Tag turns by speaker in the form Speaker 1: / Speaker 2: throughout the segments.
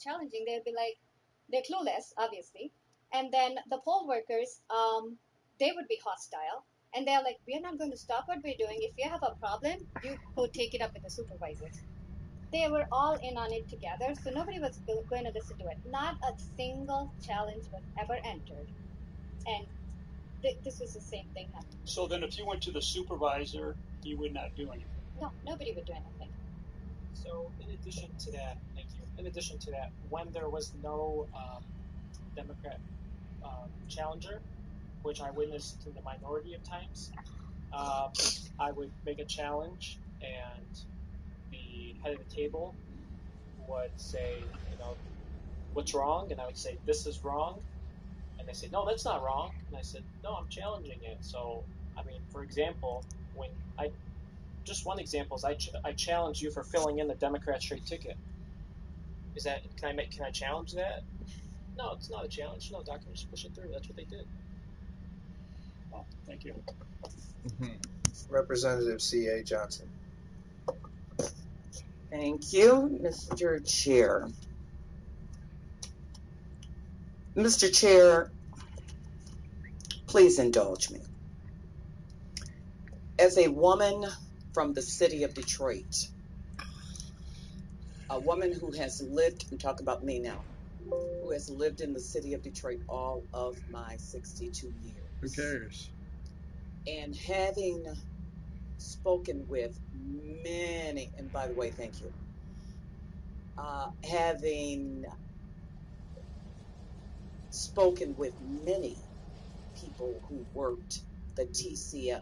Speaker 1: challenging, they'd be like, they're clueless, obviously. And then the poll workers, they would be hostile. And they're like, we're not going to stop what we're doing. If you have a problem, you go take it up with the supervisors. They were all in on it together, so nobody was going to listen to it. Not a single challenge was ever entered. And this was the same thing happening.
Speaker 2: So then if you went to the supervisor, he would not do anything?
Speaker 1: No, nobody would do anything.
Speaker 3: So in addition to that, thank you. In addition to that, when there was no Democrat challenger, which I witnessed in the minority of times, I would make a challenge, and the head of the table would say, what's wrong? And I would say, this is wrong. And they say, no, that's not wrong. And I said, no, I'm challenging it. So, I mean, for example, just one example is I challenge you for filling in the Democrat straight ticket. Is that, can I challenge that? No, it's not a challenge. No, doctor, just push it through. That's what they did.
Speaker 2: Oh, thank you.
Speaker 4: Representative C.A. Johnson.
Speaker 5: Thank you, Mr. Chair. Mr. Chair, please indulge me. As a woman from the city of Detroit, a woman who has lived, I'm talking about me now, who has lived in the city of Detroit all of my 62 years.
Speaker 4: Who cares?
Speaker 5: And having spoken with many, and by the way, thank you, having spoken with many people who worked the TFC.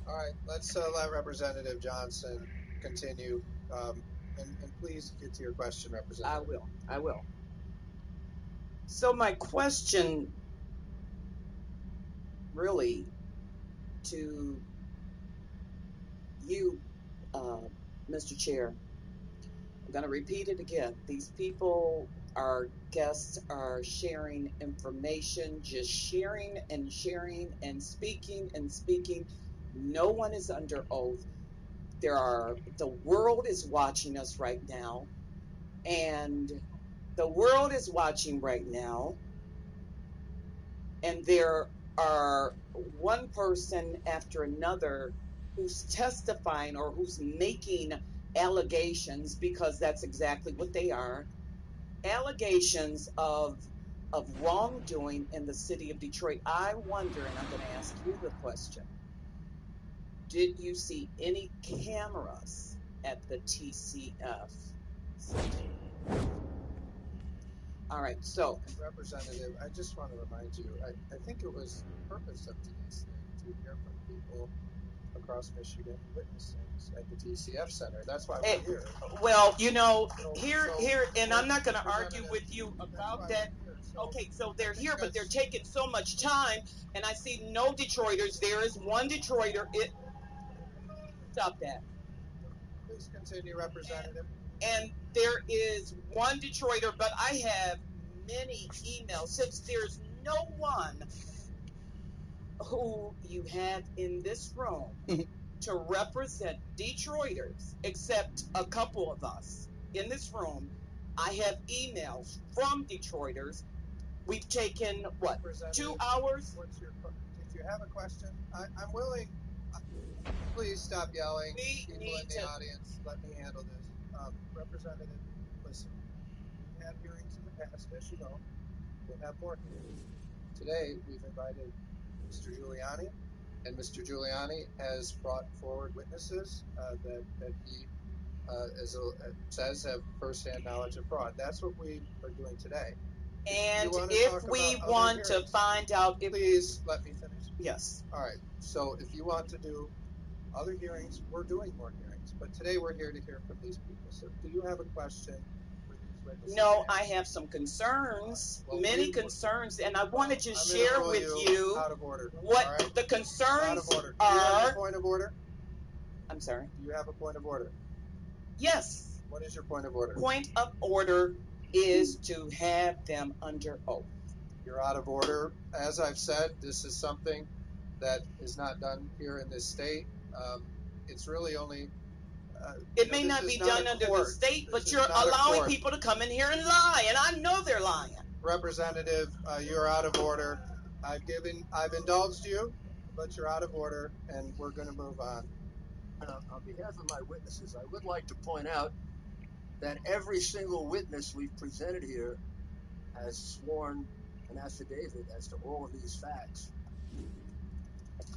Speaker 4: All right, let's let Representative Johnson continue. And please get to your question, Representative.
Speaker 5: I will. So my question really to you, Mr. Chair, I'm going to repeat it again. These people, our guests, are sharing information, just sharing and sharing and speaking and speaking. No one is under oath. The world is watching us right now, and the world is watching right now, and there are one person after another who's testifying or who's making allegations, because that's exactly what they are, allegations of wrongdoing in the city of Detroit. I wonder, and I'm going to ask you the question, did you see any cameras at the TCF center? All right, so.
Speaker 4: And Representative, I just want to remind you, I think it was the purpose of today's thing to hear from people across Michigan who witnessed things at the TCF Center. That's why we're here.
Speaker 5: Well, here, and I'm not going to argue with you about that. Okay, so they're here, but they're taking so much time, and I see no Detroiters. There is one Detroiter. Stop that.
Speaker 4: Please continue, Representative.
Speaker 5: And there is one Detroiter, but I have many emails. Since there's no one who you have in this room to represent Detroiters, except a couple of us in this room, I have emails from Detroiters. We've taken, 2 hours?
Speaker 4: Did you have a question? I'm willing. Please stop yelling. People in the audience, let me handle this. Representative, listen, we've had hearings in the past, as you know. We'll have more hearings. Today, we've invited Mr. Giuliani, and Mr. Giuliani has brought forward witnesses that he says have firsthand knowledge of fraud. That's what we are doing today.
Speaker 5: And if we want to find out if...
Speaker 4: Please let me finish.
Speaker 5: Yes.
Speaker 4: All right. So if you want to do other hearings, we're doing more hearings. But today we're here to hear from these people. So do you have a question for these witnesses?
Speaker 5: No, I have some concerns, many concerns, and I want to just share with you
Speaker 4: out of order.
Speaker 5: what the concerns
Speaker 4: out of order.
Speaker 5: are.
Speaker 4: Do you have a point of order?
Speaker 5: I'm sorry?
Speaker 4: Do you have a point of order?
Speaker 5: Yes.
Speaker 4: What is your point of order?
Speaker 5: Point of order is to have them under oath.
Speaker 4: You're out of order. As I've said, this is something that is not done here in this state. It's really only.
Speaker 5: It may not be done under the state, but you're allowing people to come in here and lie, and I know they're lying.
Speaker 4: Representative, you're out of order. I've indulged you, but you're out of order, and we're going to move on.
Speaker 6: On behalf of my witnesses, I would like to point out that every single witness we've presented here has sworn an affidavit as to all of these facts.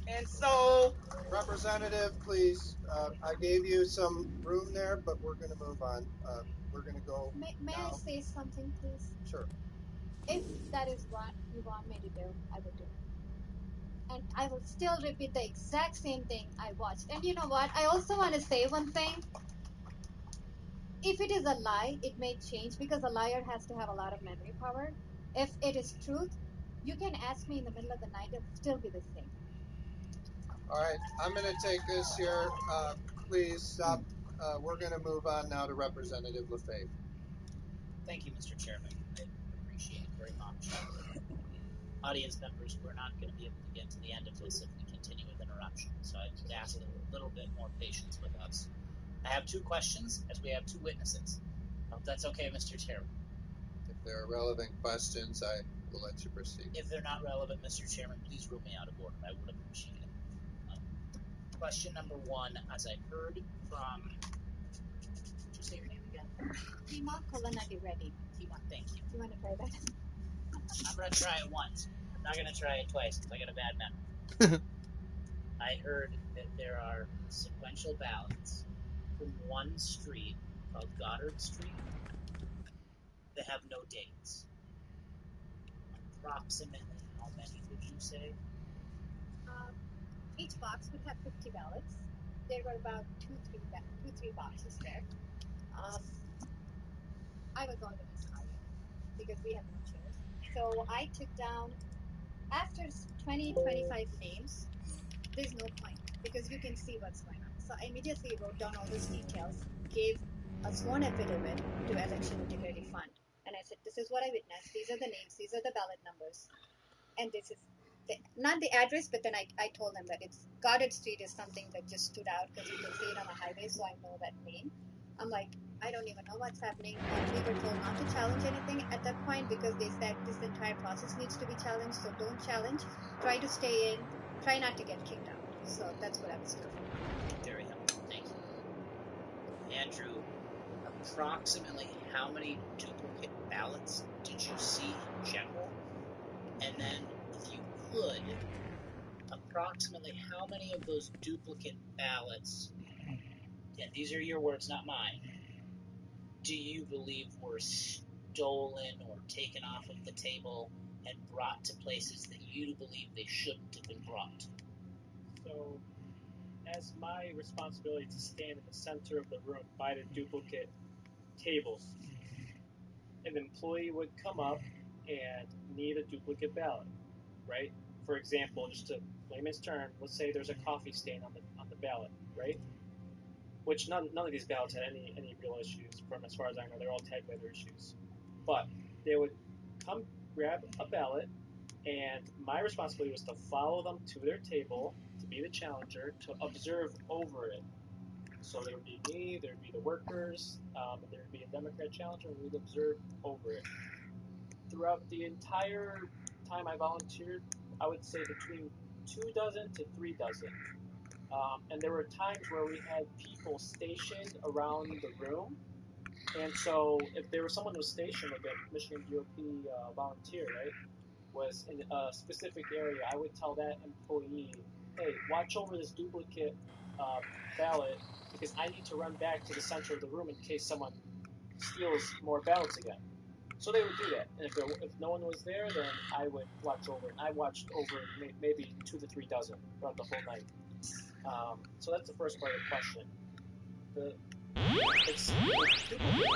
Speaker 5: And so,
Speaker 4: Representative, please, I gave you some room there, but we're going to move on. We're going to go
Speaker 1: May
Speaker 4: now.
Speaker 1: I say something, please?
Speaker 4: Sure.
Speaker 1: If that is what you want me to do, I will do it. And I will still repeat the exact same thing I watched. And you know what? I also want to say one thing. If it is a lie, it may change because a liar has to have a lot of memory power. If it is truth, you can ask me in the middle of the night, it'll still be the same.
Speaker 4: All right, I'm going to take this here. Please stop. We're going to move on now to Representative Lefebvre.
Speaker 7: Thank you, Mr. Chairman. I appreciate it very much. Audience members, we're not going to be able to get to the end of this if we continue with interruptions, so I would ask a little bit more patience with us. I have two questions, as we have two witnesses. I hope that's okay, Mr. Chairman.
Speaker 4: If there are relevant questions, I will let you proceed.
Speaker 7: If they're not relevant, Mr. Chairman, please rule me out of order. I would appreciate it. Question number one, as I heard from, did you say your name again?
Speaker 1: Hima Kolanagi Reddy.
Speaker 7: Hima, thank you.
Speaker 1: You want to try that?
Speaker 7: I'm going to try it once. I'm not going to try it twice because I got a bad memory. I heard that there are sequential ballots from one street called Goddard Street that have no dates. Approximately how many would you say?
Speaker 1: Each box would have 50 ballots. There were about three boxes there. I was organized higher because we have no chairs. So I took down, after 20-25 names, there's no point because you can see what's going on. So I immediately wrote down all those details, gave a sworn affidavit to Election Integrity Fund. And I said, this is what I witnessed. These are the names. These are the ballot numbers. And this is not the address, but then I told them that it's Goddard Street is something that just stood out because you can see it on the highway, so I know that name. I'm like, I don't even know what's happening. And we were told not to challenge anything at that point because they said this entire process needs to be challenged, so don't challenge. Try to stay in. Try not to get kicked out. So that's what I was told.
Speaker 7: Very helpful, thank you. Andrew, approximately how many duplicate ballots did you see in general? And then, if you could, approximately how many of those duplicate ballots, and these are your words, not mine, do you believe were stolen or taken off of the table and brought to places that you believe they shouldn't have been brought?
Speaker 3: So, as my responsibility to stand in the center of the room by the duplicate tables, an employee would come up and need a duplicate ballot, right? For example, just to layman's term, let's say there's a coffee stain on the ballot, right? Which none of these ballots had any real issues. From as far as I know, they're all typewriter issues. But they would come grab a ballot, and my responsibility was to follow them to their table, to be the challenger, to observe over it. So there would be me, there would be the workers, and there would be a Democrat challenger, and we'd observe over it. Throughout the entire time I volunteered, I would say between 2 dozen to 3 dozen. And there were times where we had people stationed around the room. And so if there was someone who was stationed, like a Michigan DOP volunteer, right, was in a specific area, I would tell that employee, hey, watch over this duplicate ballot because I need to run back to the center of the room in case someone steals more ballots again. So they would do that, and if no one was there, then I would watch over it. And I watched over maybe 2 to 3 dozen throughout the whole night. So that's the first part of the question. The duplicate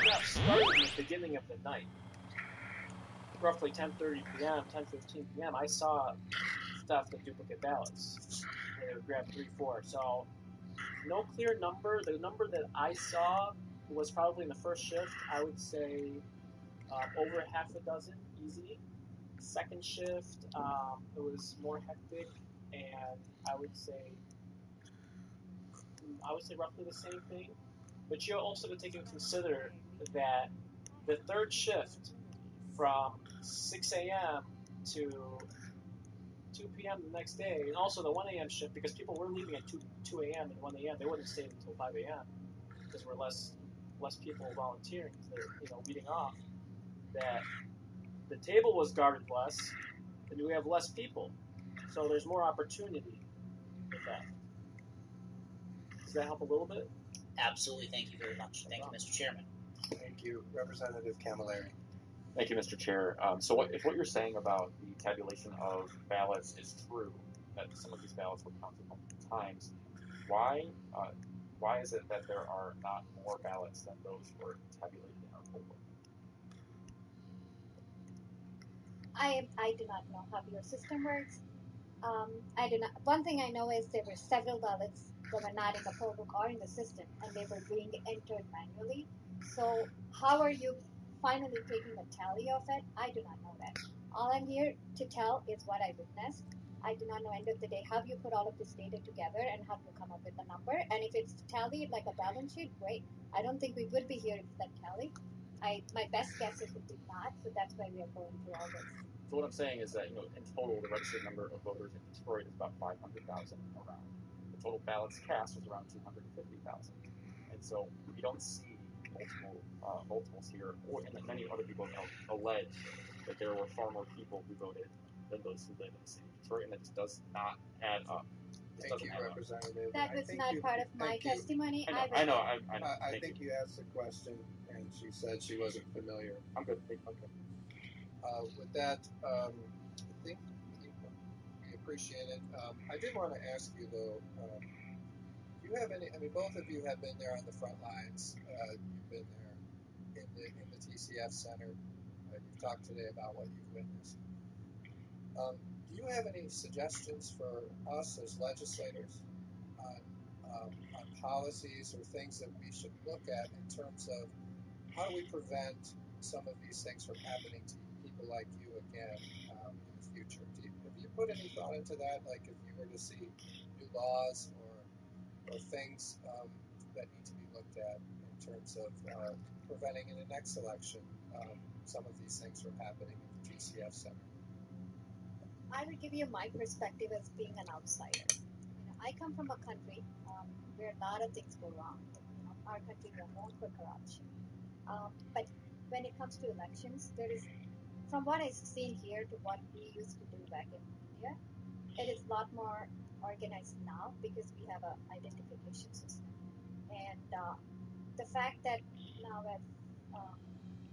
Speaker 3: theft started in the beginning of the night, roughly 10:30 p.m., 10:15 p.m. I saw theft of duplicate ballots. They would grab 3, 4. So no clear number. The number that I saw was probably in the first shift. I would say over half a dozen, easy. Second shift, it was more hectic, and I would say I would say roughly the same thing. But you also have to take into consider that the third shift from 6 a.m. to 2 p.m. the next day, and also the 1 a.m. shift, because people were leaving at 2 a.m. and 1 a.m. They wouldn't have stayed until 5 a.m. because there were less people volunteering, they're weeding off. That the table was guarded less, and we have less people, so there's more opportunity for theft. Does that help a little bit?
Speaker 7: Absolutely. Thank you very much. Thank you, Mr. Chairman.
Speaker 4: Thank you, Representative Camilleri.
Speaker 8: Thank you, Mr. Chair. So if what you're saying about the tabulation of ballots is true, that some of these ballots were counted multiple times, why is it that there are not more ballots than those who were tabulated in our poll book?
Speaker 1: I do not know how your system works. I do not. One thing I know is there were several ballots that were not in the poll book or in the system, and they were being entered manually. So how are you finally taking a tally of it? I do not know that. All I'm here to tell is what I witnessed. I do not know, end of the day, how you put all of this data together and how you come up with a number. And if it's tallied like a balance sheet, great. I don't think we would be here if that tally. My best guess is it did not, so that's why we are going through all this.
Speaker 8: So what I'm saying is that, in total, the registered number of voters in Detroit is about 500,000 around. The total ballots cast was around 250,000. And so we don't see multiples here, and that many other people have alleged that there were far more people who voted than those who live in the city of Detroit, and that just does not add up.
Speaker 4: Thank you, Representative.
Speaker 1: That was not part of my testimony.
Speaker 8: I know.
Speaker 4: I think you asked the question, and she said she wasn't familiar.
Speaker 8: I'm good. Okay.
Speaker 4: With that, I think we appreciate it. I did want to ask you, though, do you have any? I mean, both of you have been there on the front lines. You've been there in the TCF Center. You've talked today about what you've witnessed. Do you have any suggestions for us as legislators on policies or things that we should look at in terms of how do we prevent some of these things from happening to people like you again in the future? Have you put any thought into that? Like if you were to see new laws or things that need to be looked at in terms of preventing in the next election some of these things from happening in the TCF Center?
Speaker 1: I will give you my perspective as being an outsider. I come from a country where a lot of things go wrong. Our country is known for corruption. But when it comes to elections, there is, from what I've seen here to what we used to do back in India, it is a lot more organized now because we have an identification system. And the fact that now, as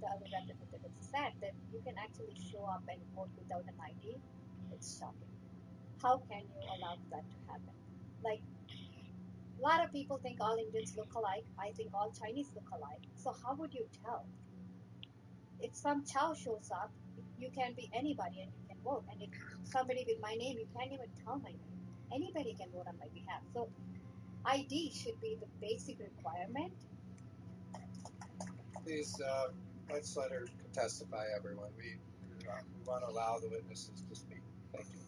Speaker 1: the other representative said, that you can actually show up and vote without an ID, it's shocking. How can you allow that to happen? Like, a lot of people think all Indians look alike. I think all Chinese look alike. So how would you tell? If some Chow shows up, you can be anybody and you can vote. And if somebody with my name, you can't even tell my name. Anybody can vote on my behalf. So ID should be the basic requirement.
Speaker 4: Please, let's let her testify, everyone. We want to allow the witnesses to speak. Thank you.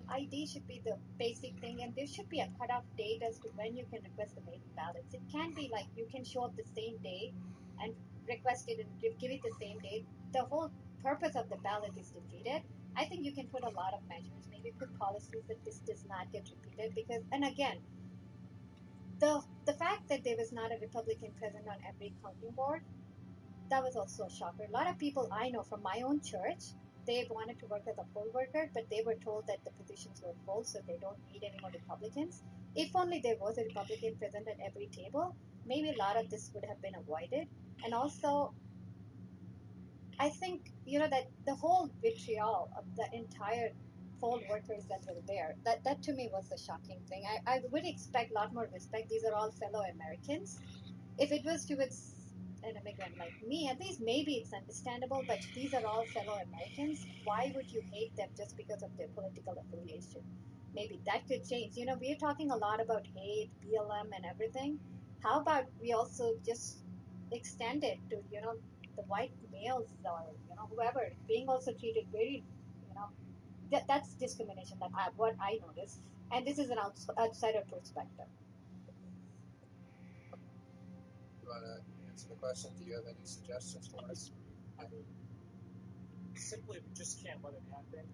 Speaker 1: ID should be the basic thing, and there should be a cutoff date as to when you can request the mail ballots. It can be like you can show up the same day and request it and give it the same day. The whole purpose of the ballot is defeated. I think you can put a lot of measures, maybe put policies that this does not get repeated. Because, and again, the fact that there was not a Republican present on every counting board, that was also a shocker. A lot of people I know from my own church, they wanted to work as a poll worker, but they were told that the positions were full, so they don't need any more Republicans. If only there was a Republican present at every table, maybe a lot of this would have been avoided. And also, I think, that the whole vitriol of the entire poll workers that were there, that to me was the shocking thing. I would expect a lot more respect. These are all fellow Americans. If it was towards an immigrant like me, at least maybe it's understandable, but these are all fellow Americans. Why would you hate them just because of their political affiliation? Maybe that could change. We're talking a lot about hate, BLM, and everything. How about we also just extend it to, the white males or, whoever, being also treated very, that's discrimination, what I notice. And this is an outsider perspective.
Speaker 4: you want to answer the question? Do you have any suggestions for us?
Speaker 3: I mean, simply, we just can't let it happen.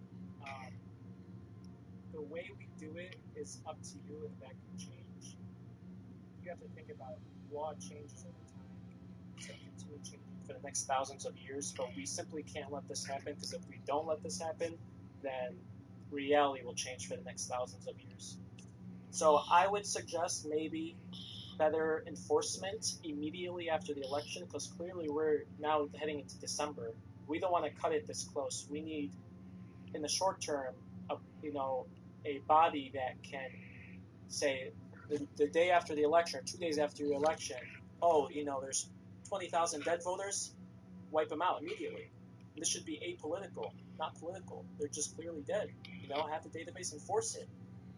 Speaker 3: The way we do it is up to you, and that can change. You have to think about law changes over time. It's going to continue changing for the next thousands of years, but we simply can't let this happen, because if we don't let this happen, then reality will change for the next thousands of years. So I would suggest maybe better enforcement immediately after the election, because clearly we're now heading into December. We don't want to cut it this close. We need, in the short term, a body that can say the day after the election, or 2 days after the election, there's 20,000 dead voters, wipe them out immediately. This should be apolitical, not political. They're just clearly dead. Have the database enforce it.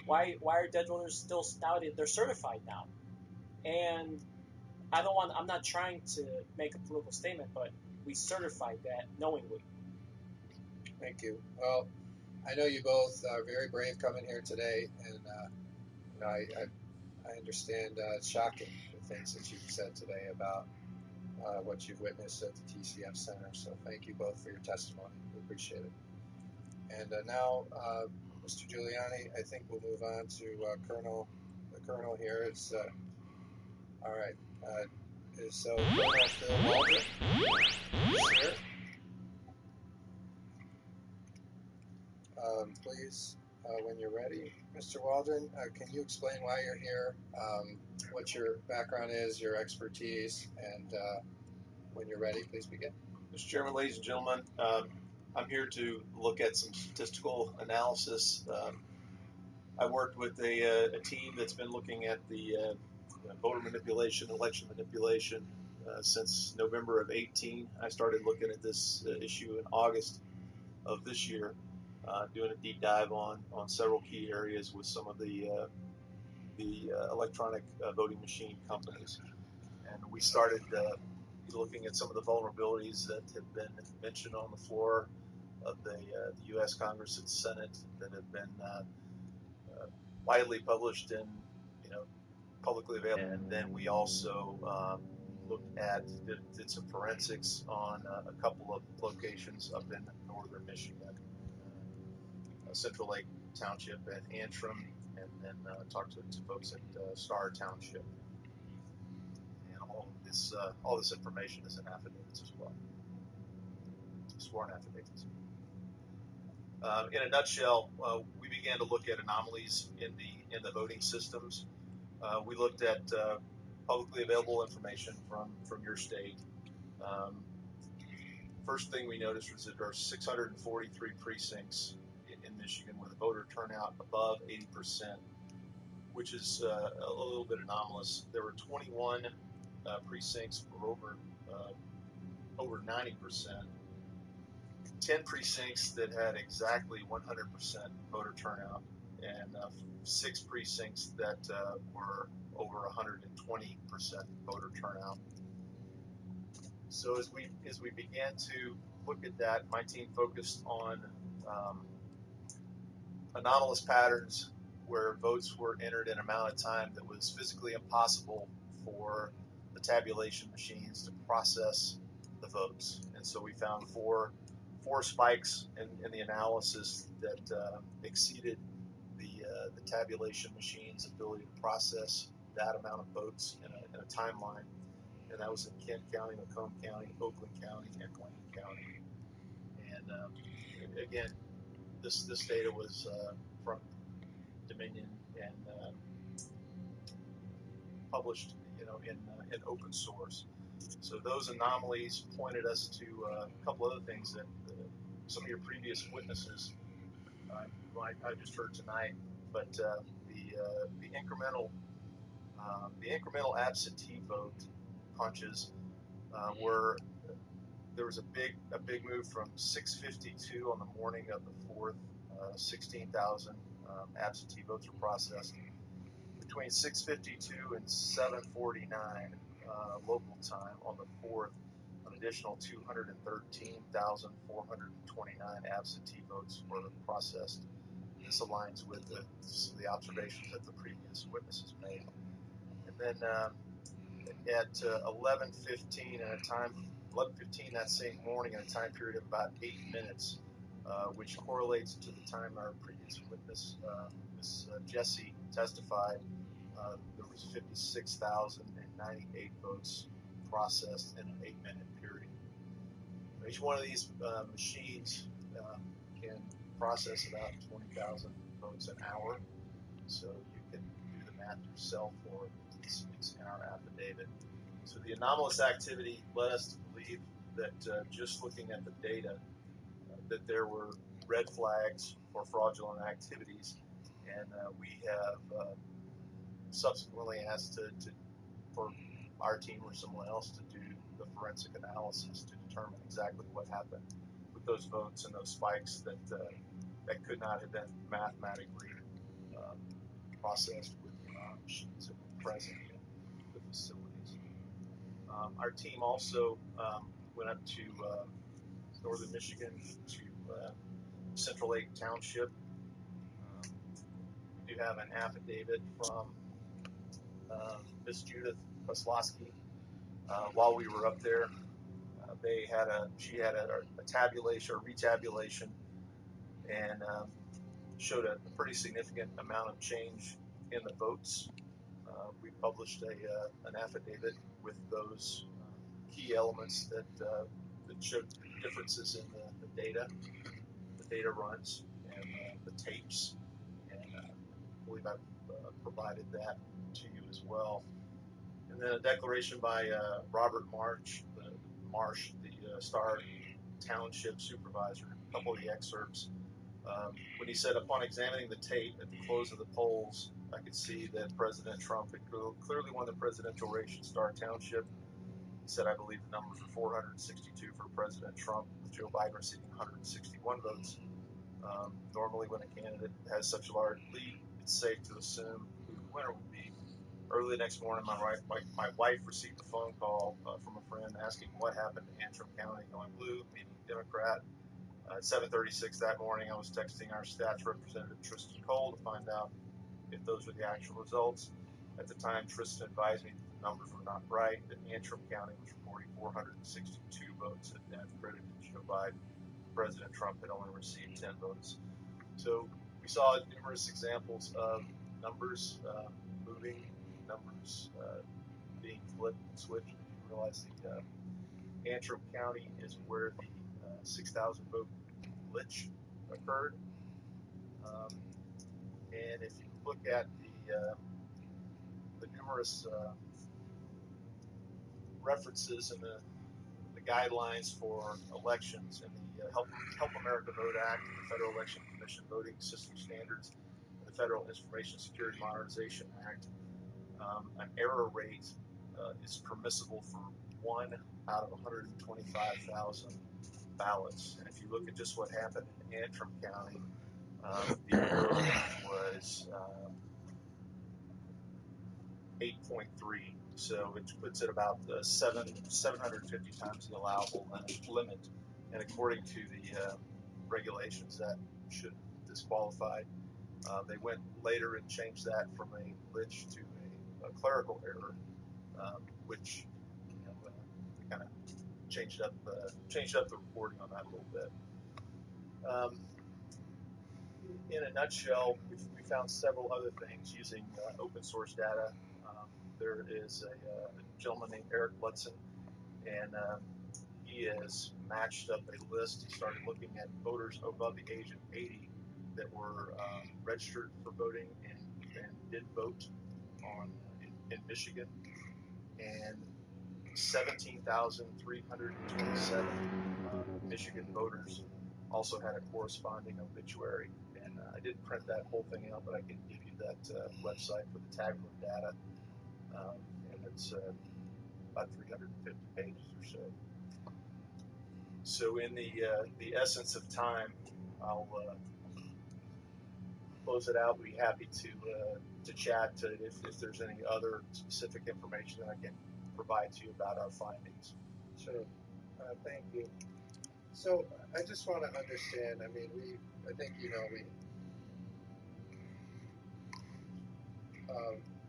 Speaker 3: Why are dead voters still snouted? They're certified now. And I'm not trying to make a political statement, but we certified that knowingly.
Speaker 4: Thank you. Well, I know you both are very brave coming here today, and I understand it's shocking the things that you've said today about what you've witnessed at the TCF Center. So thank you both for your testimony. We appreciate it. And now, Mr. Giuliani, I think we'll move on to the Colonel here. It's all right. So Colonel Phil Waldron is here. Please, when you're ready, Mr. Waldron, can you explain why you're here, what your background is, your expertise, and when you're ready, please begin.
Speaker 9: Mr. Chairman, ladies and gentlemen, I'm here to look at some statistical analysis. I worked with a team that's been looking at the voter manipulation, election manipulation since November of 18. I started looking at this issue in August of this year, doing a deep dive on several key areas with some of the electronic voting machine companies. And we started looking at some of the vulnerabilities that have been mentioned on the floor of the U.S. Congress and Senate that have been widely published and publicly available. And then we also did some forensics on a couple of locations up in northern Michigan, Central Lake Township and Antrim, and then talked to folks at Star Township. And all this information is in affidavits as well, sworn affidavits. In a nutshell, we began to look at anomalies in the voting systems. We looked at publicly available information from your state. First thing we noticed was that there are 643 precincts in Michigan with a voter turnout above 80%, which is a little bit anomalous. There were 21 precincts were over 90%. 10 precincts that had exactly 100% voter turnout, and 6 precincts that were over 120% voter turnout. So as we began to look at that, my team focused on anomalous patterns where votes were entered in an amount of time that was physically impossible for the tabulation machines to process the votes. And so we found four spikes in the analysis that exceeded the tabulation machine's ability to process that amount of votes in a timeline. And that was in Kent County, Macomb County, Oakland County, and Wayne County. And again, this data was from Dominion and published, in open source. So those anomalies pointed us to a couple other things that some of your previous witnesses I just heard tonight. But the incremental absentee vote punches were. There was a big move from 652 on the morning of the 4th, 16,000 absentee votes were processed. Between 652 and 749 local time on the 4th, an additional 213,429 absentee votes were processed. This aligns with the observations that the previous witnesses made. And then at 11:15 and 11:15 that same morning in a time period of about 8 minutes, which correlates to the time our previous witness, Ms. Jessie, testified. There was 56,098 votes processed in an 8-minute period. Each one of these machines can process about 20,000 votes an hour, so you can do the math yourself, or it's in our affidavit. So the anomalous activity led us to believe that just looking at the data, that there were red flags for fraudulent activities, and we have subsequently asked for our team or someone else to do the forensic analysis to determine exactly what happened with those votes and those spikes that could not have been mathematically um, processed with the amount of machines that were present in the facilities. Our team also went up to northern Michigan to Central Lake Township. We do have an affidavit from Miss Judith Koslowski. While we were up there, she had a tabulation or retabulation, and showed a pretty significant amount of change in the votes. We published an affidavit with those key elements that showed differences in the data runs, and the tapes, and I believe I've provided that to you as well. And then a declaration by Robert Marsh, the Star Township supervisor. A couple of the excerpts. When he said, upon examining the tape at the close of the polls, I could see that President Trump had clearly won the presidential race in Star Township. He said, I believe the numbers are 462 for President Trump, with Joe Biden receiving 161 votes. Normally, when a candidate has such a large lead, it's safe to assume who the winner would be. Early the next morning, my wife received a phone call from a friend asking what happened to Antrim County going blue, meaning Democrat. At 7:36 that morning, I was texting our stats representative, Tristan Cole, to find out if those were the actual results. At the time, Tristan advised me that the numbers were not right, that Antrim County was reporting 462 votes had been credited to Joe Biden. President Trump had only received 10 votes. So we saw numerous examples of numbers moving, numbers being flipped and switched. You realize the Antrim County is where the 6,000 vote glitch occurred. And if you look at the numerous references in the guidelines for elections in the Help America Vote Act, the Federal Election Commission Voting System Standards, and the Federal Information Security Modernization Act, an error rate is permissible for 1 out of 125,000 ballots. And if you look at just what happened in Antrim County, the error rate was 8.3. So it puts it about 750 times the allowable limit. And according to the regulations, that should disqualify. They went later and changed that from a glitch to a clerical error, which kind of changed up the reporting on that a little bit. In a nutshell, we found several other things using open source data. There is a gentleman named Eric Lutson, and he has matched up a list. He started looking at voters above the age of 80 that were registered for voting and did vote in Michigan, and 17,327 Michigan voters also had a corresponding obituary. And I didn't print that whole thing out, but I can give you that website for the tabular data, and it's about 350 pages or so. So in the essence of time, I'll close it out. Be happy to chat if there's any other specific information that I can provide to you about our findings.
Speaker 4: Sure. Thank you. So I just want to understand. I mean, I think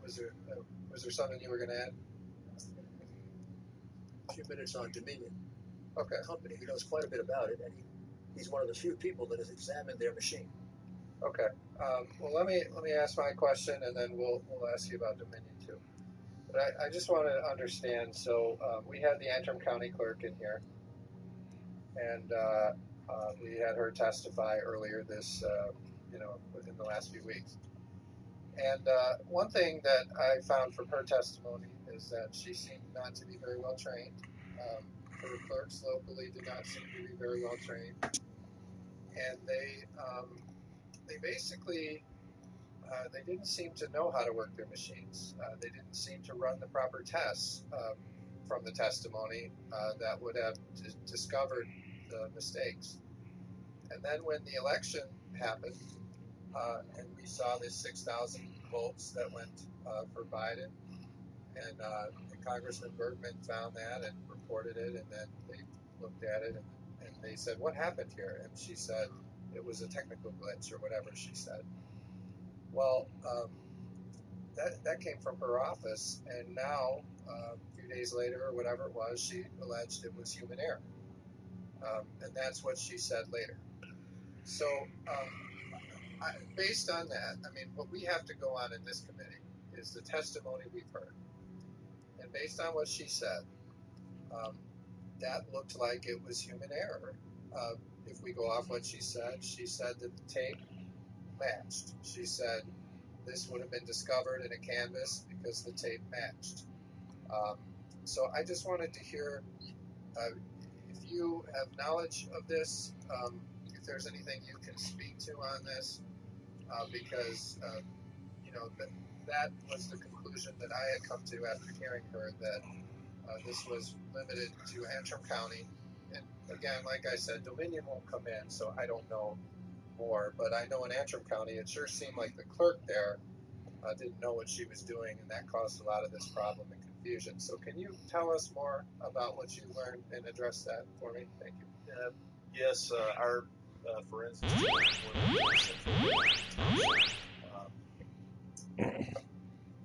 Speaker 4: was there something you were going to add?
Speaker 6: few minutes on Dominion
Speaker 4: Okay.
Speaker 6: Company. He knows quite a bit about it, and he's one of the few people that has examined their machine.
Speaker 4: Okay. Well, let me ask my question, and then we'll ask you about Dominion too. But I just want to understand. So we had the Antrim County Clerk in here, and we had her testify earlier this, within the last few weeks. And one thing that I found from her testimony is that she seemed not to be very well trained. Her clerks locally did not seem to be very well trained, and they basically they didn't seem to know how to work their machines. They didn't seem to run the proper tests from the testimony that would have discovered the mistakes. And then when the election happened, and we saw this 6,000 votes that went for Biden, and Congressman Bergman found that and reported it, and then they looked at it and they said, "What happened here?" And she said it was a technical glitch or whatever she said. Well, that came from her office, and now a few days later or whatever it was, she alleged it was human error, and that's what she said later. So, based on that, I mean, what we have to go on in this committee is the testimony we've heard, and based on what she said, that looked like it was human error. If we go off what she said that the tape matched. She said this would have been discovered in a canvas because the tape matched. So I just wanted to hear if you have knowledge of this, if there's anything you can speak to on this, because that was the conclusion that I had come to after hearing her, that this was limited to Antrim County. And again, like I said, Dominion won't come in, so I don't know more. But I know in Antrim County, it sure seemed like the clerk there didn't know what she was doing, and that caused a lot of this problem and confusion. So can you tell us more about what you learned and address that for me? Thank you.
Speaker 9: Yes, our forensics team was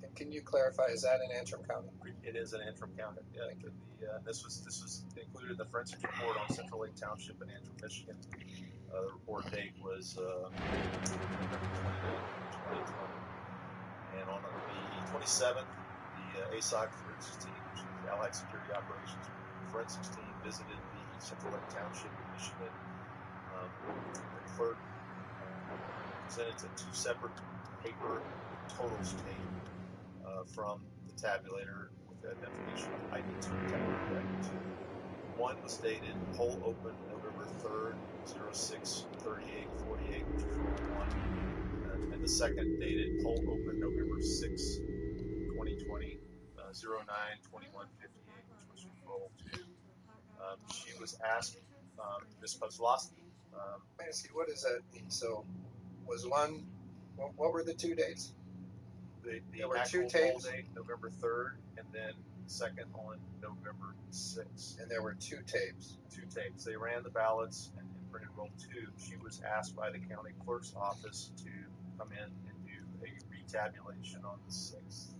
Speaker 4: And can you clarify, is that in Antrim County?
Speaker 9: It is in Antrim County. This was included in the forensics report on Central Lake Township in Antrim, Michigan. The report date was November 29, 2020. And on the 27th, the ASOC forensics team, which is the Allied Security Operations forensics team, visited the Central Lake Township in Michigan. The clerk presented to two separate paper totals tape from the tabulator with the identification of ID2 tabulator ID2. One was dated poll open November 3rd, 06/38/48, which was roll one. And the second dated poll open November 6, 2020, 09/21/58, which was roll two. She was asked, Ms. Kozlowski.
Speaker 4: What does that mean? So, was one? What were the 2 dates?
Speaker 9: The
Speaker 4: there were
Speaker 9: actual
Speaker 4: 2
Speaker 9: poll
Speaker 4: tapes,
Speaker 9: date, November 3rd, and then second on November 6th.
Speaker 4: and there were 2 tapes.
Speaker 9: 2 tapes. They ran the ballots and printed roll 2. She was asked by the county clerk's office to come in and do a retabulation on the 6th.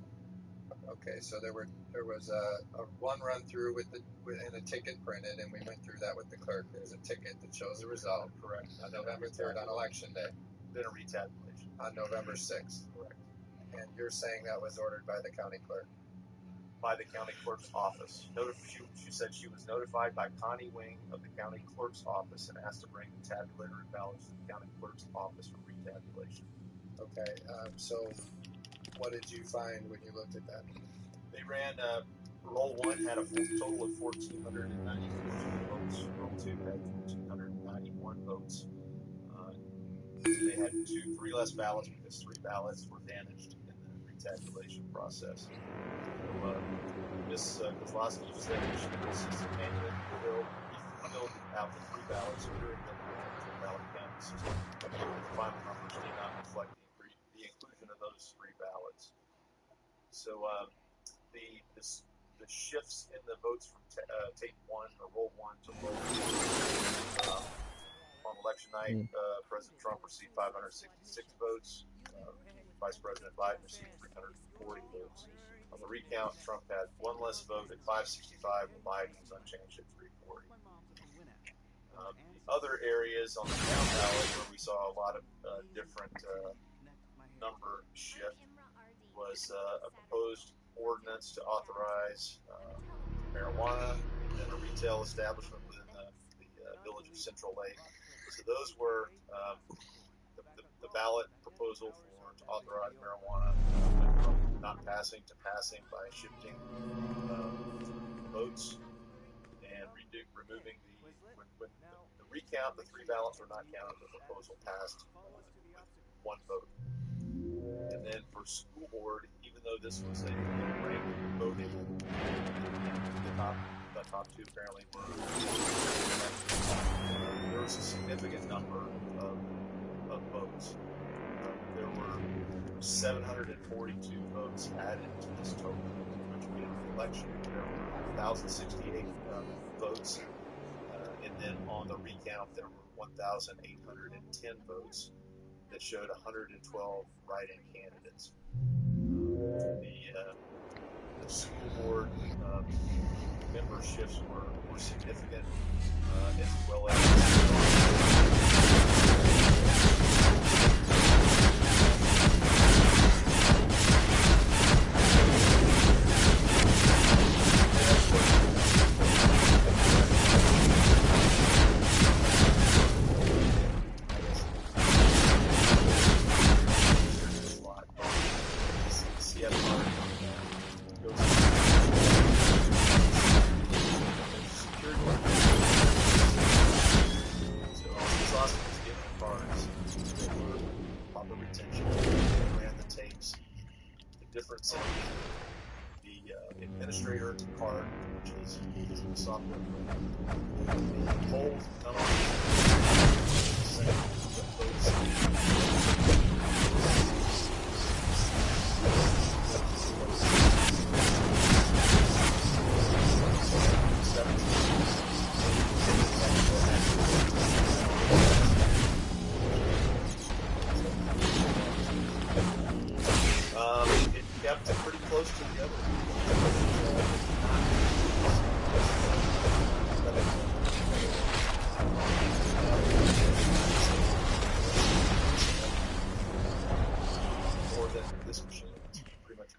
Speaker 4: Okay, so there was a one run through and a ticket printed, and we went through that with the clerk. There's a ticket that shows the result.
Speaker 9: Correct.
Speaker 4: On November 3rd on election day.
Speaker 9: Then a retabulation.
Speaker 4: On November 6th.
Speaker 9: Correct.
Speaker 4: And you're saying that was ordered by the county clerk?
Speaker 9: By the county clerk's office. She said she was notified by Connie Wing of the county clerk's office and asked to bring the tabulator and ballots to the county clerk's office for retabulation.
Speaker 4: Okay, so what did you find when you looked at that?
Speaker 9: They ran, roll 1 had a total of 1,494 votes. Roll 2 had 1,491 votes. They had 3 less ballots because 3 ballots were damaged in the retabulation process. So, Ms. Kozlowski said that she assisted manually filled out the 3 ballots during the ballot counting system. The final numbers did not reflect the inclusion of those 3 ballots. So the shifts in the votes from tape 1 or roll 1 to roll 2 on election night, President Trump received 566 votes. Vice President Biden received 340 votes. On the recount, Trump had one less vote at 565, while Biden was unchanged at 340. The other areas on the down ballot where we saw a lot of different number shift was a proposed ordinance to authorize marijuana in a retail establishment within the village of Central Lake. So those were the ballot proposal to authorize marijuana went from not passing to passing by shifting votes and removing when the recount, the three ballots were not counted, the proposal passed with one vote. And then for school board, even though this was a ranked voting, the top two apparently were, there was a significant number of votes. There were 742 votes added to this total, which made the election. There were 1,068 votes, and then on the recount there were 1,810 votes that showed 112 write-in candidates. The school board memberships were significant, as well as difference in the administrator card, which is the software program. The whole number it kept pretty close to the other. More than this machine, it's pretty much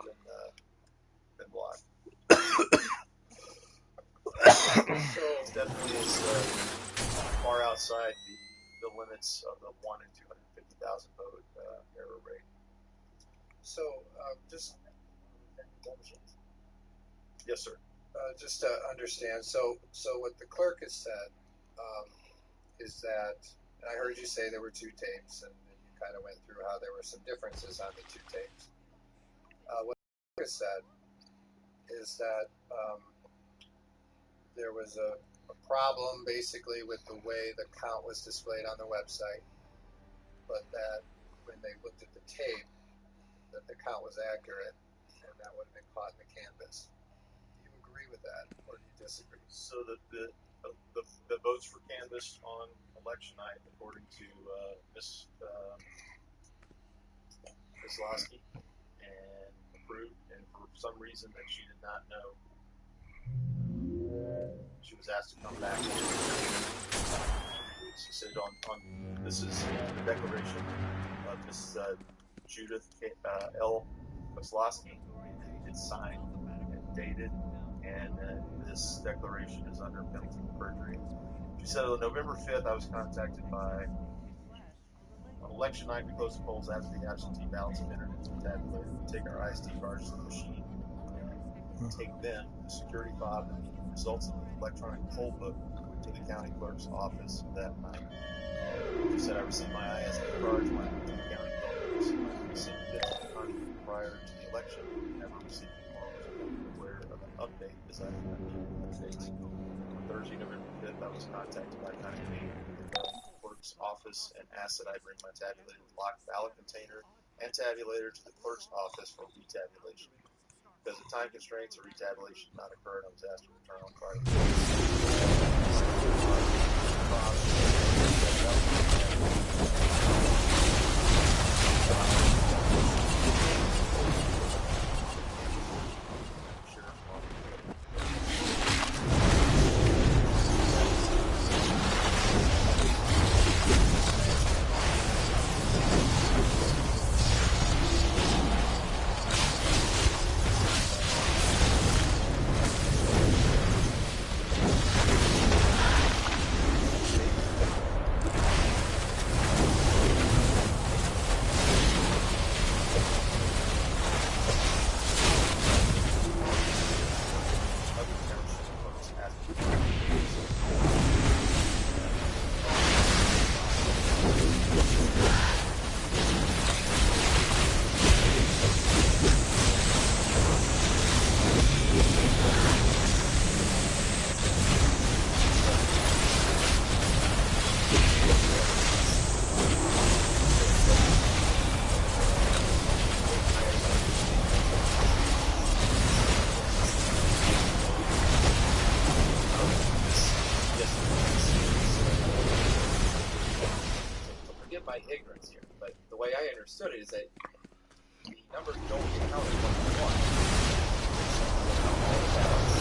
Speaker 9: been blocked. So it definitely is far outside the limits of the 1 in 250,000 vote error rate.
Speaker 4: So, just
Speaker 9: yes, sir.
Speaker 4: Just to understand, so what the clerk has said is that, and I heard you say there were two tapes, and you kind of went through how there were some differences on the two tapes. What the clerk has said is that there was a problem basically with the way the count was displayed on the website, but that when they looked at the tape, that the count was accurate, and that would have been caught in the canvas. Do you agree with that, or do you disagree?
Speaker 9: So the votes were canvassed on election night, according to Ms. Lasky, and approved. And for some reason that she did not know, she was asked to come back. She said on this is the declaration of Ms. Judith L. Kozlowski. It's signed and dated, and this declaration is under penalty of perjury. She said on November 5th, I was contacted by, on election night, we closed the polls after the absentee ballots have entered into the tabulator. We take our IST cards to the machine, take them, the security fob, and the results of the electronic poll book to the county clerk's office that night. She said I received my IST cards when I went to the county buildings. I received bits of the country prior to the election, never received or was aware of an update as I did not need updates. On Thursday, November 5th, I was contacted by county clerk's office and asked that I bring my tabulated locked ballot container and tabulator to the clerk's office for retabulation. Because of time constraints, a retabulation did not occur, and I was asked to return on Friday.
Speaker 10: my ignorance here, but the way I understood it is that the numbers don't get counted one by one. All the ballots.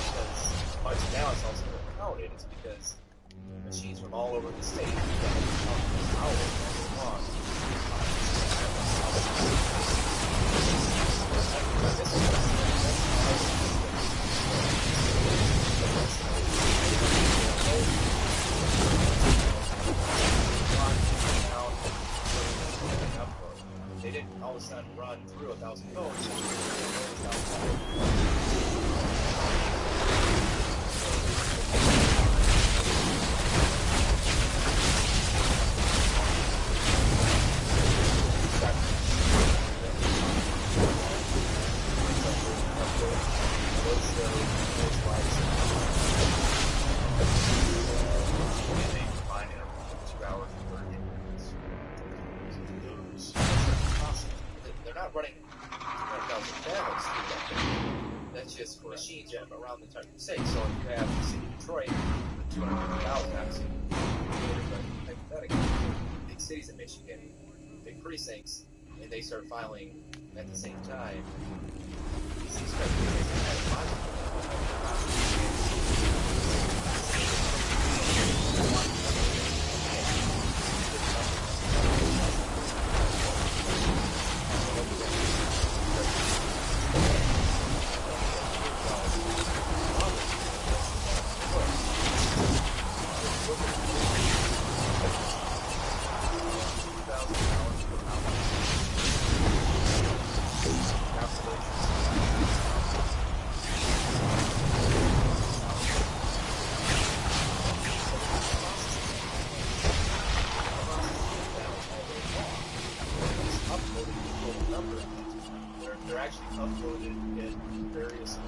Speaker 10: Because much ballots also get counted, it's because machines from all over the state that count hours long. They didn't all of a sudden run through 1,000 votes. They're not running 200,000 ballots through that thing. That's just for machines around the entire state. So if you have the city of Detroit with 250 ballot boxes, but hypothetically, big cities in Michigan, big precincts, and they start filing at the same time, these they're actually uploaded in various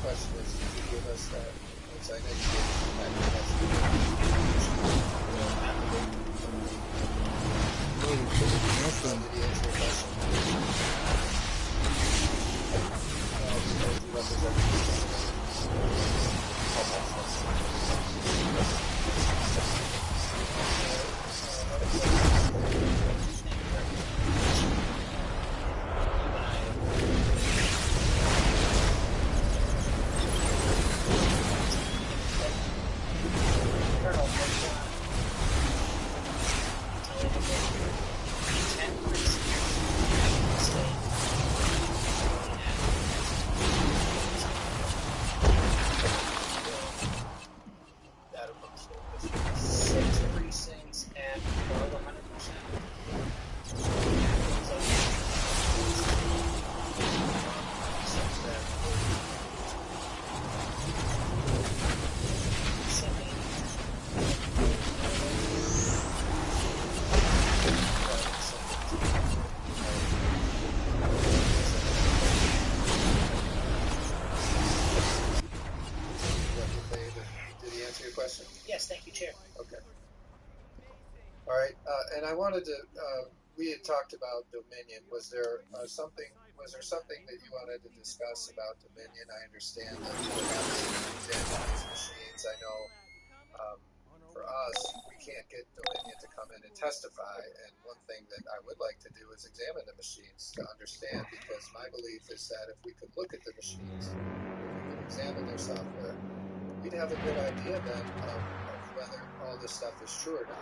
Speaker 4: Question is, did you give us that? Because I know you did he answer your question?
Speaker 7: Yes, thank you, Chair.
Speaker 4: Okay. All right. And I wanted to. We had talked about Dominion. Was there something? Was there something that you wanted to discuss about Dominion? I understand that perhaps examine these machines. I know for us, we can't get Dominion to come in and testify. And one thing that I would like to do is examine the machines to understand, because my belief is that if we could look at the machines, we could examine their software, we'd have a good idea then of whether all this stuff is true or not.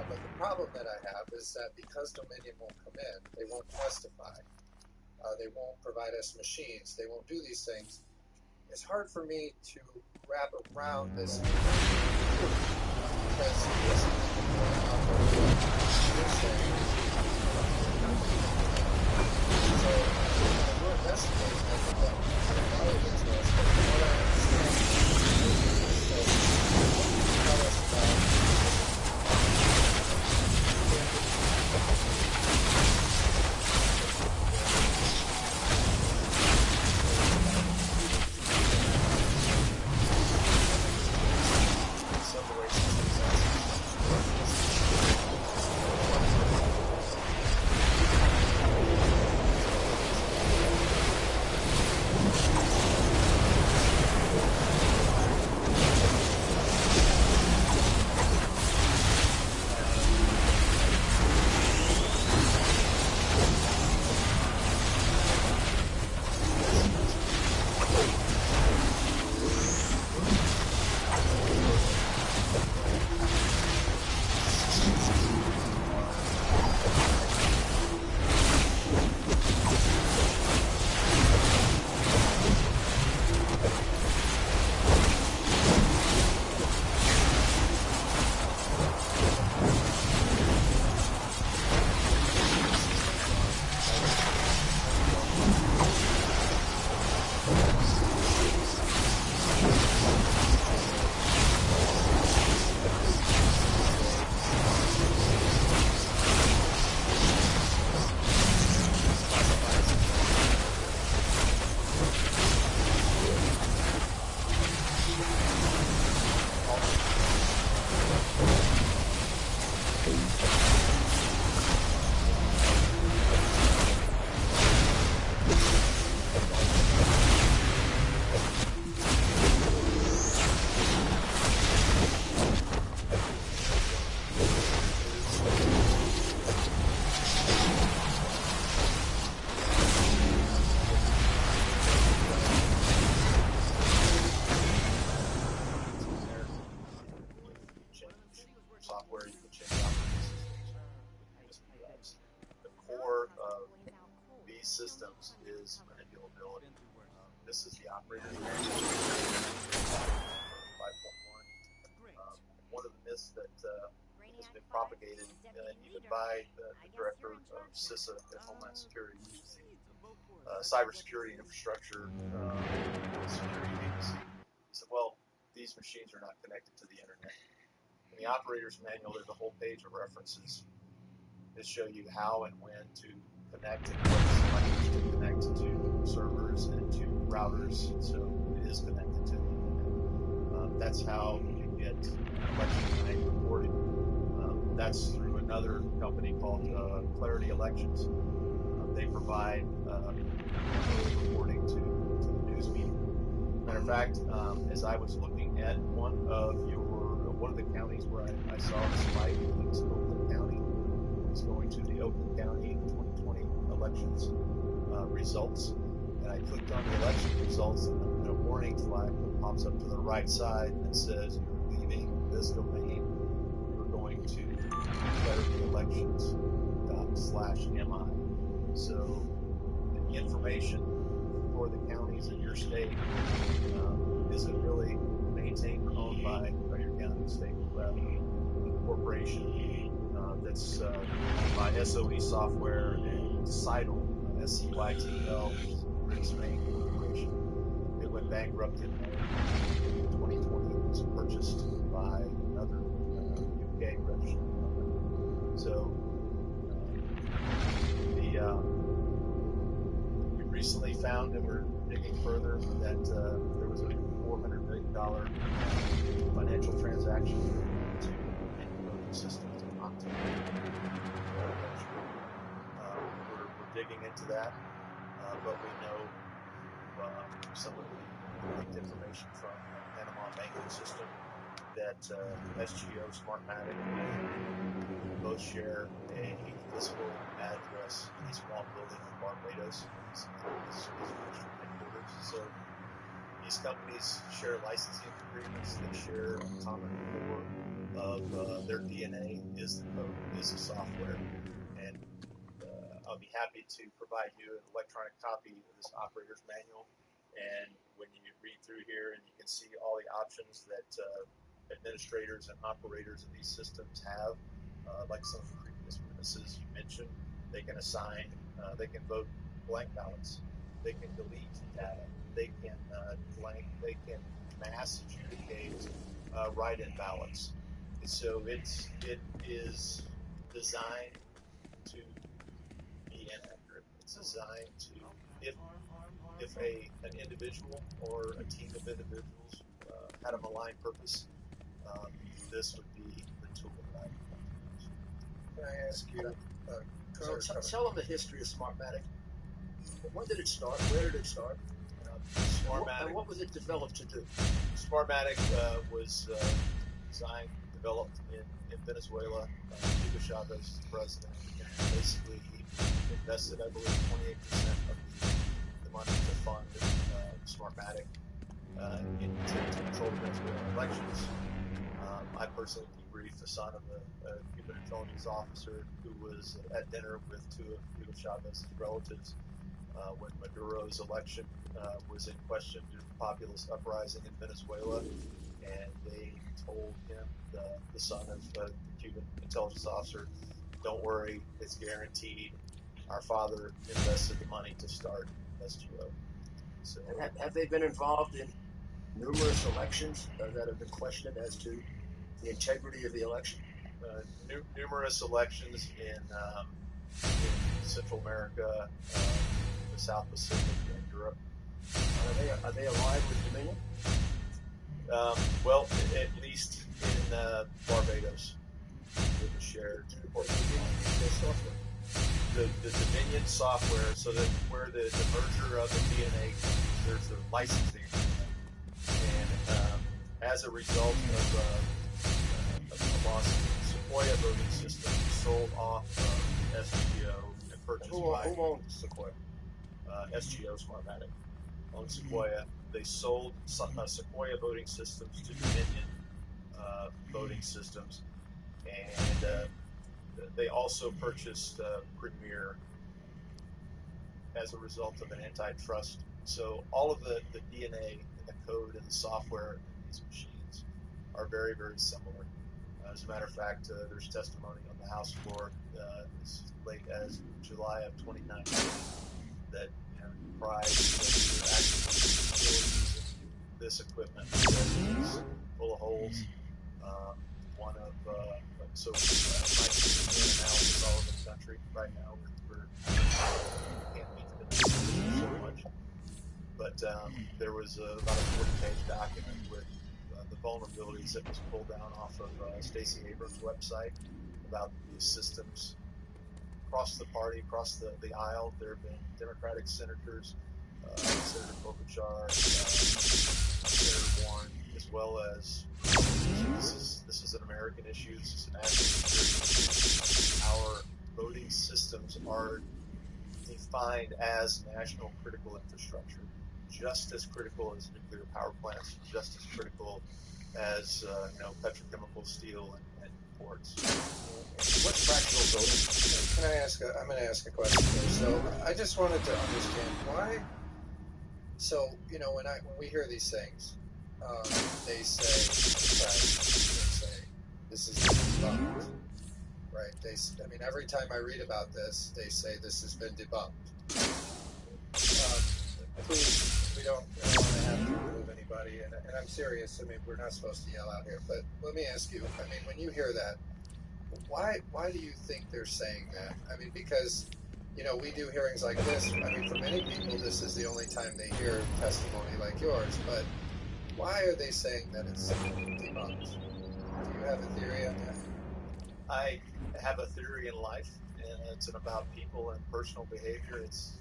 Speaker 4: But the problem that I have is that because Dominion won't come in, they won't testify, they won't provide us machines, they won't do these things. It's hard for me to wrap around this because this is going out there you're saying. So we're investigating it, but all of this was what I understand. So what can you tell us about
Speaker 9: software, you can change operating systems. The core of these systems is manipulability. This is the operator's manual, 5.1. One of the myths that has been propagated, even by the director of CISA at Homeland Security, which is the cybersecurity infrastructure security agency. He said, well, these machines are not connected to the internet. In the operator's manual, there's a whole page of references that show you how and when to connect and to connect to servers and to routers, so it is connected to the internet. That's how you get election night reporting. That's through another company called Clarity Elections. They provide early reporting to the news media. Matter of fact, as I was looking at one of the counties where I saw the spike, I think it's Oakland County. I was going to the Oakland County 2020 elections results, and I clicked on the election results, and a warning flag that pops up to the right side that says you're leaving this domain, you're going to clarity.elections./mi. So the information for the counties in your state isn't really maintained or owned by your county, state, rather a corporation that's owned by SOE Software and Cytl, SCYTL, which is a British Spain corporation. It went bankrupt in May 2020. It was purchased by another UK registered company. So we recently found, and we're digging further, that there was a $400 million financial transaction to manipulate systems and content. We're digging into that, but we know some of the leaked information from Panama banking system that SGO, Smartmatic, and both share a physical address in a small building in Barbados. It's headquarters. So these companies share licensing agreements. They share a common core of their DNA is the code, is the software. And I'll be happy to provide you an electronic copy of this operator's manual. And when you read through here, and you can see all the options that administrators and operators of these systems have, like some of the previous witnesses you mentioned, they can assign, they can vote blank ballots, they can delete data, they can they can mass adjudicate write-in ballots. So it is designed to be inaccurate. It's designed to, if an individual or a team of individuals had a malign purpose, this would be the tool that I would want to use.
Speaker 4: Can I ask you?
Speaker 6: So tell them the history of Smartmatic. When did it start? Where did it start?
Speaker 9: Smartmatic.
Speaker 6: And what was it developed to do?
Speaker 9: Smartmatic was designed, developed in Venezuela. Hugo Chavez is the president, and basically he invested, I believe, 28% of the money to fund Smartmatic to control the Venezuelan elections. I personally debriefed the son of a Cuban intelligence officer who was at dinner with two of Hugo Chavez's relatives when Maduro's election was in question due to the populist uprising in Venezuela, and they told him, the son of the Cuban intelligence officer, don't worry, it's guaranteed. Our father invested the money to start SGO. So,
Speaker 6: have they been involved in numerous elections that have been questioned as to the integrity of the election?
Speaker 9: Numerous elections in Central America, the South Pacific, and Europe.
Speaker 6: Are they aligned with Dominion?
Speaker 9: Well, at least in Barbados, with the shared
Speaker 6: software.
Speaker 9: The Dominion software, so that where the merger of the DNA, there's the licensing agreement, and as a result of a lawsuit, Sequoia voting system sold off SGO and purchased by
Speaker 6: Who owned Sequoia?
Speaker 9: SGO Smartmatic owned Sequoia. They sold Sequoia voting systems to Dominion voting systems, and they also purchased Premier as a result of an antitrust. So all of the DNA and the code and the software in these machines are very, very similar. As a matter of fact, there's testimony on the House floor as late as July of 2019 that implies that we were actually still using this equipment that is full of holes. One of my team is doing analysis all over the country right now. We're can't meet the demand so much, but there was about a 40-page document with the vulnerabilities that was pulled down off of Stacey Abrams' website about these systems across the party, across the aisle. There have been Democratic senators, Senator Klobuchar, Senator Warren, as well as this is an American issue. This is a national security issue. Our voting systems are defined as national critical infrastructure, just as critical as nuclear power plants, just as critical as petrochemical, steel, and ports.
Speaker 6: What's fractional voting?
Speaker 4: Can I ask? I'm going to ask a question here. So I just wanted to understand why. So when we hear these things, they say this is debunked, right? Every time I read about this, they say this has been debunked. Please, we don't want to have to remove anybody, and I'm serious. We're not supposed to yell out here, but let me ask you. When you hear that, why do you think they're saying that? Because we do hearings like this. For many people, this is the only time they hear testimony like yours. But why are they saying that it's debunked? Do you have a theory on that?
Speaker 9: I have a theory in life, and it's about people and personal behavior. It's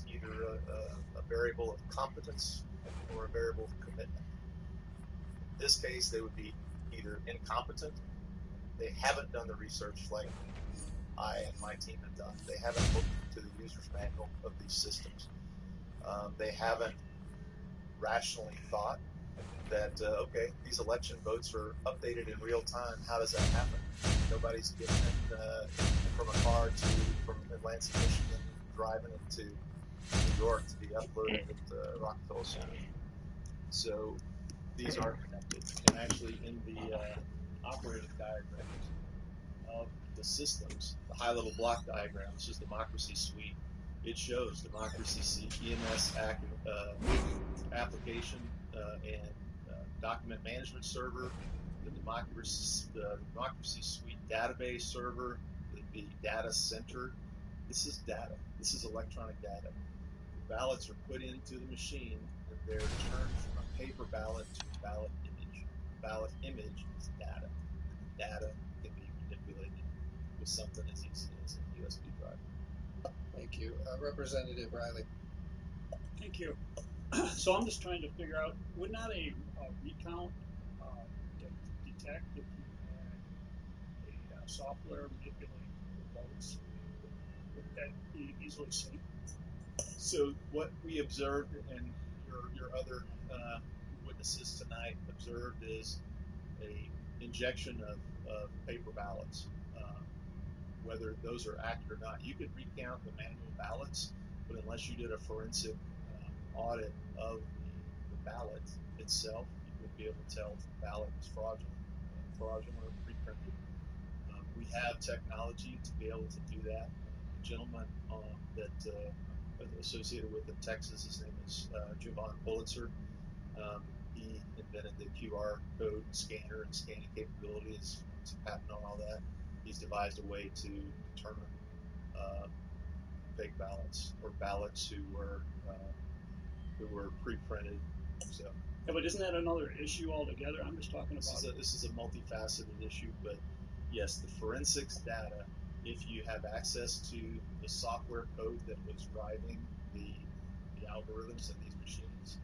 Speaker 9: either a variable of competence or a variable of commitment. In this case, they would be either incompetent, they haven't done the research like I and my team have done, they haven't looked into the user's manual of these systems, they haven't rationally thought that, okay, these election votes are updated in real time. How does that happen? Nobody's getting from a car from Lansing, Michigan, driving it to New York to be uploaded at the Rockefeller Center. So these are connected. And actually, in the operating diagrams of the systems, the high-level block diagram, this is Democracy Suite. It shows Democracy Suite, EMS application and document management server, the Democracy Suite database server, the data center. This is data. This is electronic data. The ballots are put into the machine, and they're turned from a paper ballot to a ballot image. The ballot image is data, and the data can be manipulated with something as easy as a USB drive.
Speaker 4: Thank you. Representative Riley.
Speaker 2: Thank you. So I'm just trying to figure out, would not a recount detect if you had a software manipulate the votes? Would that be easily seen?
Speaker 9: So what we observed, and your other witnesses tonight observed, is a injection of paper ballots. Whether those are accurate or not, you could recount the manual ballots, but unless you did a forensic audit of the ballot itself, you wouldn't be able to tell if the ballot was fraudulent or pre-printed. We have technology to be able to do that. A gentleman that associated with in Texas, his name is Javon Pulitzer. He invented the QR code scanner and scanning capability. It's a patent on all that. He's devised a way to determine fake ballots or ballots who were pre-printed. So,
Speaker 2: yeah, but isn't that another issue altogether? I'm just talking about.
Speaker 9: This is a multifaceted issue, but yes, the forensics data. If you have access to the software code that was driving the algorithms in these machines,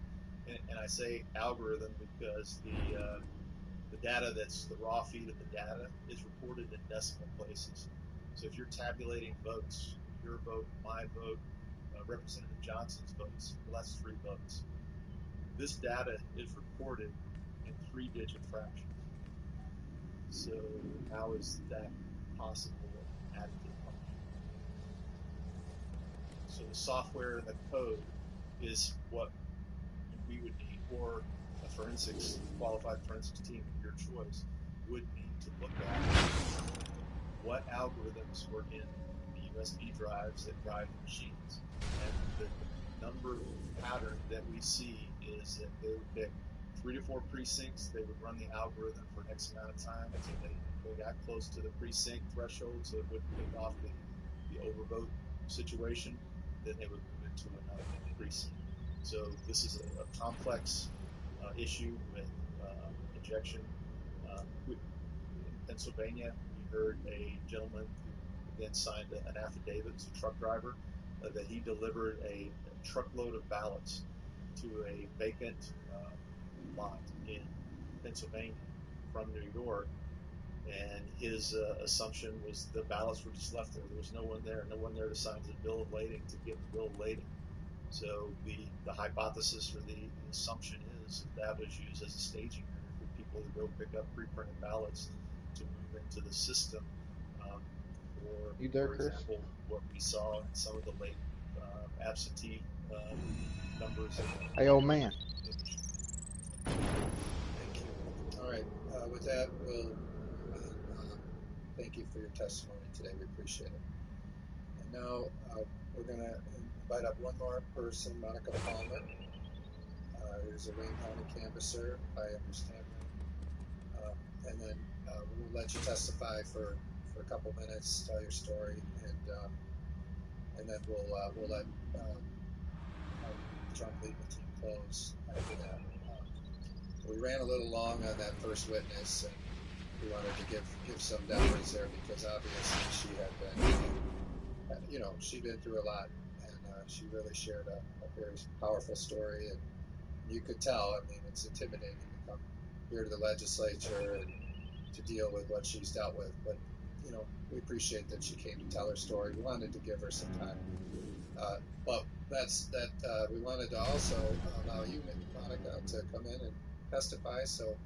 Speaker 9: and I say algorithm because the data that's the raw feed of the data is reported in decimal places. So if you're tabulating votes, your vote, my vote, Representative Johnson's votes, well, that's 3 votes. This data is reported in 3-digit fractions. So how is that possible in additive function? So the software and the code is what we would need, or a qualified forensics team of your choice would need to look at what algorithms were in the USB drives that drive the machines. And the number pattern that we see is that they would pick 3 to 4 precincts. They would run the algorithm for X amount of time until they got close to the precinct threshold, so it wouldn't pick off the overvote situation. Then they would move into another precinct. So this is a complex issue with injection. In Pennsylvania, we heard a gentleman who again signed an affidavit, as a truck driver, that he delivered a truckload of ballots to a vacant lot in Pennsylvania from New York, and his assumption was the ballots were just left there. There was no one there to sign the bill of lading to get the bill of lading. So the hypothesis or the assumption is that was used as a staging area for people to go pick up pre-printed ballots to move into the system.
Speaker 11: You there,
Speaker 9: For
Speaker 11: Chris?
Speaker 9: example, what we saw in some of the late absentee numbers.
Speaker 11: Hey, old man.
Speaker 4: Thank you. All right. With that, we'll thank you for your testimony today. We appreciate it. And now we're going to invite up one more person, Monica Palmer, who's a Wayne County canvasser, if I understand right. And then we'll let you testify for a couple minutes, tell your story, and then we'll let our Trump legal team close after that. We ran a little long on that first witness, and we wanted to give some deference there because obviously she had been, she'd been through a lot, and she really shared a very powerful story, and you could tell. I mean, it's intimidating to come here to the legislature and to deal with what she's dealt with, but we appreciate that she came to tell her story. We wanted to give her some time, but we wanted to also allow you, Monica, to come in and testify. So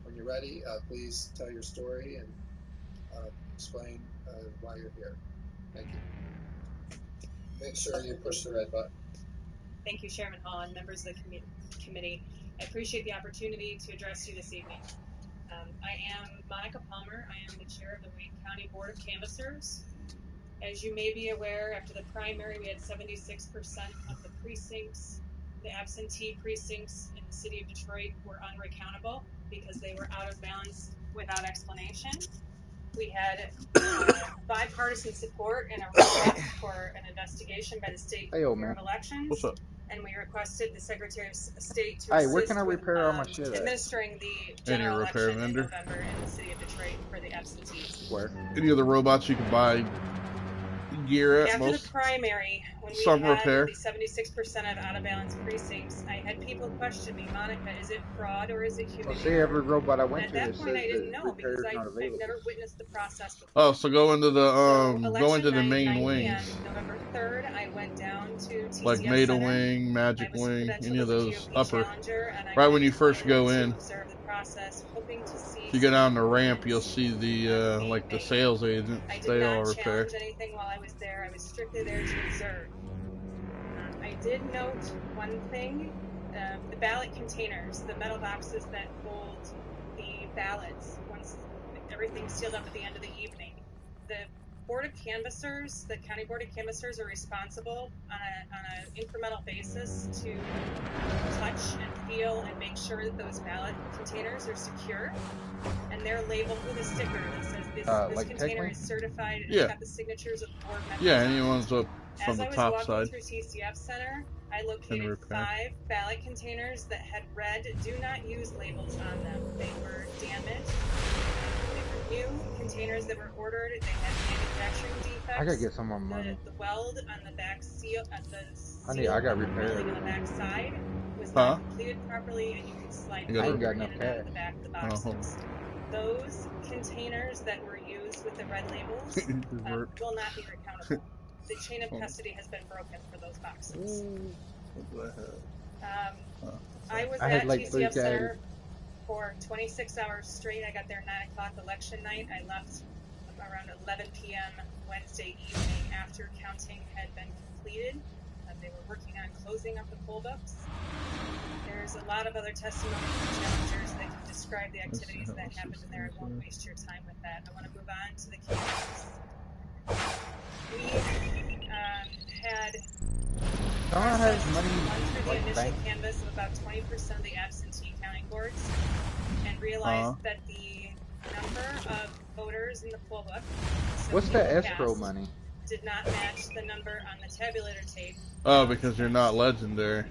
Speaker 4: when you're ready, please tell your story and explain why you're here. Thank you. Make sure you push the red button.
Speaker 12: Thank you, Chairman Hall and members of the committee. I appreciate the opportunity to address you this evening. I am Monica Palmer. I am the chair of the Wayne County Board of Canvassers. As you may be aware, after the primary, we had 76% of the precincts, the absentee precincts in the city of Detroit were unrecountable because they were out of balance without explanation. We had bipartisan support and a request for an investigation by the State
Speaker 11: Hey, old
Speaker 12: Bureau
Speaker 11: man.
Speaker 12: of Elections.
Speaker 8: What's up?
Speaker 12: And we requested the Secretary of State to
Speaker 11: Hey, where
Speaker 12: assist
Speaker 11: can I
Speaker 12: with
Speaker 11: repair all my shit at?
Speaker 12: administering the
Speaker 8: Any
Speaker 12: general
Speaker 8: repair
Speaker 12: election in
Speaker 8: vendor?
Speaker 12: November in the city of Detroit for the absentees.
Speaker 11: Where?
Speaker 8: Any of the robots you can buy gear at
Speaker 12: After the
Speaker 8: most?
Speaker 12: primary, when we
Speaker 8: Some
Speaker 12: had
Speaker 8: repair.
Speaker 12: the 76% of out-of-balance precincts, I had people question me, Monica, is it fraud or is it human
Speaker 11: Well, see,
Speaker 12: error?
Speaker 11: every robot I
Speaker 12: And
Speaker 11: went
Speaker 12: at
Speaker 11: to,
Speaker 12: that
Speaker 11: it
Speaker 12: point,
Speaker 11: says
Speaker 12: I
Speaker 11: that
Speaker 12: didn't know because
Speaker 11: repair is not
Speaker 12: I've
Speaker 11: available.
Speaker 12: never witnessed the process before.
Speaker 8: Oh, so go into
Speaker 12: So
Speaker 8: the go
Speaker 12: election
Speaker 8: into the
Speaker 12: night,
Speaker 8: main
Speaker 12: 9
Speaker 8: wings,
Speaker 12: p.m., November 3rd, I went down to
Speaker 8: like
Speaker 12: TCF
Speaker 8: Meta
Speaker 12: Center.
Speaker 8: Wing, Magic
Speaker 12: I was
Speaker 8: Wing, any
Speaker 12: credentialed
Speaker 8: of
Speaker 12: as a
Speaker 8: those
Speaker 12: GOP
Speaker 8: upper.
Speaker 12: challenger, and I
Speaker 8: Right when
Speaker 12: went
Speaker 8: you first
Speaker 12: in
Speaker 8: go
Speaker 12: to
Speaker 8: in,
Speaker 12: observe the process, hoping to see
Speaker 8: if you go
Speaker 12: some
Speaker 8: down the ramp, you'll
Speaker 12: improvements
Speaker 8: see the
Speaker 12: being
Speaker 8: like the
Speaker 12: made.
Speaker 8: sales agents.
Speaker 12: I did
Speaker 8: They
Speaker 12: not
Speaker 8: all repair.
Speaker 12: challenge anything while I was there. I was strictly there to observe. I did note one thing. The ballot containers, the metal boxes that hold the ballots once everything's sealed up at the end of the evening. The Board of Canvassers, the County Board of Canvassers, are responsible on an incremental basis to touch and feel and make sure that those ballot containers are secure. And they're labeled with a sticker that says this
Speaker 11: Like
Speaker 12: container
Speaker 11: Techlink?
Speaker 12: is certified and it's
Speaker 8: Yeah,
Speaker 12: got the signatures of the board members
Speaker 8: yeah.
Speaker 12: on it.
Speaker 8: Anyone's up from
Speaker 12: As
Speaker 8: the
Speaker 12: I was
Speaker 8: top
Speaker 12: walking
Speaker 8: side
Speaker 12: through TCF Center, I
Speaker 8: can
Speaker 12: located
Speaker 8: repair.
Speaker 12: 5 ballot containers that had red "Do Not Use" labels on them. They were damaged. They were new containers that were ordered. They had manufacturing
Speaker 11: I gotta
Speaker 12: defects.
Speaker 11: get some more money.
Speaker 12: The weld on the back seal, the
Speaker 11: I
Speaker 12: seal
Speaker 11: got
Speaker 12: of the
Speaker 11: repair
Speaker 12: milling on the
Speaker 11: everything.
Speaker 12: back side was not
Speaker 8: Huh?
Speaker 12: completed properly, and you could slide
Speaker 8: You
Speaker 11: I
Speaker 8: got
Speaker 11: ain't
Speaker 8: the
Speaker 11: got
Speaker 12: paper in
Speaker 11: enough
Speaker 12: and out of
Speaker 11: cash.
Speaker 12: the back of the
Speaker 8: hold
Speaker 12: boxes. Those containers that were used with the red labels
Speaker 8: on.
Speaker 12: will not be recountable. The chain of
Speaker 8: Hold on.
Speaker 12: custody has been broken for those boxes.
Speaker 8: Ooh, what do I have?
Speaker 12: I was
Speaker 11: I had
Speaker 12: at
Speaker 11: like 3
Speaker 12: TCF
Speaker 11: tags.
Speaker 12: Center for 26 hours straight. I got there 9 o'clock election night. I left around 11 p.m. Wednesday evening after counting had been completed. They were working on closing up the poll books. There's a lot of other testimony from challengers that can describe the
Speaker 8: Let's see
Speaker 12: activities
Speaker 8: how
Speaker 12: that
Speaker 8: much
Speaker 12: happened
Speaker 8: this
Speaker 12: in
Speaker 8: thing
Speaker 12: there. I
Speaker 8: is
Speaker 12: won't
Speaker 8: worth.
Speaker 12: waste your time with that. I want to move on to the candidates. We had
Speaker 11: Someone has
Speaker 12: processed
Speaker 11: money
Speaker 12: run through the
Speaker 11: like
Speaker 12: initial
Speaker 11: bank.
Speaker 12: canvass of about 20% of the absentee counting boards and realized that the number of voters in the poll book, so
Speaker 11: What's
Speaker 12: people
Speaker 11: that escrow
Speaker 12: cast,
Speaker 11: money?
Speaker 12: did not match the number on the tabulator tape.
Speaker 8: Oh,
Speaker 12: Ballots
Speaker 8: because you're not
Speaker 12: cast.
Speaker 8: legendary.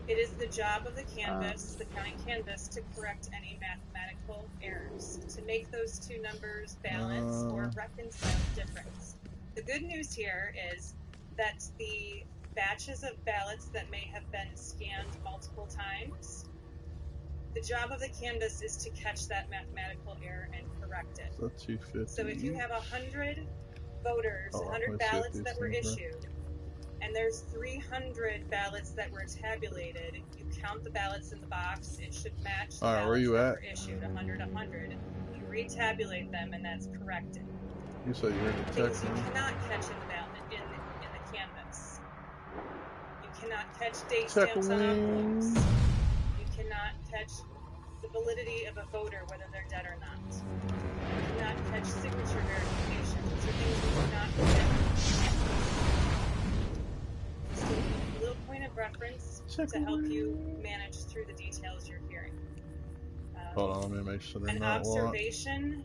Speaker 12: It is the job of the
Speaker 11: Uh,
Speaker 12: canvass, the counting canvass, to correct any mathematical errors, to make those two numbers balance or reconcile the difference. The good news here is that the batches of ballots that may have been scanned multiple times, the job of the canvass is to catch that mathematical error and correct it.
Speaker 8: So 250
Speaker 12: So if you
Speaker 8: each.
Speaker 12: have 100 voters,
Speaker 8: Oh,
Speaker 12: 100
Speaker 8: let's see what
Speaker 12: ballots
Speaker 8: these
Speaker 12: that were
Speaker 8: things are.
Speaker 12: issued, and there's 300 ballots that were tabulated, you count the ballots in the box, it should match the
Speaker 8: All right, where
Speaker 12: ballots
Speaker 8: you
Speaker 12: that
Speaker 8: at?
Speaker 12: were issued, 100, 100. You retabulate them, and that's corrected.
Speaker 8: You said you're in the tech
Speaker 12: Things you
Speaker 8: room.
Speaker 12: cannot catch in the ballot in the canvas. You cannot catch date
Speaker 8: Tech
Speaker 12: stamps on envelopes.
Speaker 8: wing.
Speaker 12: You cannot catch the validity of a voter, whether they're dead or not. You cannot catch signature verification. Those are things you cannot catch. Just a little point of reference
Speaker 8: Tech
Speaker 12: to help you
Speaker 8: wing.
Speaker 12: manage through the details you're hearing.
Speaker 8: Hold on, let me make sure they're
Speaker 12: An
Speaker 8: not locked.
Speaker 12: observation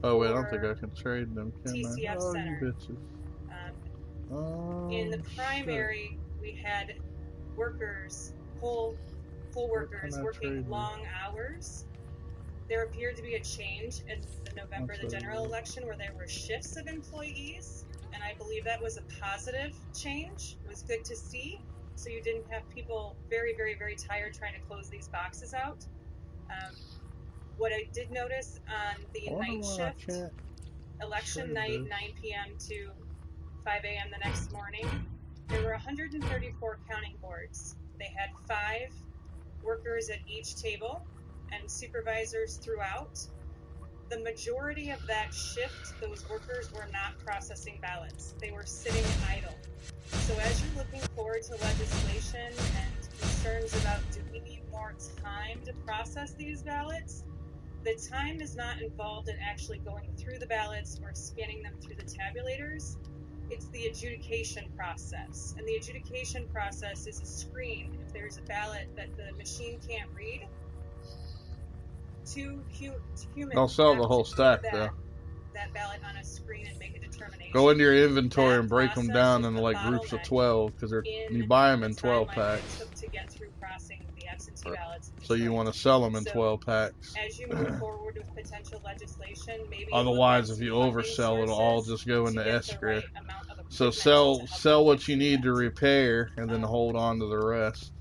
Speaker 8: Oh wait, I don't think
Speaker 12: for
Speaker 8: I can trade them, can I?
Speaker 12: TCF
Speaker 8: Oh, you
Speaker 12: Center.
Speaker 8: bitches.
Speaker 12: In the
Speaker 8: Shit.
Speaker 12: primary, we had workers, poll
Speaker 8: What can
Speaker 12: workers
Speaker 8: I
Speaker 12: working
Speaker 8: trade you?
Speaker 12: long hours. There appeared to be a change in the
Speaker 8: I'll
Speaker 12: November, the
Speaker 8: trade
Speaker 12: general
Speaker 8: you.
Speaker 12: election, where there were shifts of employees, and I believe that was a positive change. It was good to see, so you didn't have people very, very, very tired trying to close these boxes out. What I did notice on the
Speaker 8: I wonder
Speaker 12: night
Speaker 8: why I
Speaker 12: shift,
Speaker 8: can't
Speaker 12: election
Speaker 8: trade
Speaker 12: night,
Speaker 8: this.
Speaker 12: 9 p.m. to 5 a.m. the next morning, There were 134 counting boards. They had 5 workers at each table and supervisors throughout. The majority of that shift, those workers were not processing ballots. They were sitting idle. So as you're looking forward to legislation and concerns about do we need more time to process these ballots, the time is not involved in actually going through the ballots or scanning them through the tabulators. It's the adjudication process. And the adjudication process is a screen. If there's a ballot that the machine can't read, two humans
Speaker 13: Don't sell the
Speaker 12: have
Speaker 13: whole
Speaker 12: to view
Speaker 13: stack though.
Speaker 12: that ballot on a screen and make a determination.
Speaker 13: Go into your inventory
Speaker 12: That
Speaker 13: and break them
Speaker 12: process
Speaker 13: down
Speaker 12: was
Speaker 13: into
Speaker 12: the
Speaker 13: like groups of
Speaker 12: bottleneck
Speaker 13: 12 because
Speaker 12: in
Speaker 13: you buy them
Speaker 12: the
Speaker 13: in 12
Speaker 12: timeline that it
Speaker 13: packs.
Speaker 12: took to get through crossing the absentee ballots in
Speaker 13: So you
Speaker 12: Detroit.
Speaker 13: want to sell them in
Speaker 12: So
Speaker 13: 12 packs.
Speaker 12: as you move forward with potential legislation, maybe look
Speaker 13: Otherwise,
Speaker 12: at
Speaker 13: if
Speaker 12: some
Speaker 13: you
Speaker 12: funding
Speaker 13: oversell, it'll all
Speaker 12: sources
Speaker 13: just go
Speaker 12: to
Speaker 13: into
Speaker 12: get the
Speaker 13: escrow.
Speaker 12: right amount of
Speaker 13: So
Speaker 12: equipment to help
Speaker 13: sell
Speaker 12: you
Speaker 13: what
Speaker 12: get
Speaker 13: you
Speaker 12: through
Speaker 13: need to
Speaker 12: that.
Speaker 13: repair and then hold on to the rest.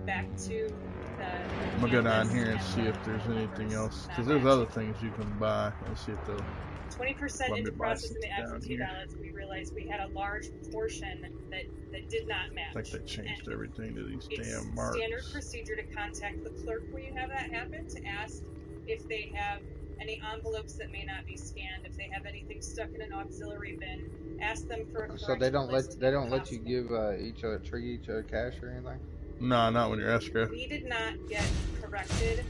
Speaker 12: Back to the
Speaker 13: I'm gonna go down
Speaker 12: canvas
Speaker 13: here and
Speaker 12: and
Speaker 13: see if there's
Speaker 12: the
Speaker 13: anything
Speaker 12: numbers
Speaker 13: else
Speaker 12: not
Speaker 13: because there's other
Speaker 12: matching.
Speaker 13: things you can buy. Let's see if they'll
Speaker 12: 20%
Speaker 13: let me
Speaker 12: into
Speaker 13: buy
Speaker 12: processing the
Speaker 13: something down
Speaker 12: absentee
Speaker 13: here.
Speaker 12: ballots, we realized we had a large portion that did not
Speaker 13: I think
Speaker 12: match.
Speaker 13: they changed
Speaker 12: And
Speaker 13: everything to these
Speaker 12: it's
Speaker 13: damn
Speaker 12: standard
Speaker 13: marks.
Speaker 12: procedure to contact the clerk when you have that happen to ask if they have any envelopes that may not be scanned, if they have anything stuck in an auxiliary bin. Ask them for a
Speaker 11: So they
Speaker 12: correction
Speaker 11: don't
Speaker 12: list
Speaker 11: let
Speaker 12: if
Speaker 11: you
Speaker 12: possible.
Speaker 11: give treat each other cash or anything.
Speaker 13: No, not when you're escrow.
Speaker 12: We did not get corrected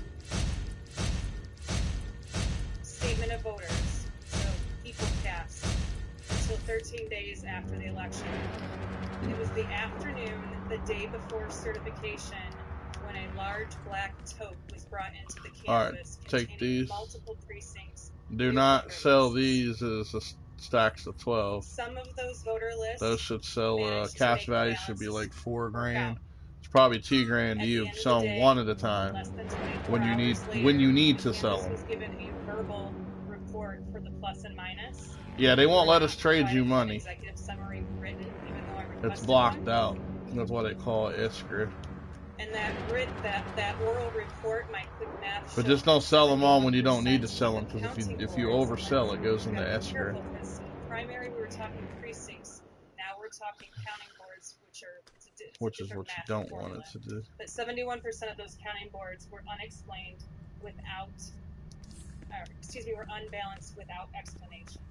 Speaker 12: statement of voters, so people cast, until 13 days after the election. It was the afternoon, the day before certification, when a large black tote was brought into the
Speaker 13: Alright,
Speaker 12: campus
Speaker 13: take
Speaker 12: containing
Speaker 13: these.
Speaker 12: multiple precincts.
Speaker 13: Do
Speaker 12: New
Speaker 13: not
Speaker 12: voter
Speaker 13: sell
Speaker 12: lists.
Speaker 13: these as stacks of 12.
Speaker 12: Some of those voter
Speaker 13: Those
Speaker 12: lists
Speaker 13: should sell,
Speaker 12: managed to
Speaker 13: cash
Speaker 12: make the
Speaker 13: value should be
Speaker 12: balances
Speaker 13: like 4
Speaker 12: work
Speaker 13: grand.
Speaker 12: out.
Speaker 13: It's probably 2 grand to
Speaker 12: At the
Speaker 13: you
Speaker 12: end of the
Speaker 13: selling
Speaker 12: day,
Speaker 13: one at a time
Speaker 12: less than 24
Speaker 13: when you
Speaker 12: hours later,
Speaker 13: need
Speaker 12: the
Speaker 13: to sell
Speaker 12: campus
Speaker 13: them.
Speaker 12: was given a verbal report for the plus and minus.
Speaker 13: Yeah, they
Speaker 12: We
Speaker 13: won't
Speaker 12: were
Speaker 13: let us
Speaker 12: not
Speaker 13: trade you
Speaker 12: provided with an
Speaker 13: money.
Speaker 12: executive summary written, even though I
Speaker 13: It's
Speaker 12: requested one.
Speaker 13: blocked out. That's why they call it escrow.
Speaker 12: And that oral report, my quick math
Speaker 13: But
Speaker 12: showed
Speaker 13: just don't sell them all when you don't need to
Speaker 12: 71%
Speaker 13: sell
Speaker 12: of
Speaker 13: them
Speaker 12: the
Speaker 13: because
Speaker 12: counting
Speaker 13: if you
Speaker 12: boards.
Speaker 13: oversell, it goes
Speaker 12: You
Speaker 13: into
Speaker 12: got to be
Speaker 13: escrow.
Speaker 12: careful because in primary we were talking precincts. Now we're talking counting boards, which are it's a
Speaker 13: Which is
Speaker 12: different
Speaker 13: what you
Speaker 12: math
Speaker 13: don't want
Speaker 12: formula.
Speaker 13: it to do.
Speaker 12: But 71% of those counting boards were unexplained without, were unbalanced without explanation.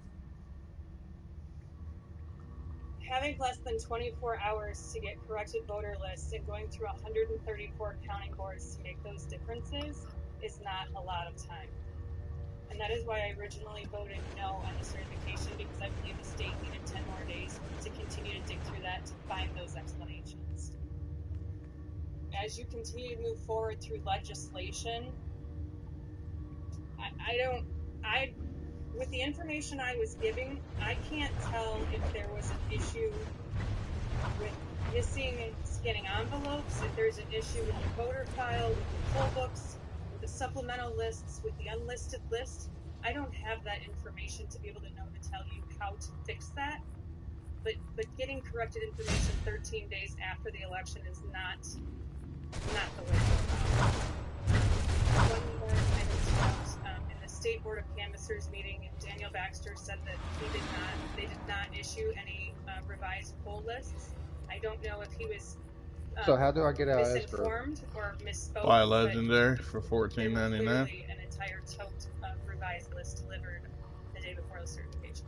Speaker 12: Having less than 24 hours to get corrected voter lists and going through 134 counting boards to make those differences is not a lot of time. And that is why I originally voted no on the certification, because I believe the state needed 10 more days to continue to dig through that to find those explanations. As you continue to move forward through legislation, with the information I was giving, I can't tell if there was an issue with missing scanning envelopes, if there's an issue with the voter file, with the poll books, with the supplemental lists, with the unlisted list. I don't have that information to be able to know to tell you how to fix that. But getting corrected information 13 days after the election is not the way to go. One more item to note. In the State Board of Canvassers meeting, Daniel Baxter said that they did not issue any revised poll lists. I don't know if he was
Speaker 11: So how do I get out of escrow?
Speaker 12: misinformed or misspoke.
Speaker 13: Buy a legendary for
Speaker 12: There were
Speaker 13: $14.99.
Speaker 12: clearly an entire tote of revised lists delivered the day before the certification.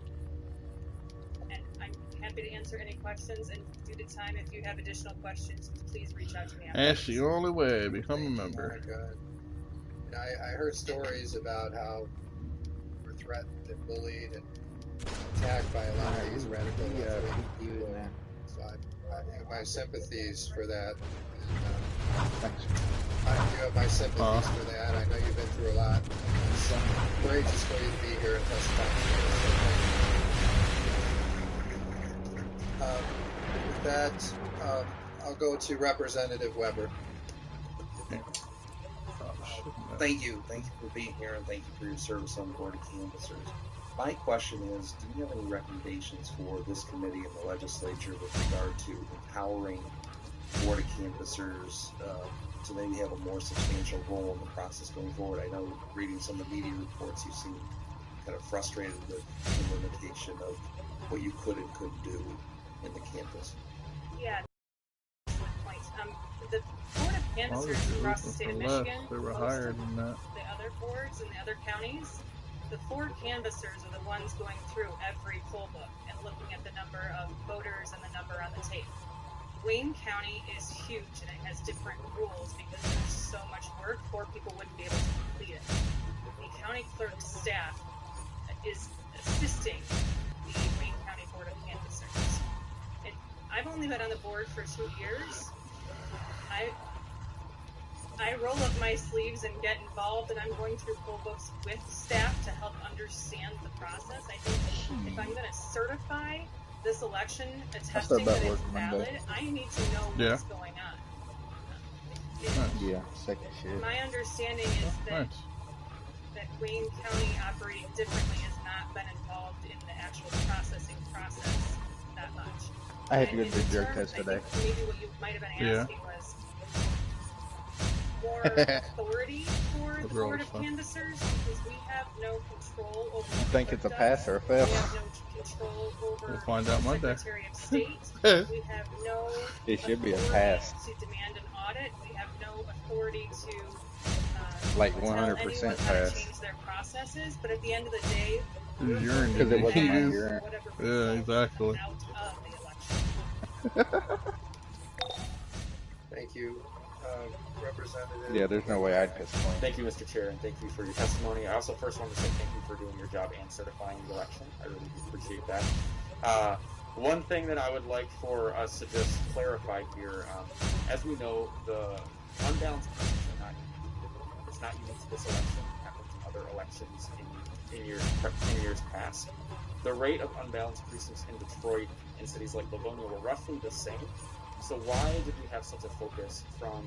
Speaker 12: And I'm happy to answer any questions, and due to time, if you have additional questions, please reach out to me afterwards.
Speaker 13: That's the only way. Become a member.
Speaker 4: I heard stories about how we were threatened and bullied and attacked by a lot of these radical left-wing people. So I have my sympathies for that. And, you have my sympathies for that. I know you've been through a lot. It's courageous for you to be here and testify. With that, I'll go to Representative Weber.
Speaker 14: Thank you for being here, and thank you for your service on the Board of Canvassers. My question is, do you have any recommendations for this committee in the legislature with regard to empowering Board of Canvassers to maybe have a more substantial role in the process going forward? I know reading some of the media reports, you seem kind of frustrated with the limitation of what you could and couldn't do in the campus.
Speaker 12: Yeah, excellent point. The Board of Canvassers across the state of Michigan,
Speaker 13: They were
Speaker 12: most
Speaker 13: higher
Speaker 12: of
Speaker 13: than that.
Speaker 12: the other boards in the other counties, the 4 canvassers are the ones going through every poll book and looking at the number of voters and the number on the tape. Wayne County is huge and it has different rules because there's so much work, 4 people wouldn't be able to complete it. The county clerk's staff is assisting the Wayne County Board of Canvassers. And I've only been on the board for 2 years. I roll up my sleeves and get involved, and I'm going through poll books with staff to help understand the process. I think if I'm going to certify this election, attesting that it's valid, I need to know what's going on.
Speaker 11: Yeah, second shift.
Speaker 12: My understanding is that Wayne County operating differently has not been involved in the actual processing process that much.
Speaker 11: I had to go to the drug test today.
Speaker 12: I think maybe what you might have been asking was more authority for the Board of Canvassers because we have no control over
Speaker 11: You think it's a pass or a fail?
Speaker 12: We have no control over
Speaker 13: We'll find out
Speaker 12: the
Speaker 13: Monday.
Speaker 12: Secretary of State. We have no
Speaker 11: It should be a
Speaker 12: authority
Speaker 11: pass.
Speaker 12: to demand an audit. We have no authority to
Speaker 11: Like
Speaker 12: tell
Speaker 11: 100%
Speaker 12: anyone how to
Speaker 11: pass.
Speaker 12: change their processes. But at the end of the day,
Speaker 11: Because it wasn't my urine.
Speaker 13: Yeah, exactly.
Speaker 12: Out of the election.
Speaker 4: Thank you, Representative.
Speaker 11: Yeah, there's no way I'd piss clean.
Speaker 8: Thank you, Mr. Chair, and thank you for your testimony. I also first want to say thank you for doing your job and certifying the election. I really do appreciate that. One thing that I would like for us to just clarify here, as we know, the unbalanced precincts are not unique. It's not unique to this election. It happens in other elections in years past. The rate of unbalanced precincts in Detroit and cities like Livonia were roughly the same. So why did we have such a focus from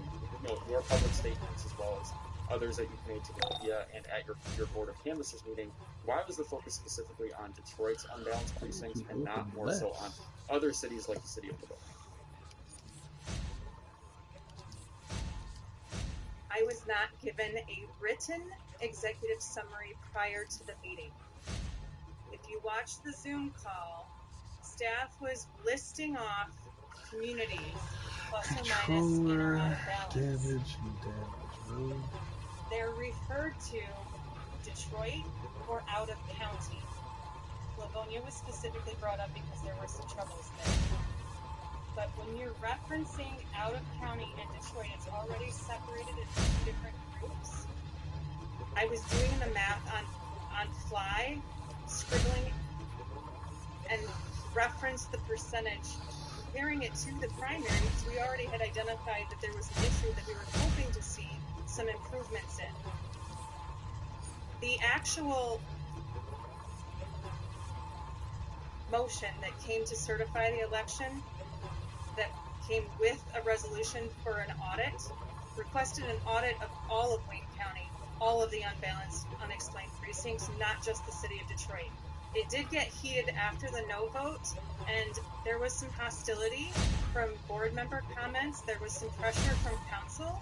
Speaker 8: your public statements as well as others that you've made to the media and at your Board of Canvassers meeting? Why was the focus specifically on Detroit's unbalanced precincts and not more so on other cities like the city of Livonia?
Speaker 12: I was not given a written executive summary prior to the meeting. If you watch the Zoom call, staff was listing off communities plus or minus in or out of balance.
Speaker 13: Really?
Speaker 12: They're referred to Detroit or out of county. Livonia was specifically brought up because there were some troubles there. But when you're referencing out of county and Detroit, it's already separated into 2 different groups. I was doing the math on fly, scribbling, and referenced the percentage, comparing it to the primary because we already had identified that there was an issue that we were hoping to see some improvements in. The actual motion that came to certify the election that came with a resolution for an audit requested an audit of all of Wayne County, all of the unbalanced, unexplained precincts, not just the city of Detroit. It did get heated after the no vote, and there was some hostility from board member comments. There was some pressure from council.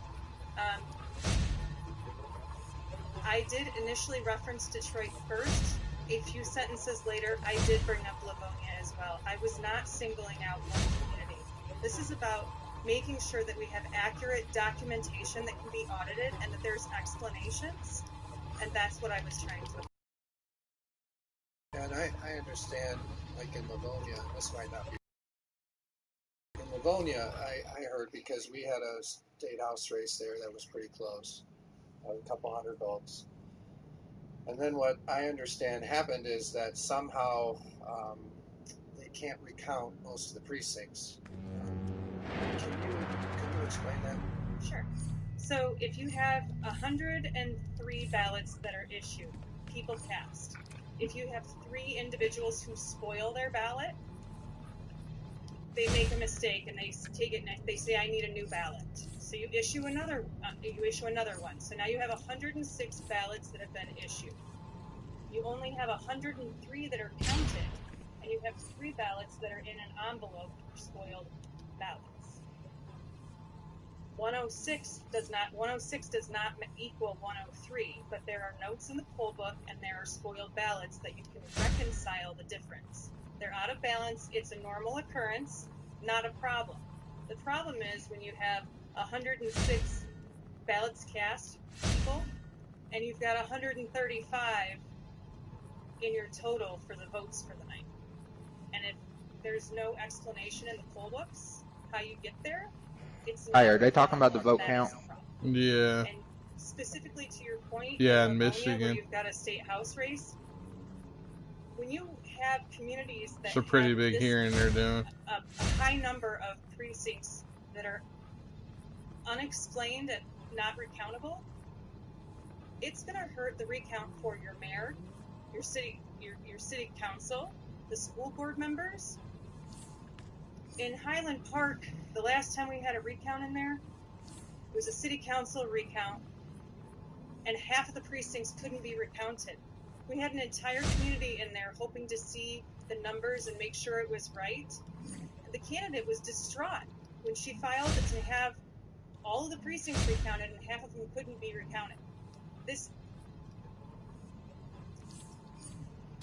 Speaker 12: I did initially reference Detroit first. A few sentences later, I did bring up Livonia as well. I was not singling out one community. This is about making sure that we have accurate documentation that can be audited and that there's explanations, and that's what I was trying to.
Speaker 4: And I understand, like in Livonia, this might not be. In Livonia, I heard because we had a state house race there that was pretty close, a couple hundred votes. And then what I understand happened is that somehow they can't recount most of the precincts. Can you explain that?
Speaker 12: Sure. So if you have 103 ballots that are issued, people cast. If you have 3 individuals who spoil their ballot, they make a mistake and they take it and they say, I need a new ballot. So you issue another one. So now you have 106 ballots that have been issued. You only have 103 that are counted, and you have 3 ballots that are in an envelope for spoiled ballots. 106 does not equal 103, but there are notes in the poll book and there are spoiled ballots that you can reconcile the difference. They're out of balance. It's a normal occurrence. not a problem. The problem is when you have 106 ballots cast people, and you've got 135 in your total for the votes for the night. And if there's no explanation in the poll books how you get there, it's not.
Speaker 11: Hey, are they talking about the vote
Speaker 12: that
Speaker 11: count?
Speaker 12: is a problem.
Speaker 13: Yeah.
Speaker 12: And specifically to your point,
Speaker 13: Yeah,
Speaker 12: in
Speaker 13: in
Speaker 12: Livonia, where
Speaker 13: Michigan.
Speaker 12: you've got a state house race, when you have communities that
Speaker 13: It's a pretty
Speaker 12: have
Speaker 13: big
Speaker 12: this
Speaker 13: hearing they're doing.
Speaker 12: a high number of precincts that are unexplained and not recountable, it's going to hurt the recount for your mayor, your city council, the school board members. In Highland Park, the last time we had a recount in there, it was a city council recount, and half of the precincts couldn't be recounted. We had an entire community in there hoping to see the numbers and make sure it was right. The candidate was distraught when she filed to have all of the precincts recounted and half of them couldn't be recounted.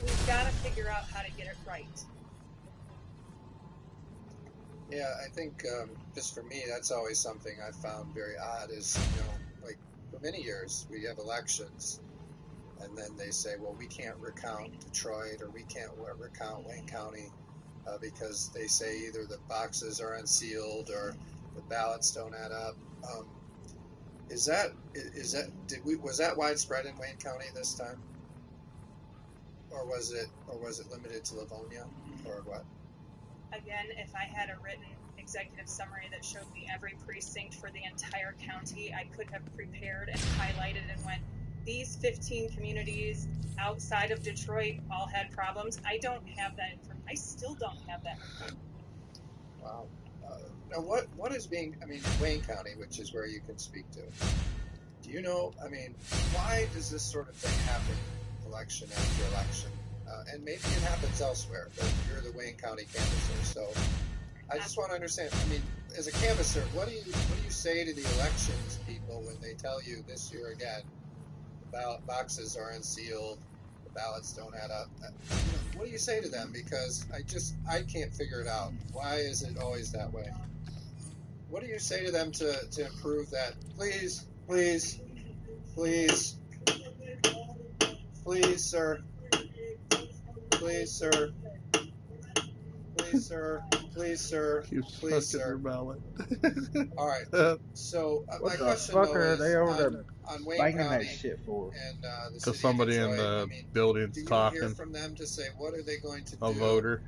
Speaker 12: We've got to figure out how to get it right.
Speaker 4: Yeah, I think just for me, that's always something I found very odd is, like for many years we have elections and then they say, well, we can't recount Detroit or we can't recount Wayne County because they say either the boxes are unsealed or the ballots don't add up. Was that widespread in Wayne County this time? Or was it limited to Livonia or what?
Speaker 12: Again, if I had a written executive summary that showed me every precinct for the entire county, I could have prepared and highlighted and went, these 15 communities outside of Detroit all had problems. I don't have that information. I still don't have that report.
Speaker 4: Wow. Now, what is being, in Wayne County, which is where you can speak to, do you know, why does this sort of thing happen election after election? And maybe it happens elsewhere, but you're the Wayne County canvasser, so I just want to understand, as a canvasser, what do you say to the elections people when they tell you this year again, the ballot boxes are unsealed, the ballots don't add up? What do you say to them? Because I can't figure it out. Why is it always that way? What do you say to them to improve that? Please, please, please, please, sir. Please, sir. Please, sir. Please, sir.
Speaker 13: Keeps
Speaker 4: Please,
Speaker 13: fucking their
Speaker 4: sir.
Speaker 13: ballot.
Speaker 4: All right. So my
Speaker 11: What the
Speaker 4: question
Speaker 11: fuck
Speaker 4: though
Speaker 11: are
Speaker 4: is
Speaker 11: they over there
Speaker 4: on Wayne
Speaker 11: banging that
Speaker 4: County
Speaker 11: shit for?
Speaker 4: and the
Speaker 13: Because
Speaker 4: city of
Speaker 13: somebody in
Speaker 4: Detroit.
Speaker 13: the
Speaker 4: Do
Speaker 13: building's
Speaker 4: you hear
Speaker 13: talking.
Speaker 4: from them to say what are they going to
Speaker 13: A
Speaker 4: do
Speaker 13: voter.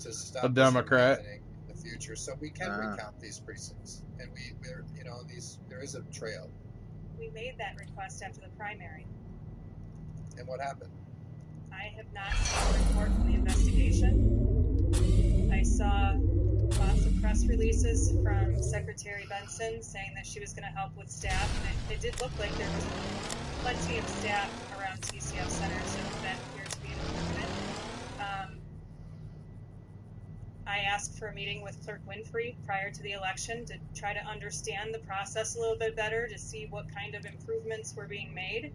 Speaker 4: to
Speaker 13: A
Speaker 4: stop this from
Speaker 13: Democrat.
Speaker 4: happening in the future, so we can recount these precincts and there is a trail.
Speaker 12: We made that request after the primary.
Speaker 4: And what happened?
Speaker 12: I have not seen a report from the investigation. I saw lots of press releases from Secretary Benson saying that she was going to help with staff, and it did look like there was plenty of staff around TCF Center, so that appeared to be an improvement. I asked for a meeting with Clerk Winfrey prior to the election to try to understand the process a little bit better, to see what kind of improvements were being made.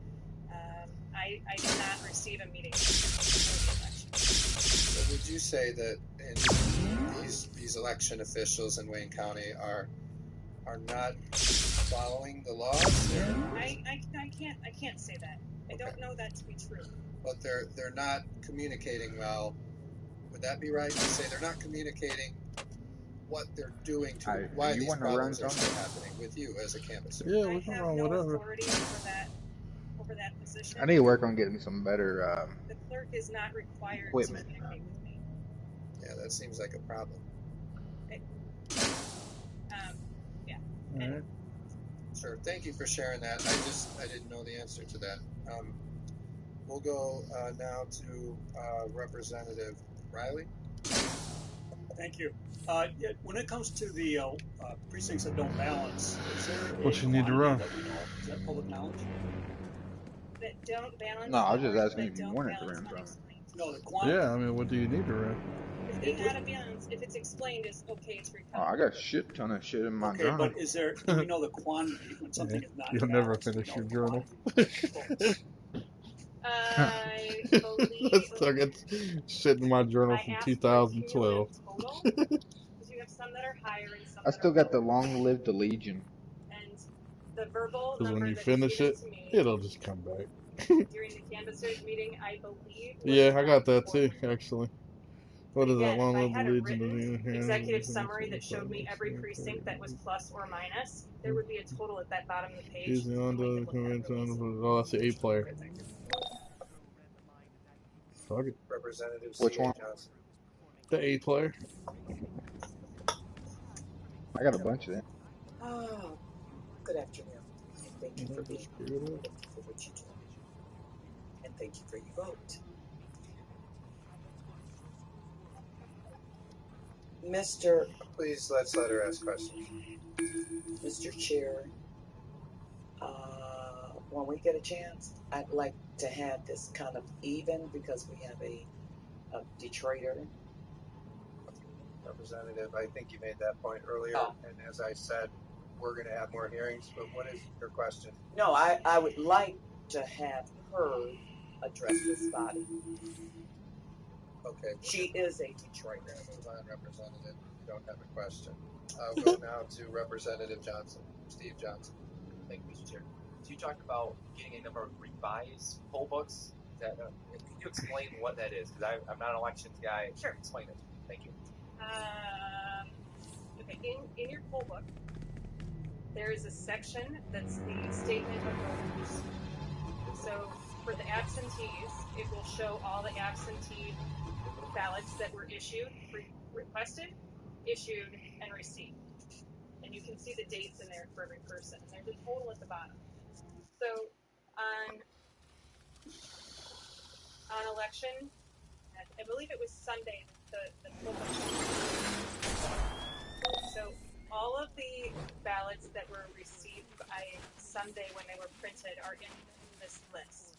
Speaker 12: I did not receive a meeting before the election.
Speaker 4: So would you say that these election officials in Wayne County are not following the laws there?
Speaker 12: I can't say that. I don't know that to be true.
Speaker 4: But they're not communicating well. Would that be right to say they're not communicating what they're doing to why these problems are still happening with you as a canvasser?
Speaker 13: Yeah, we can run whatever.
Speaker 12: Authority over that position.
Speaker 11: I need to work on getting some better
Speaker 12: the clerk is not required
Speaker 11: equipment.
Speaker 12: to communicate with me.
Speaker 4: Yeah, that seems like a problem.
Speaker 12: Yeah.
Speaker 13: All right.
Speaker 4: Sure. Thank you for sharing that. I didn't know the answer to that. We'll go now to Representative Riley.
Speaker 2: Thank you. When it comes to the precincts that don't balance, is there
Speaker 13: What you need to run?
Speaker 2: that we know of? Is that public knowledge?
Speaker 12: That don't balance.
Speaker 11: No, I was just asking if you wanted to run from.
Speaker 2: No, the quantity.
Speaker 13: Yeah, what do you need to run?
Speaker 12: If being out of balance, if it's explained, is okay. It's recovered.
Speaker 11: Oh, I got a shit ton of shit in my journal.
Speaker 2: But do we know the quantity when something is not
Speaker 13: You'll
Speaker 2: balanced?
Speaker 13: never finish your journal.
Speaker 12: I believe.
Speaker 13: I got shit in my journal from 2012.
Speaker 12: Because you have some that are higher and some
Speaker 11: I
Speaker 12: that are
Speaker 11: still got the
Speaker 12: lower.
Speaker 11: long live the Legion.
Speaker 12: And the verbal
Speaker 13: Because when
Speaker 12: number
Speaker 13: you
Speaker 12: that was
Speaker 13: finish
Speaker 12: given
Speaker 13: it,
Speaker 12: to me
Speaker 13: it'll just come back.
Speaker 12: during the canvassers meeting, I believe, was
Speaker 13: Yeah, I got
Speaker 12: around
Speaker 13: that too,
Speaker 12: 400.
Speaker 13: actually.
Speaker 12: But
Speaker 13: What is that?
Speaker 12: again, if
Speaker 13: Long
Speaker 12: I
Speaker 13: live the
Speaker 12: had a
Speaker 13: Legion of
Speaker 12: written
Speaker 13: the
Speaker 12: executive summary that showed me every precinct that was plus or minus, there would be a total at that bottom of the page,
Speaker 13: He's the
Speaker 12: and we could
Speaker 13: ongoing
Speaker 12: look at it really easily.
Speaker 13: convention. Oh, that's the A player. Fuck it.
Speaker 4: Representative
Speaker 11: Which
Speaker 4: C.A.
Speaker 11: one?
Speaker 4: Johnson.
Speaker 13: The A player.
Speaker 11: I got a bunch of them.
Speaker 5: Oh, good afternoon, and thank you for being
Speaker 13: Just
Speaker 5: here.
Speaker 13: screw it up.
Speaker 5: Thank you for what you do, and thank you for your vote.
Speaker 4: Please let's let her ask questions.
Speaker 5: Mr. Chair, when we get a chance, I'd like to have this kind of even because we have a Detroiter.
Speaker 4: Representative, I think you made that point earlier,
Speaker 5: Oh.
Speaker 4: and as I said, we're going to have more hearings, but what is your question?
Speaker 5: No, I would like to have her address this body.
Speaker 4: Okay.
Speaker 5: She is a
Speaker 4: We're
Speaker 5: Detroiter.
Speaker 4: going to move on, Representative. You don't have a question. I'll go now to Representative Johnson, Steve Johnson.
Speaker 10: Thank you, Mr. Chair. So you talked about getting a number of revised poll books. That could you explain what that is? Because I'm not an elections guy.
Speaker 12: Sure.
Speaker 10: Explain it. Thank you.
Speaker 12: Okay, in your poll book, there is a section that's the statement of voters. So for the absentees, it will show all the absentee ballots that were issued, requested, issued, and received. And you can see the dates in there for every person. And there's a total at the bottom. So on election, I believe it was Sunday, the poll book. So all of the ballots that were received by Sunday when they were printed are in this list.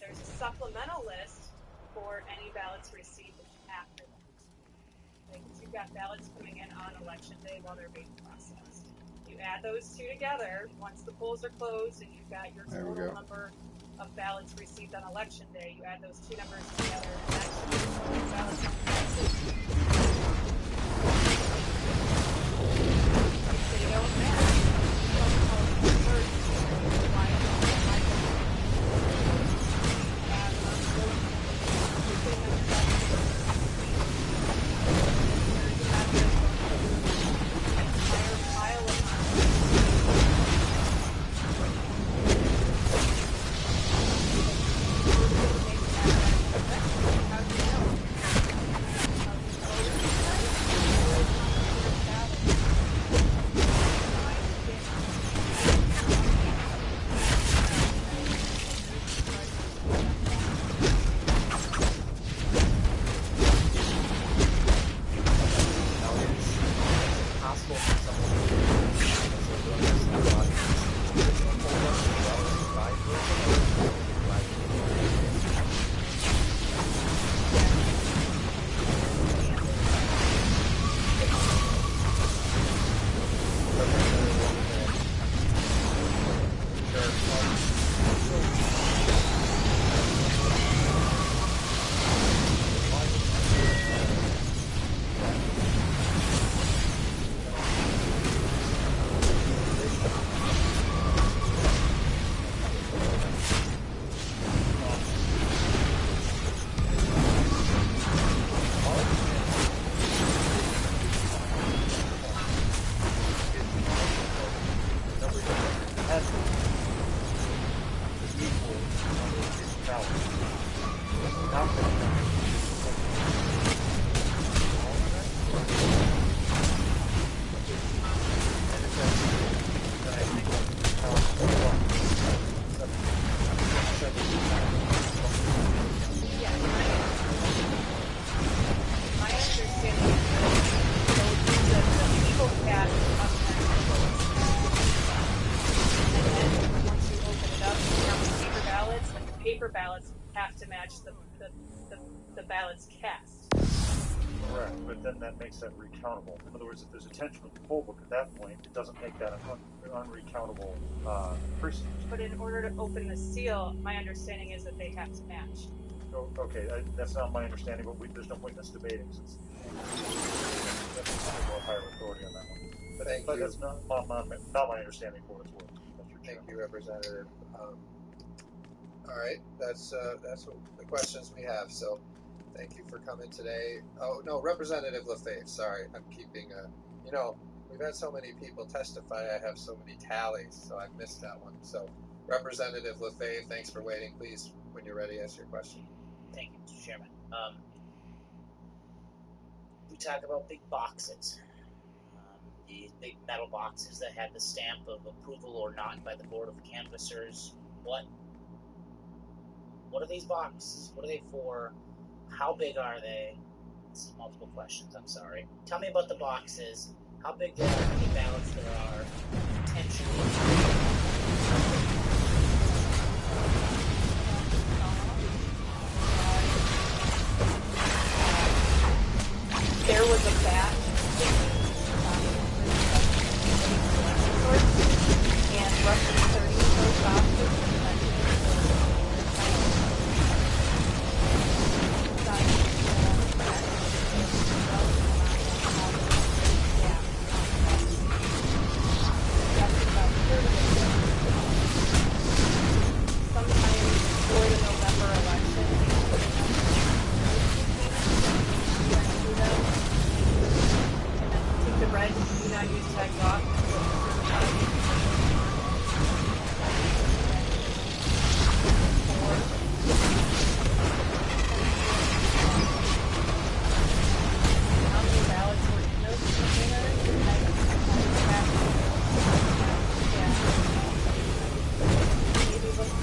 Speaker 12: There's a supplemental list for any ballots received after that. Okay, because you've got ballots coming in on election day while they're being processed. You add those two together once the polls are closed and you've got your total number of ballots received on election day. You add those two numbers together, and that should be the total ballots cast. If they don't match, you don't call it absurd. Why have paper ballots have to match the ballots cast.
Speaker 2: Correct, but then that makes that recountable. In other words, if there's a tension with the poll book at that point, it doesn't make that an unrecountable precinct.
Speaker 12: But in order to open the seal, my understanding is that they have to match.
Speaker 2: Okay, that's not my understanding, but there's no point in us debating.
Speaker 9: have a little higher authority on that one.
Speaker 4: Thank
Speaker 9: But
Speaker 4: you.
Speaker 9: that's not my understanding for what it's worth, Mr. Chair.
Speaker 4: Thank you, Representative. All right, that's what the questions we have. So, thank you for coming today. Oh no, Representative LaFave. Sorry, I'm keeping you know, we've had so many people testify. I have so many tallies, so I missed that one. So, Representative LaFave, thanks for waiting. Please, when you're ready, ask your question.
Speaker 7: Thank you, Mr. Chairman. We talk about big boxes. The big metal boxes that had the stamp of approval or not by the Board of Canvassers. What are these boxes? What are they for? How big are they? This is multiple questions, I'm sorry. Tell me about the boxes, how big they are, how many ballots there are, potentially.
Speaker 15: There was a batch and roughly 30 of those boxes sometime before the November election. Take the red do not use tags off. How many ballots were in those containers? Maybe what's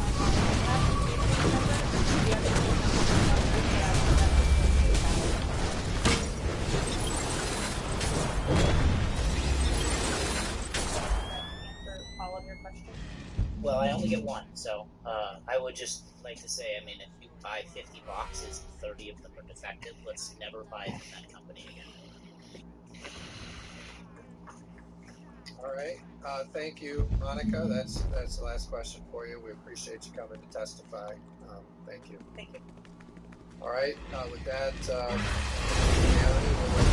Speaker 15: all of your questions?
Speaker 7: Well, I only get one, so I would just like to say, I mean, if you buy 50 boxes and 30 of them are defective, let's never buy from that company again.
Speaker 4: All right. Thank you, Monica. That's the last question for you. We appreciate you coming to testify. Thank you.
Speaker 15: Thank you.
Speaker 4: All right. With that, County will let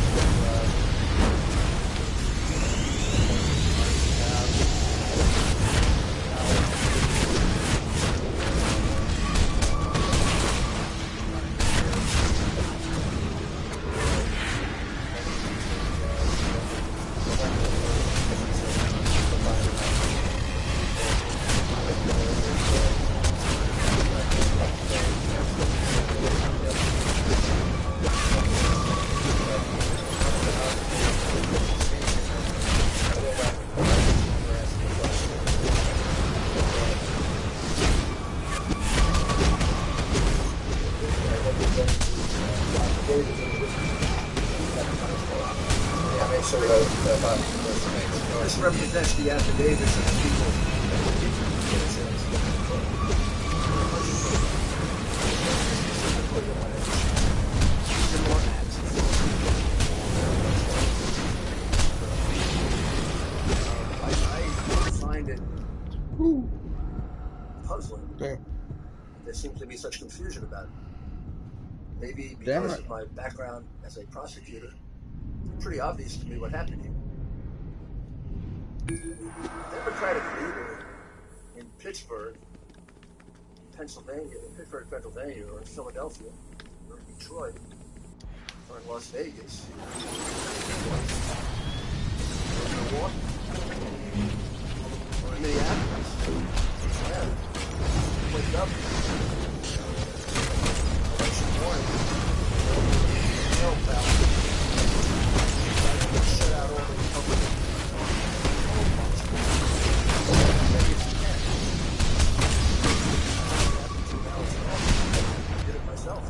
Speaker 6: This represents the affidavits of the people. I find it puzzling.
Speaker 13: Damn.
Speaker 6: There seems to be such confusion about it. Maybe
Speaker 13: Damn
Speaker 6: because
Speaker 13: it.
Speaker 6: of my background as a prosecutor, it's pretty obvious to me what happened here. A Democratic leader in Pittsburgh, Pennsylvania, or in Philadelphia, or in Detroit, or in Las Vegas, or in Milwaukee, or in Minneapolis, wake up election morning, mail ballot, shut out all the Republican poll boxes. Maybe it's 10. I did it myself.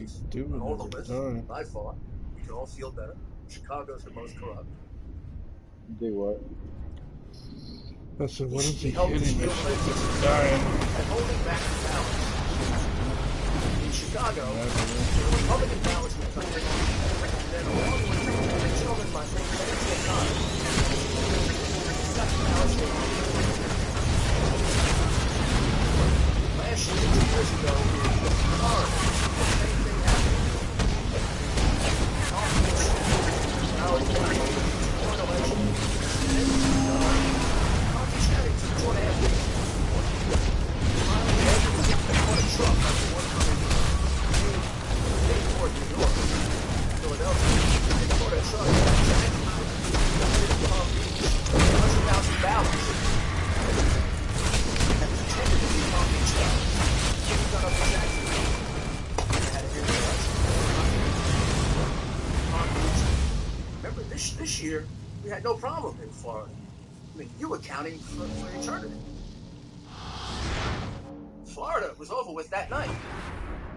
Speaker 6: chief,
Speaker 13: Do
Speaker 6: on all the
Speaker 13: another
Speaker 6: lists,
Speaker 13: time.
Speaker 6: by far. We can all feel better. Chicago's the most corrupt.
Speaker 11: Do what?
Speaker 13: I said, what is
Speaker 6: He
Speaker 13: he
Speaker 6: helped to
Speaker 13: hitting
Speaker 6: steal
Speaker 13: this shit that's
Speaker 6: electricity
Speaker 13: dying?
Speaker 6: and holding back the ballots. In Chicago,
Speaker 13: Imagine
Speaker 6: the Republican ballots were counted, and then along with a gentleman by the name of Parental, ballots were counted. Last year, 2 years ago, in Florida, the same thing happened. Palm Beach, ballots were counted for an election. And then, Palm Beach County took 2.5 weeks. Finally, evidence caught a truck after one time in Bayport, New York, Philadelphia. They caught a truck headed to Palm Beach, 100,000 ballots. And pretended to be Palm Beach ballots. Then he got up to Jacksonville. Had to hear the election. Palm Beach. Remember, this year, we had no problem in Florida. I mean, you were counting for eternity. Florida was over with that night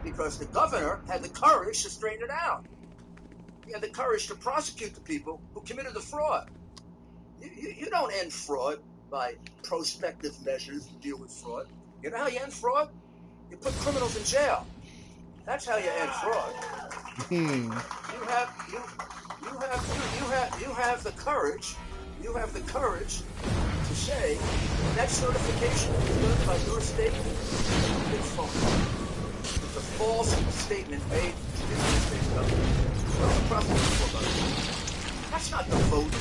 Speaker 6: because the governor had the courage to straighten it out. He had the courage to prosecute the people who committed the fraud. You don't end fraud by prospective measures to deal with fraud. You know how you end fraud? You put criminals in jail. That's how you end fraud. You have the courage. You have the courage to say that certification was done by your state. It's false. It's a false statement made to the United States government. What's the prosecution for about it? That's not the vote.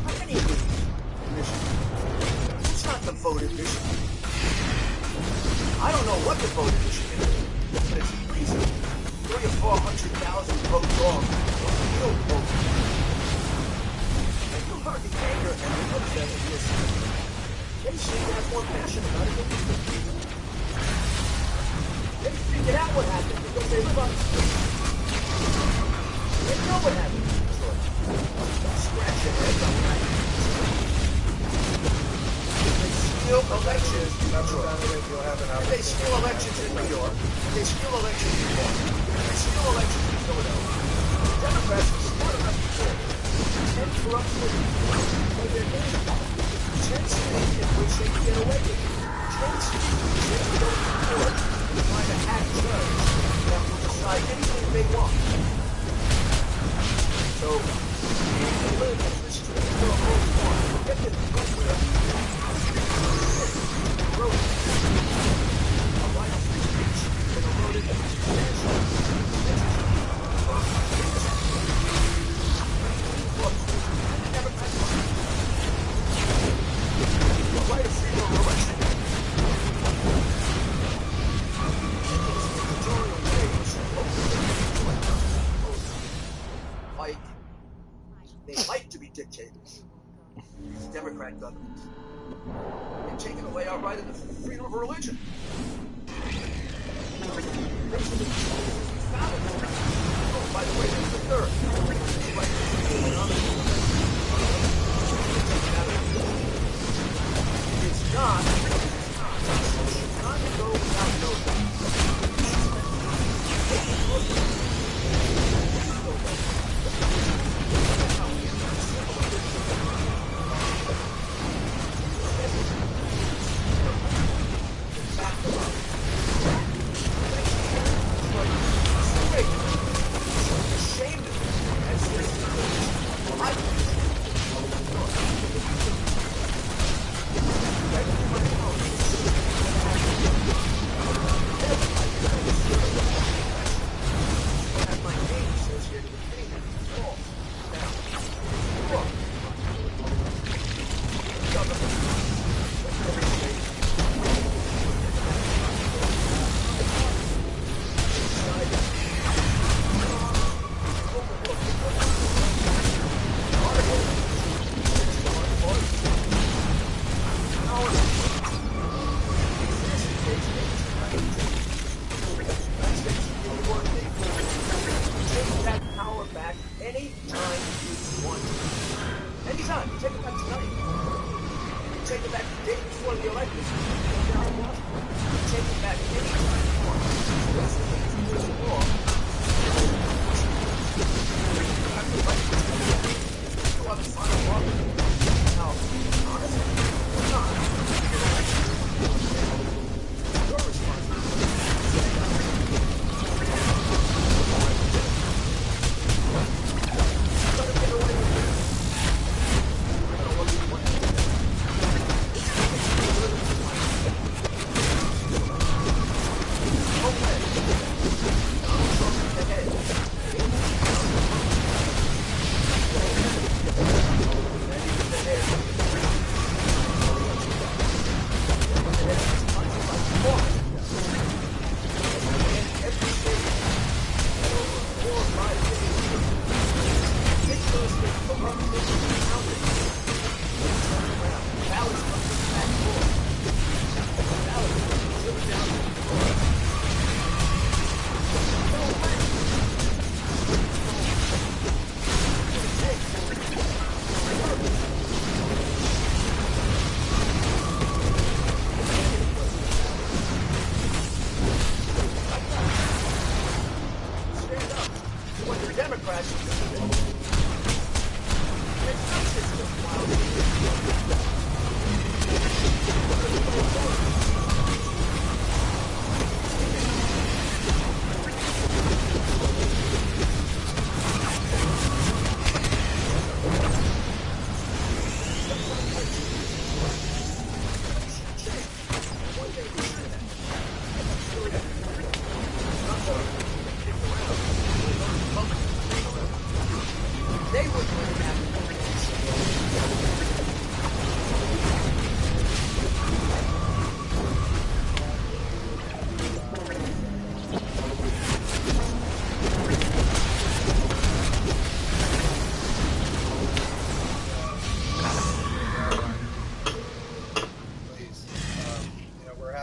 Speaker 6: How many of these in Michigan? That's not the vote in Michigan. I don't know what the vote in Michigan is, but it's at least 300,000 or 400,000 votes off of the real vote. And you heard the anger and the upset of this. They seem to have more passion about it than we do. They figured out what happened because they live on the street. They know what happened in Detroit. Don't scratch your head on that. They steal elections in Detroit. They steal elections in New York. They steal elections in New York. They steal elections in Philadelphia. The Democrats are smart enough to do it. And corrupt cities. So they're doing 10 cities in which they can get away with it. 10 cities in which they can go to court and find a hack judge that will decide anything they want. So, they live in this street for a whole war. Get to the point where eroded. A right of free speech been eroded substantially. Look, the Democrats want a right of freedom of election. Dictatorial ways like they like to be dictators. These Democrat governments. They've taken away our right of the freedom of religion. Basically, we found it. Oh, by the way, there's the third. The right to freedom of religion. It's not to go without notice. Anytime. You take it back tonight. You take it back the day before the election. You take it back anytime you want. That's the law.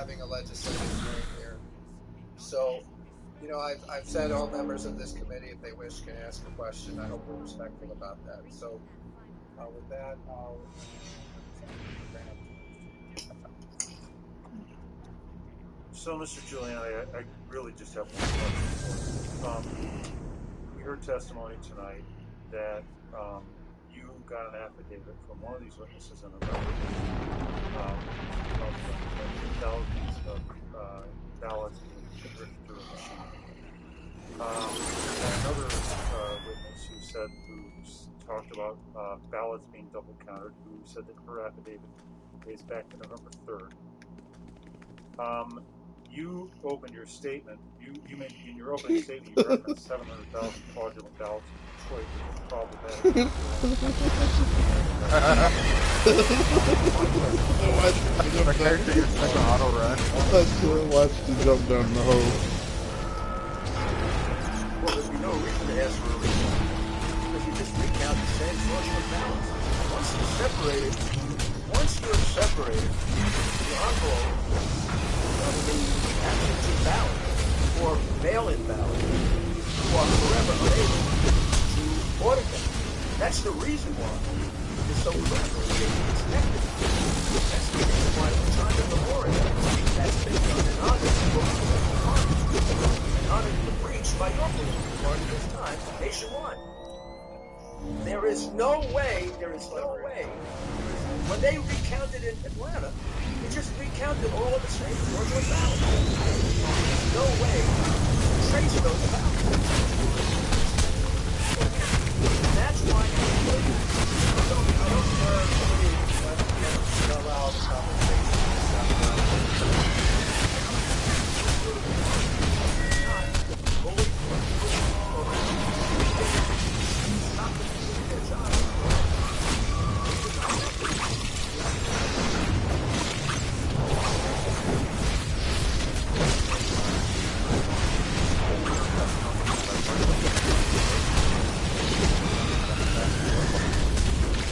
Speaker 4: having a legislative hearing here. So, I've said all members of this committee, if they wish, can ask a question. I hope we're respectful about that. So, with that, I'll grant
Speaker 16: So, Mr. Giuliani, I really just have one question for you. We heard testimony tonight that you got an affidavit from one of these witnesses in the record of thousands of ballots being entered through a machine. And another witness who talked about ballots being double counted, who said that her affidavit dates back to November 3rd. You opened your statement. You made in your opening statement. You referenced 700,000 fraudulent ballots in Detroit, which is problematic.
Speaker 11: I character your second auto run. I sure watched you jump down the hole.
Speaker 6: Well, there'd be no reason to ask for a recount because you just recount the same fraudulent ballots. Once you're separated the envelope of the absentee ballot or mail-in ballot, you are forever unable to audit them. That's the reason why it's so critical to get inspected. That's the reason why from time immemorial that's been done in honor of the political party, in honor of the breach by your political party this time nationwide. There is no way, when they recounted in Atlanta, they just recounted all of the same fraudulent ballots. There's no way to trace those ballots. And that's why I don't allow the conversation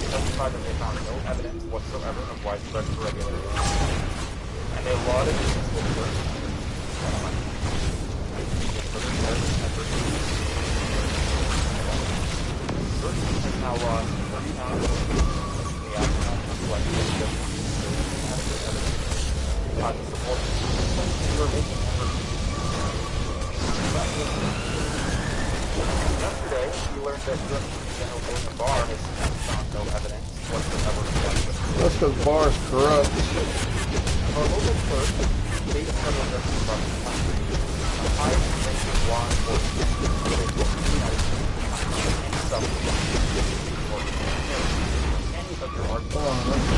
Speaker 8: testified that they found no evidence whatsoever of widespread irregularity, and they lauded this disclosure. Has now lost 30 pounds in the outcome of collecting adequate evidence to support you are making efforts Yesterday, we learned that U.S. Attorney General William Barr has found no evidence whatsoever of
Speaker 11: That's because Barr's corrupt.
Speaker 8: of our local clerk, state and federal justice across the country, the highest ranking law enforcement individual in the United States will not find any substance or any of your arguments.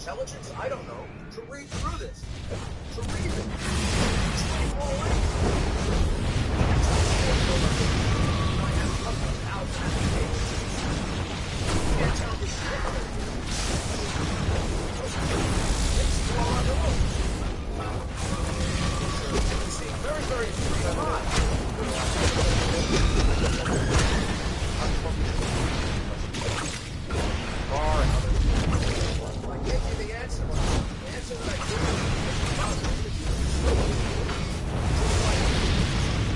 Speaker 6: Intelligence, I don't know, to read through this, to read it. Very, very I gave you the answer. The answer that I gave you.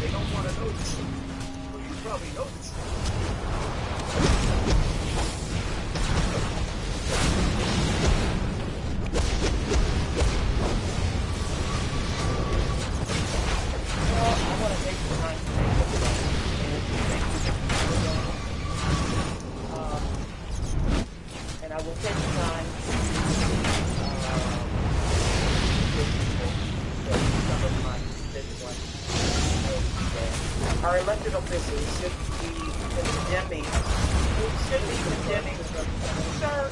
Speaker 6: They don't want to know the truth. Well, you probably know the truth.
Speaker 15: Well, I want to take the time to thank everybody. And I will take the time to some of my constituents. Our elected officials should be condemning. Sir,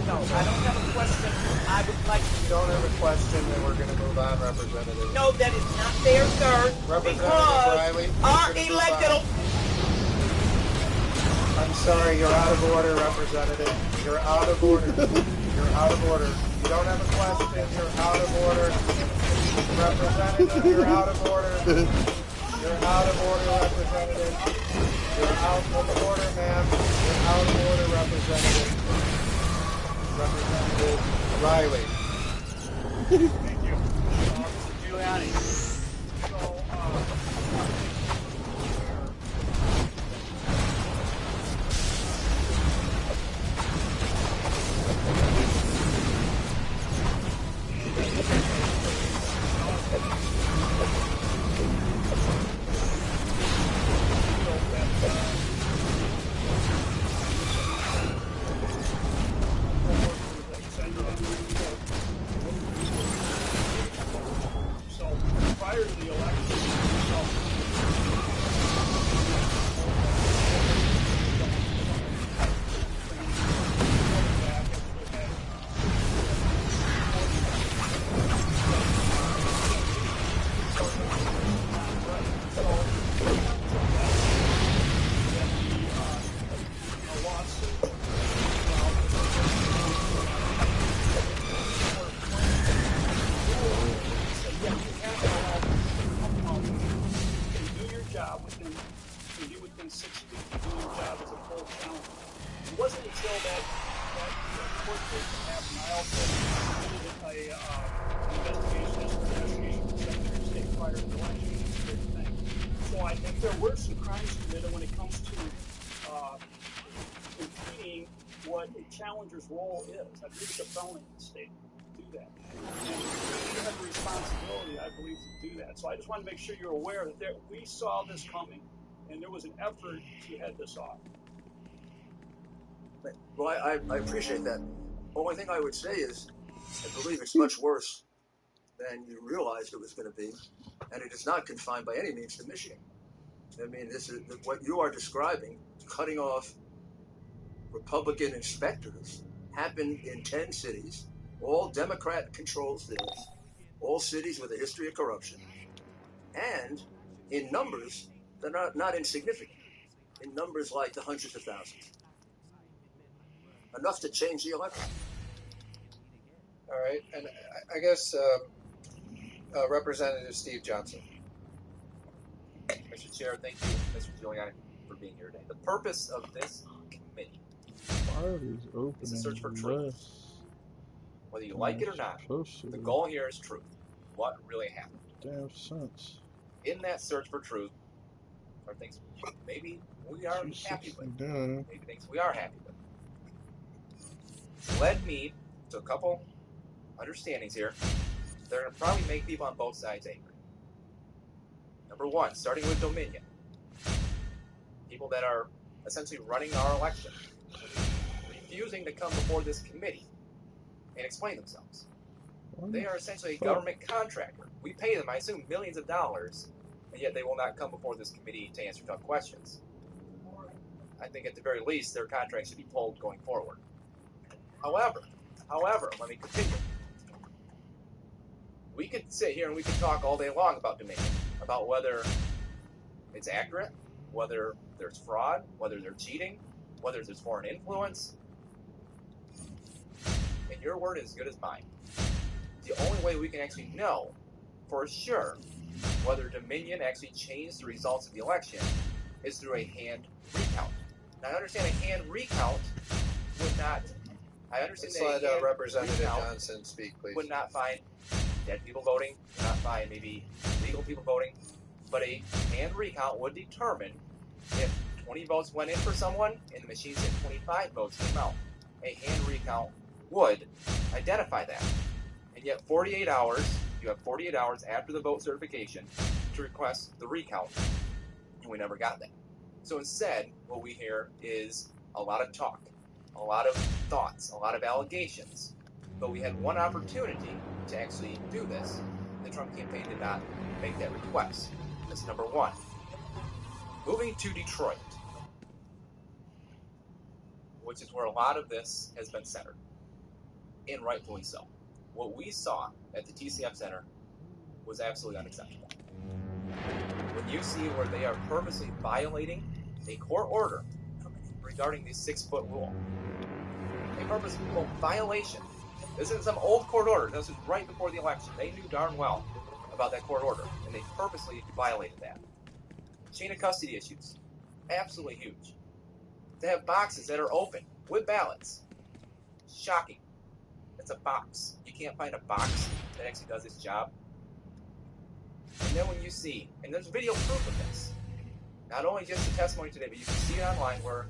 Speaker 15: no, I don't have a question. I would like to.
Speaker 4: You don't have a question, then we're going to move on, Representative.
Speaker 15: No, that is not fair, sir.
Speaker 4: Representative
Speaker 15: Because
Speaker 4: Riley,
Speaker 15: our
Speaker 4: we're gonna move
Speaker 15: elected.
Speaker 4: on. I'm sorry, you're out of order, Representative. You're out of order. You're out of order. You don't have a question. You're out of order. Representative, you're out of order. You're out of order, Representative. You're out of order, ma'am. You're out of order, Representative. Representative Riley.
Speaker 2: Thank you. Mr. Giuliani. So, so prior to the election, within 6 weeks of doing your job as a full challenge. It wasn't until that court case happened, I also submitted investigation with the Secretary of State prior to the election. Same thing. So I think there were some crimes committed when it comes to impeding what a challenger's role is. I believe it's a felony in the state to do that. And you have a responsibility, I believe, to do that. So I just want to make sure you're aware that we saw this coming, and there was an effort to head this off.
Speaker 6: Well, I appreciate that. Only thing I would say is, I believe it's much worse than you realized it was going to be, and it is not confined by any means to Michigan. I mean, this is what you are describing, cutting off Republican inspectors, happened in 10 cities, all Democrat-controlled cities, all cities with a history of corruption, and in numbers that are not insignificant, in numbers like the hundreds of thousands, enough to change the election.
Speaker 4: All right, and I guess Representative Steve Johnson.
Speaker 10: Mr. Chair, thank you, Mr. Giuliani, for being here today. The purpose of this committee
Speaker 11: Why are these
Speaker 10: is to search for
Speaker 11: opening
Speaker 10: truth.
Speaker 11: less
Speaker 10: Whether you
Speaker 11: than
Speaker 10: like
Speaker 11: they're
Speaker 10: it or not,
Speaker 11: supposed to
Speaker 10: the
Speaker 11: be?
Speaker 10: goal here is truth. What really happened?
Speaker 11: Damn sense.
Speaker 10: In that search for truth are things maybe we are happy with,
Speaker 11: 269.
Speaker 10: maybe things we are happy with. It's led me to a couple understandings here that are going to probably make people on both sides angry. Number one, starting with Dominion. People that are essentially running our election, refusing to come before this committee and explain themselves. They are essentially a government contractor. We pay them, I assume, millions of dollars, and yet they will not come before this committee to answer tough questions. I think at the very least, their contract should be pulled going forward. However, let me continue. We could sit here and we could talk all day long about Dominion, about whether it's accurate, whether there's fraud, whether they're cheating, whether there's foreign influence. And your word is as good as mine. The only way we can actually know for sure whether Dominion actually changed the results of the election is through a hand recount. Now, I understand a hand recount would not. I understand
Speaker 4: Let's
Speaker 10: that
Speaker 4: let Representative Johnson speak, please.
Speaker 10: would not find dead people voting, would not find maybe legal people voting, but a hand recount would determine if 20 votes went in for someone and the machine said 25 votes came out. A hand recount would identify that. And yet 48 hours, you have 48 hours after the vote certification to request the recount, and we never got that. So instead, what we hear is a lot of talk, a lot of thoughts, a lot of allegations. But we had one opportunity to actually do this. The Trump campaign did not make that request. That's number one. Moving to Detroit, which is where a lot of this has been centered, and rightfully so. What we saw at the TCF Center was absolutely unacceptable. When you see where they are purposely violating a court order regarding the 6-foot rule, a purposeful violation. This isn't some old court order. This was right before the election. They knew darn well about that court order, and they purposely violated that. Chain of custody issues, absolutely huge. To have boxes that are open with ballots, shocking. It's a box. You can't find a box that actually does its job. And then when you see, and there's video proof of this, not only just the testimony today, but you can see it online where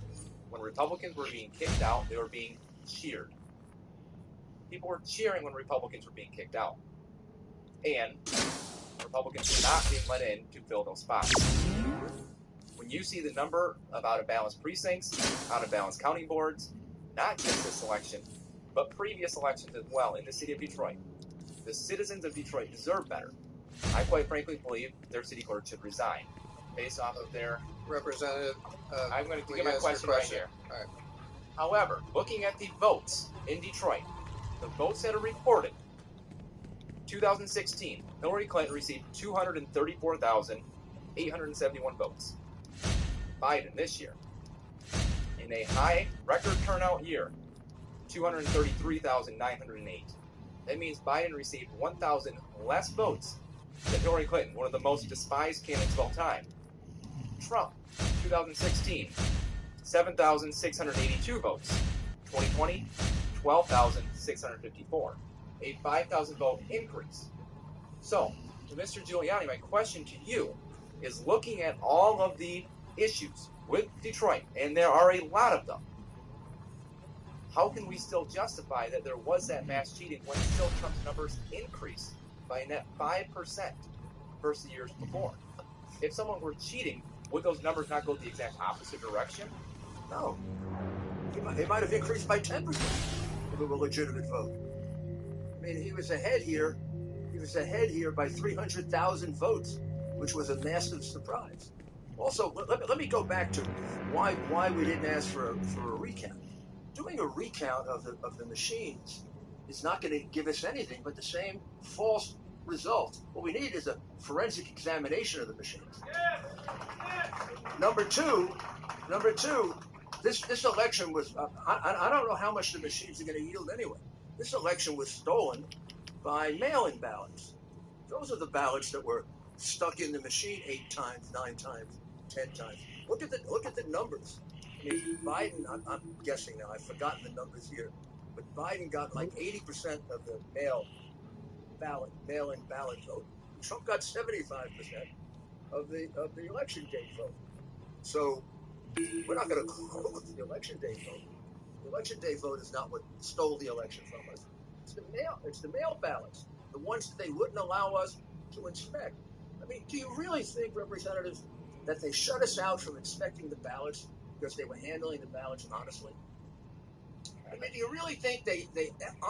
Speaker 10: when Republicans were being kicked out, they were being cheered. People were cheering when Republicans were being kicked out. And Republicans were not being let in to fill those spots. When you see the number of out-of-balance precincts, out-of-balance counting boards, not just this election, but previous elections as well in the city of Detroit, the citizens of Detroit deserve better. I quite frankly believe their city clerk should resign based off of their...
Speaker 4: Representative,
Speaker 10: I'm going to
Speaker 4: will
Speaker 10: get
Speaker 4: you
Speaker 10: my
Speaker 4: ask your
Speaker 10: question right here.
Speaker 4: All right.
Speaker 10: However, looking at the votes in Detroit, the votes that are reported, 2016, Hillary Clinton received 234,871 votes. Biden this year, in a high record turnout year, 233,908. That means Biden received 1,000 less votes than Hillary Clinton, one of the most despised candidates of all time. Trump, 2016, 7,682 votes. 2020, 12,654. A 5,000 vote increase. So, to Mr. Giuliani, my question to you is looking at all of the issues with Detroit, and there are a lot of them, how can we still justify that there was that mass cheating when still Trump's numbers increased by a net 5% versus the years before? If someone were cheating, would those numbers not go the exact opposite direction?
Speaker 6: No. He might have increased by 10% if it were a legitimate vote. I mean, he was ahead here. was ahead here by 300,000 votes, which was a massive surprise. Also, let me go back to why we didn't ask for a recount. Doing a recount of the machines is not going to give us anything but the same false result. What we need is a forensic examination of the machines. Number two, this election was, I don't know how much the machines are going to yield anyway. This election was stolen by mail-in ballots. Those are the ballots that were stuck in the machine 8 times, 9 times, 10 times. Look at the numbers. I mean, Biden, I'm guessing now, I've forgotten the numbers here, but Biden got like 80% of the mail-in ballot vote. And Trump got 75% of the election day vote. So we're not going to call it the election day vote. The election day vote is not what stole the election from us. It's the mail ballots, the ones that they wouldn't allow us to inspect. I mean, do you really think, representatives, that they shut us out from inspecting the ballots because they were handling the ballots honestly? I mean, do you really think they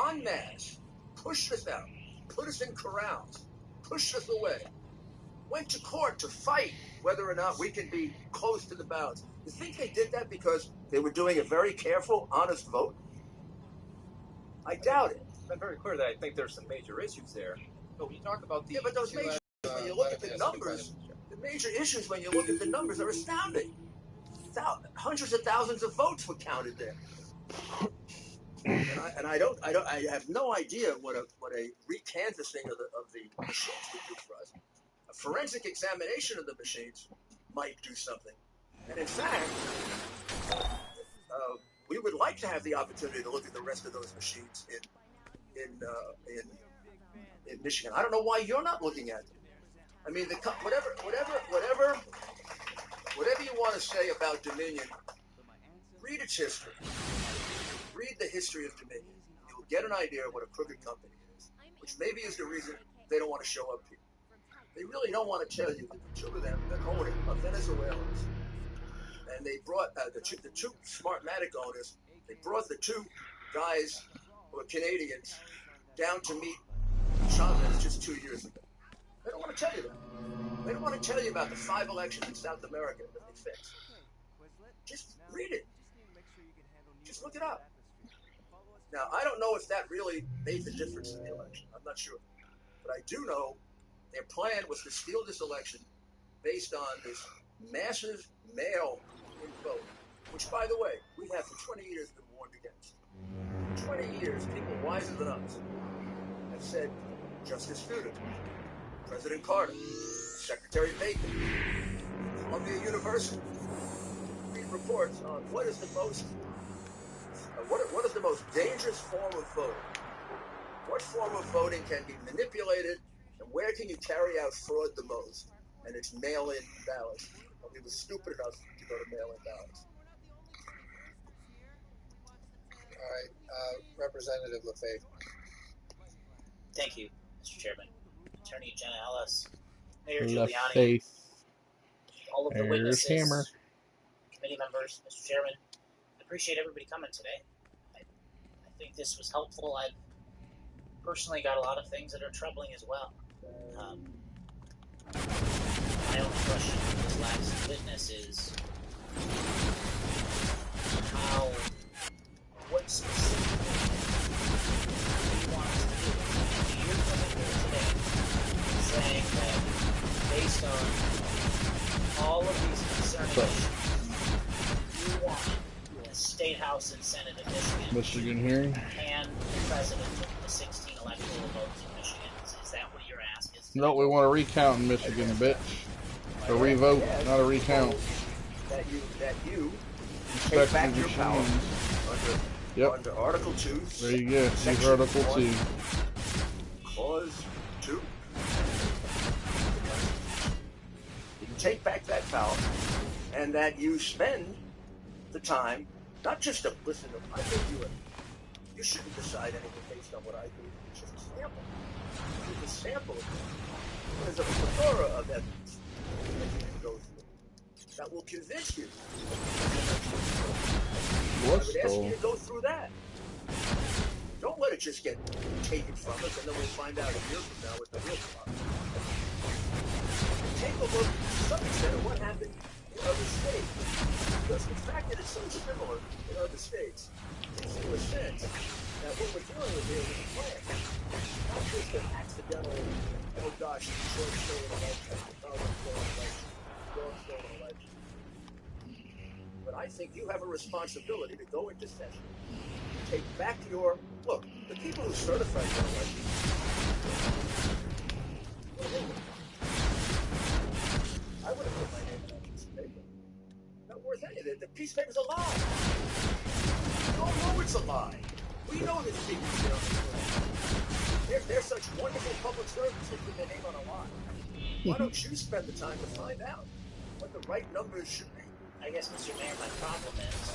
Speaker 6: en masse pushed us out, put us in corrals, pushed us away, went to court to fight whether or not we can be close to the ballots? You think they did that because they were doing a very careful, honest vote? I doubt it.
Speaker 10: It's been very clear that I think there's some major issues there. But when you talk about the
Speaker 6: But those major, when you look at the numbers, the major issues when you look at the numbers are astounding. Hundreds of thousands of votes were counted there, and I have no idea what a recanvassing of the machines would do for us. A forensic examination of the machines might do something, and in fact, we would like to have the opportunity to look at the rest of those machines in Michigan. I don't know why you're not looking at them. I mean, whatever you want to say about Dominion, read its history. Read the history of Dominion. You'll get an idea of what a crooked company is, which maybe is the reason they don't want to show up here. They really don't want to tell you that the two of them that own it are Venezuelans. And they brought the two Smartmatic owners, they brought the two guys who are Canadians down to meet Chavez just 2 years ago. They don't want to tell you that. They don't want to tell you about the 5 elections in South America that they fixed. Just read it. Just look it up. Now, I don't know if that really made the difference in the election. I'm not sure. But I do know their plan was to steal this election based on this massive mail-in vote, which, by the way, we have for 20 years been warned against. For 20 years, people wiser than us have said Justice Souter, President Carter, Secretary Bacon, Columbia University read reports on what is the most dangerous form of voting. What form of voting can be manipulated, and where can you carry out fraud the most? And it's mail-in ballots. And we were stupid enough to go to mail-in ballots.
Speaker 4: All right, Representative LaFave.
Speaker 7: Thank you, Mr. Chairman. Attorney Jenna Ellis, Mayor
Speaker 11: Left
Speaker 7: Giuliani,
Speaker 11: face.
Speaker 7: all of the
Speaker 11: There's
Speaker 7: witnesses,
Speaker 11: Hammer.
Speaker 7: committee members, Mr. Chairman. I appreciate everybody coming today. I think this was helpful. I've personally got a lot of things that are troubling as well. My only question for this last witness is what specifically do you want us to do? You're coming here today saying that based on all of these concerning issues, you want the State House and Senate of
Speaker 11: Michigan hearing.
Speaker 7: and the president of the 16 electoral votes in Michigan. Is that what you're asking?
Speaker 11: No, we want a recount in Michigan, bitch. A revote, not a recount.
Speaker 6: That you
Speaker 11: Inspect
Speaker 6: take back
Speaker 11: the
Speaker 6: your power
Speaker 11: Yep.
Speaker 6: under Article 2.
Speaker 11: There you go. Use Article 2.
Speaker 6: Clause 2. You can take back that power, and that you spend the time, not just to listen to, I think you shouldn't decide anything based on what I do. It's just a sample. It's just a sample of it. There's a plethora of evidence that you can go through that will convince you. I would ask you to go through that. Don't let it just get taken from us, and then we'll find out a year from now what the real problem is. Take a look, to some extent, at what happened in other states. Because the fact that it's so similar in other states gives you a sense that what we're dealing with here is a plan. Not just an accidental, oh gosh, Detroit stole an election, Chicago stole an election, New York stole an election. But I think you have a responsibility to go into session, take back your, look, the people who certified your election, I would have put my name on that piece of paper. Not worth anything. The piece of paper's a lie. We all know it's a lie. We know there's secrets there on the floor. They're such wonderful public servants that put their name on a lie. Why don't you spend the time to find out what the right numbers should be?
Speaker 7: I guess, Mr. Mayor, my problem is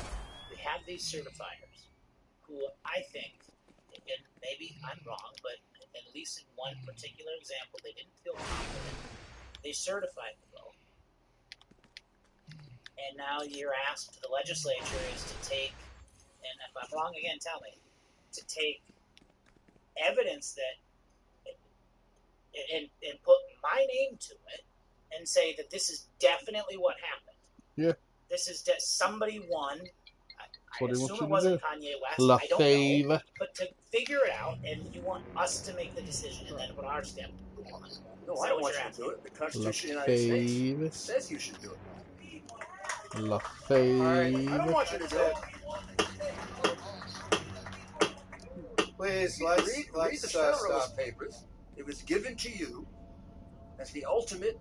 Speaker 7: we have these certifiers who I think, and maybe I'm wrong, but at least in one particular example, they didn't feel confident. They certified the vote. And now you're asked, the legislature is to take, and if I'm wrong again, tell me, to take evidence that, and put my name to it, and say that this is definitely what happened.
Speaker 11: Yeah.
Speaker 7: This is somebody won. I
Speaker 11: what he
Speaker 7: assume
Speaker 11: wants you
Speaker 7: it
Speaker 11: to
Speaker 7: wasn't
Speaker 11: do.
Speaker 7: Kanye West.
Speaker 11: La
Speaker 7: I don't
Speaker 11: fave.
Speaker 7: know. But to figure it out, and you want us to make the decision, and then put our stamp on it.
Speaker 6: No,
Speaker 7: Is
Speaker 6: I
Speaker 7: that
Speaker 6: don't
Speaker 7: what
Speaker 6: want
Speaker 7: you're
Speaker 6: you to do
Speaker 7: asking?
Speaker 6: it. The Constitution
Speaker 11: La
Speaker 6: of the United States
Speaker 11: fave.
Speaker 6: says you should do it.
Speaker 11: La
Speaker 4: All right,
Speaker 6: I don't
Speaker 11: fave.
Speaker 6: want you to
Speaker 4: that's
Speaker 6: do
Speaker 4: it.
Speaker 6: it.
Speaker 4: Please,
Speaker 6: Read
Speaker 4: let's
Speaker 6: the
Speaker 4: stop.
Speaker 6: Federalist Papers. It was given to you as the ultimate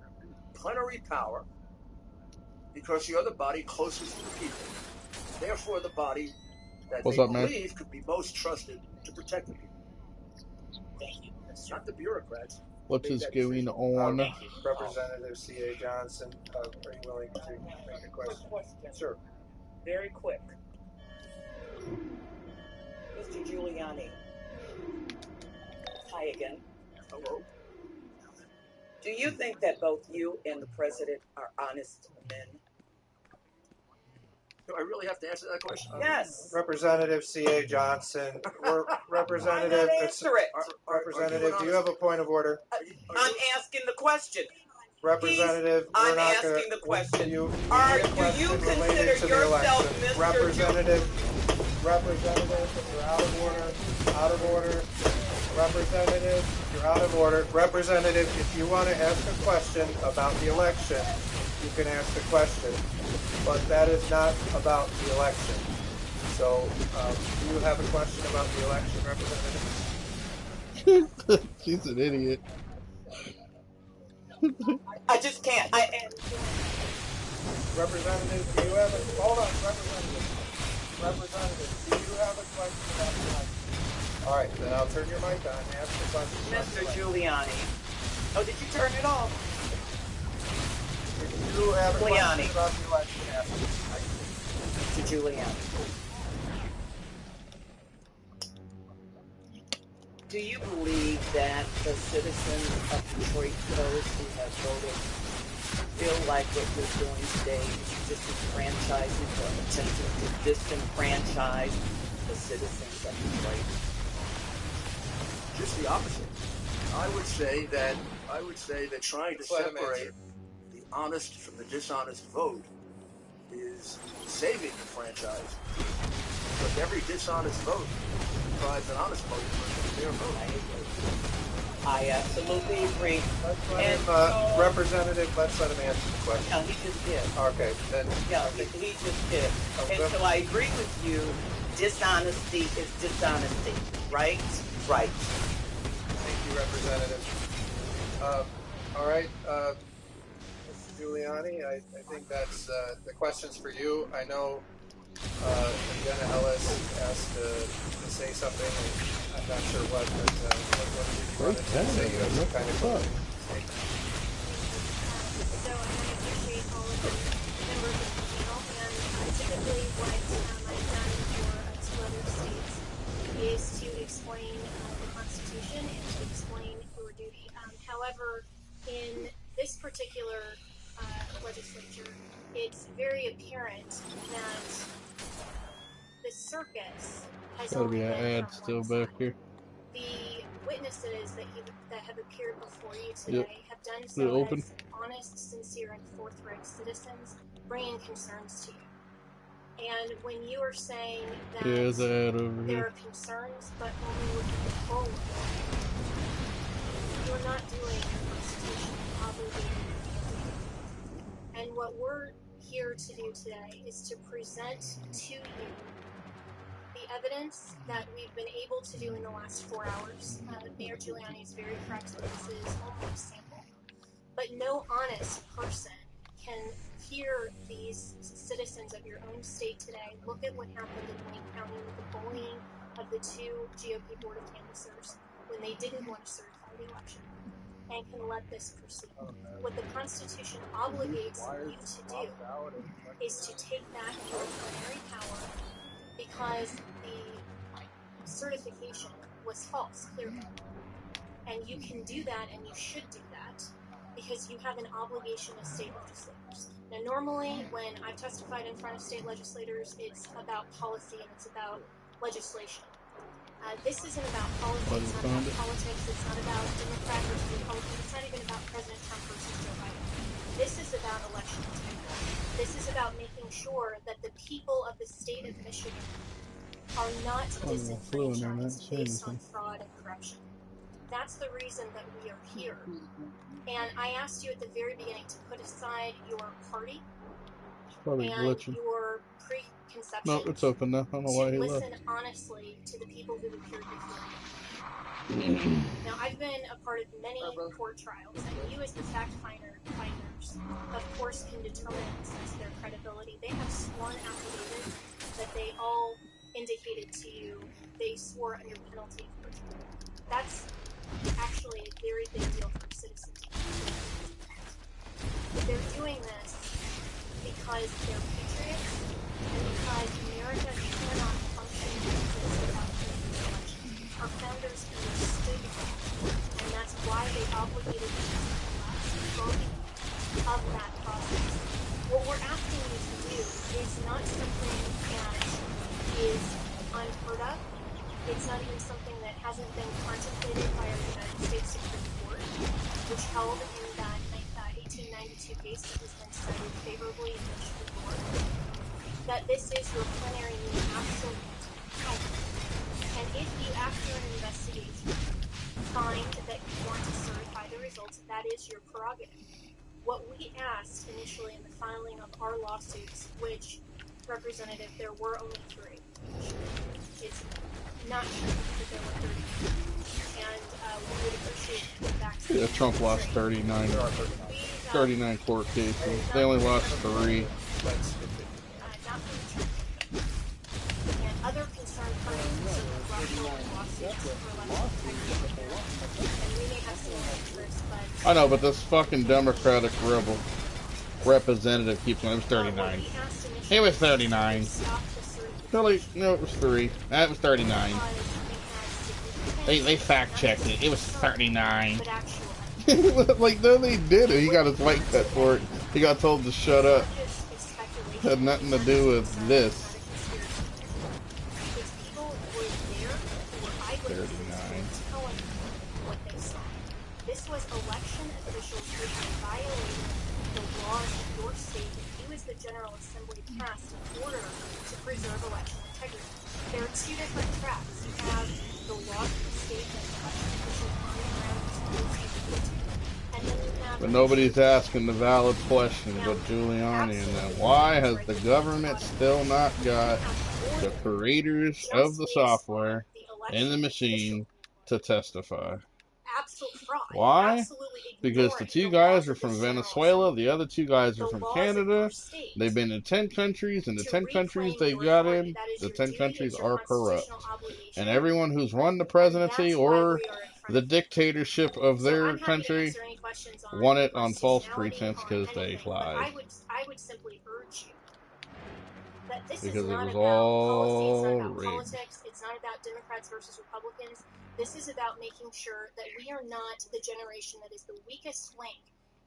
Speaker 6: plenary power because you're the body closest to the people. Therefore, the body that
Speaker 11: What's
Speaker 6: they
Speaker 11: up, man?
Speaker 6: believe could be most trusted to protect the people.
Speaker 7: Thank you, Mr.
Speaker 6: Not the bureaucrats.
Speaker 11: What
Speaker 6: Make
Speaker 11: is
Speaker 6: that
Speaker 11: going
Speaker 6: decision.
Speaker 11: on?
Speaker 7: Thank you.
Speaker 4: Representative C.A. Johnson, are you willing to make a question?
Speaker 5: Sure. Very quick. Mr. Giuliani. Hi again.
Speaker 6: Hello?
Speaker 5: Do you think that both you and the president are honest men?
Speaker 6: Do I really have to answer that question?
Speaker 5: Yes.
Speaker 4: Representative C.A. Johnson, Representative,
Speaker 5: Why not answer it?
Speaker 4: Representative, do you have a point of order?
Speaker 5: I'm asking the question.
Speaker 4: Representative,
Speaker 5: I'm
Speaker 4: we're not
Speaker 5: asking
Speaker 4: gonna,
Speaker 5: the question.
Speaker 4: You
Speaker 5: Are
Speaker 4: need a
Speaker 5: do
Speaker 4: question
Speaker 5: you
Speaker 4: related
Speaker 5: consider
Speaker 4: to the
Speaker 5: yourself
Speaker 4: election.
Speaker 5: Mr.
Speaker 4: Representative, you're out of order. Out of order. Representative, you're out of order. Representative, if you want to ask a question about the election, you can ask the question. But that is not about the election. So, do you have a question about the election, Representative?
Speaker 11: She's an idiot.
Speaker 5: I just can't.
Speaker 4: Representative, do you have a, hold on, Representative, do you have a question about the election? All right, then I'll turn your mic on and ask the question.
Speaker 5: Mr. Giuliani. Oh, did you turn it off?
Speaker 4: If you have a
Speaker 5: Giuliani.
Speaker 4: question about the election, ask it.
Speaker 5: Mr. Giuliani. Do you believe that the citizens of Detroit, those who have voted, feel like what you're doing today is disenfranchising or attempting to disenfranchise the citizens of Detroit?
Speaker 6: Just the opposite. I would say that trying to separate the honest from the dishonest vote is saving the franchise. Because every dishonest vote provides an honest vote for their vote.
Speaker 5: I absolutely agree.
Speaker 4: Let's let him, Representative, let's let him answer the question.
Speaker 5: No, he just did.
Speaker 4: Okay, then.
Speaker 5: Yeah, he just did. And so I agree with you. Dishonesty is dishonesty, right? Right.
Speaker 4: Thank you, Representative. All right, Mr. Giuliani, I think that's the questions for you. I know Jenna Ellis asked to say something. I'm not sure what, but what did you want to say? You have some kind of question.
Speaker 17: So I appreciate all of the members of the panel, and typically what I've done for 2 other states is to explain the Constitution and to explain your duty. However, in this particular legislature, it's very apparent that the circus has
Speaker 11: Gotta
Speaker 17: only
Speaker 11: be an
Speaker 17: been
Speaker 11: ad
Speaker 17: from
Speaker 11: still
Speaker 17: one
Speaker 11: back
Speaker 17: side.
Speaker 11: here.
Speaker 17: The witnesses that have appeared before you
Speaker 11: Yep.
Speaker 17: today have done
Speaker 11: Is it
Speaker 17: so
Speaker 11: open?
Speaker 17: as honest, sincere, and forthright citizens bringing concerns to you. And when you are saying that
Speaker 11: Yeah, there's an ad over
Speaker 17: there
Speaker 11: here.
Speaker 17: are concerns, but only looking forward, you're not doing your constitution obligated duty. And what we're here to do today is to present to you the evidence that we've been able to do in the last 4 hours. Mayor Giuliani is very correct that this is only a sample. But no honest person can hear these citizens of your own state today look at what happened in Wayne County with the bullying of the 2 GOP Board of Canvassers when they didn't want to certify the election, and can let this proceed. What the Constitution obligates you to do is to take back your plenary power, because the certification was false, clearly. And you can do that, and you should do that, because you have an obligation as state legislators. Now, normally, when I've testified in front of state legislators, it's about policy and it's about legislation. This isn't about policy, it's not about politics, it's not about Democrat versus Republican, it's not even about President Trump versus Joe Biden. This is about election integrity. This is about making sure that the people of the state of Michigan are not disenfranchised based on fraud and corruption. That's the reason that we are here. And I asked you at the very beginning to put aside your party
Speaker 11: Probably
Speaker 17: and
Speaker 11: glitching.
Speaker 17: your preconceptions.
Speaker 11: No, it's open now. I don't know why he left.
Speaker 17: Listen honestly to the people who appeared before you. Now, I've been a part of many court trials, and you as the fact finders, of course, can determine and assess their credibility. They have sworn affidavits that they all indicated to you they swore under penalty of perjury. That's actually a very big deal for a citizen to know. They're doing this because they're patriots, and because America cannot function and exist without free election. Our founders understood that, and that's why they obligated us to the last version of that process. What we're asking you to do is not something that is unheard of. It's not even something that hasn't been contemplated by our United States Supreme Court, which held in that 1892 case that has been cited favorably in Michigan Court, that this is your plenary meeting absolute power. And if you, after an investigation, find that you want to certify the results, that is your prerogative. What we asked initially in the filing of our lawsuits, which, Representative, there were only 3. It's not true that there were 30. And we would appreciate feedback.
Speaker 11: Yeah, Trump lost 39 court cases. They only lost 3.
Speaker 17: And other concerned parties brought forward lawsuits for election integrity. And we may have similar interests, but...
Speaker 11: I know, but this fucking Democratic representative keeps going. It was 39. It was 39. Really? No, it was 3. That was 39. They fact-checked it. It was 39. Like, no, they did it. He got his white cut for it. He got told to shut up. Had nothing to do with this. 39.
Speaker 17: This was election officials who had violated the laws of your state that you as the General Assembly passed in order to preserve election integrity. There are 2 different tracks. You have the laws of the state that election officials on the ground are supposed to adhere to, and then you have...
Speaker 11: But nobody's asking the valid question but Giuliani, and then why has the government still not got the creators of the software in the machine to testify?
Speaker 17: Absolute fraud.
Speaker 11: Why? Because the 2 guys are from Venezuela, the other 2 guys are from Canada. They've been in 10 countries, and the 10 countries they got in, the 10 countries are corrupt. And everyone who's run the presidency or the dictatorship of their country won it on false pretense because they lied.
Speaker 17: I would simply urge you that this
Speaker 11: because
Speaker 17: is
Speaker 11: it
Speaker 17: not
Speaker 11: was
Speaker 17: about policy, it's not
Speaker 11: all
Speaker 17: about
Speaker 11: rigged.
Speaker 17: politics, it's not about Democrats versus Republicans. This is about making sure that we are not the generation that is the weakest link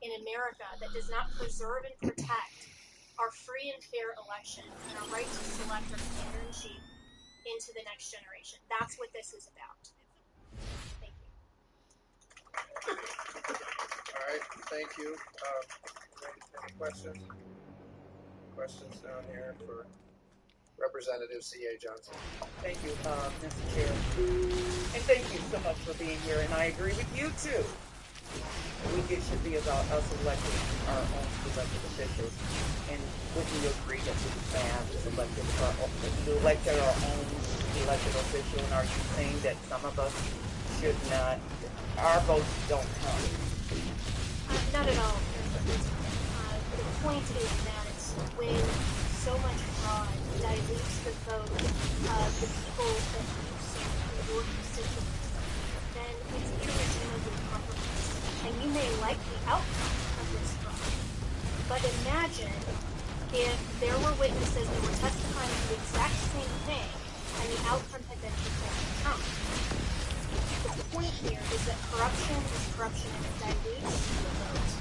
Speaker 17: in America that does not preserve and protect our free and fair elections and our right to select our commander-in-chief into the next generation. That's what this is about. Thank you.
Speaker 4: All right, thank you. Any questions? Questions down here for Representative C.A. Johnson?
Speaker 18: Thank you, Mr. Chair. And thank you so much for being here. And I agree with you, too. It should be about us electing our own elected officials. And wouldn't you agree that the staff is elected to elect our own elected official? And are you saying that some of us should not, our votes don't count?
Speaker 17: Not at all. The point is that when so much fraud dilutes the vote of the people that you serve in your constituency, then it's irredeemably compromised. And you may like the outcome of this fraud, but imagine if there were witnesses that were testifying to the exact same thing and the outcome had been completely counted. The point here is that corruption is corruption and it dilutes the vote,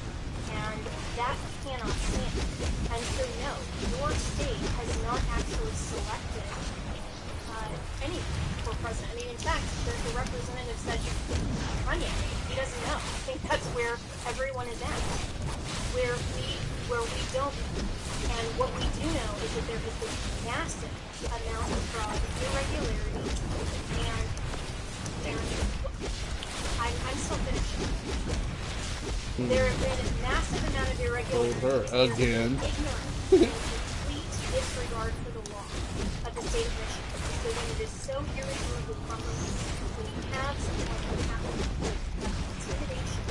Speaker 17: and that cannot stand. And so no, your state has not actually selected anyone for president. I mean, in fact, the representative said Kanye. He doesn't know. I think that's where everyone is at. Where we don't. And what we do know is that there is this massive amount of fraud, irregularity, and I'm still finishing. There have been a massive amount of irregularities.
Speaker 11: Again.
Speaker 17: Ignorance and complete disregard for the law of the state of Michigan. So when it is so irredeemably compromised, when you have something like what happened with intimidation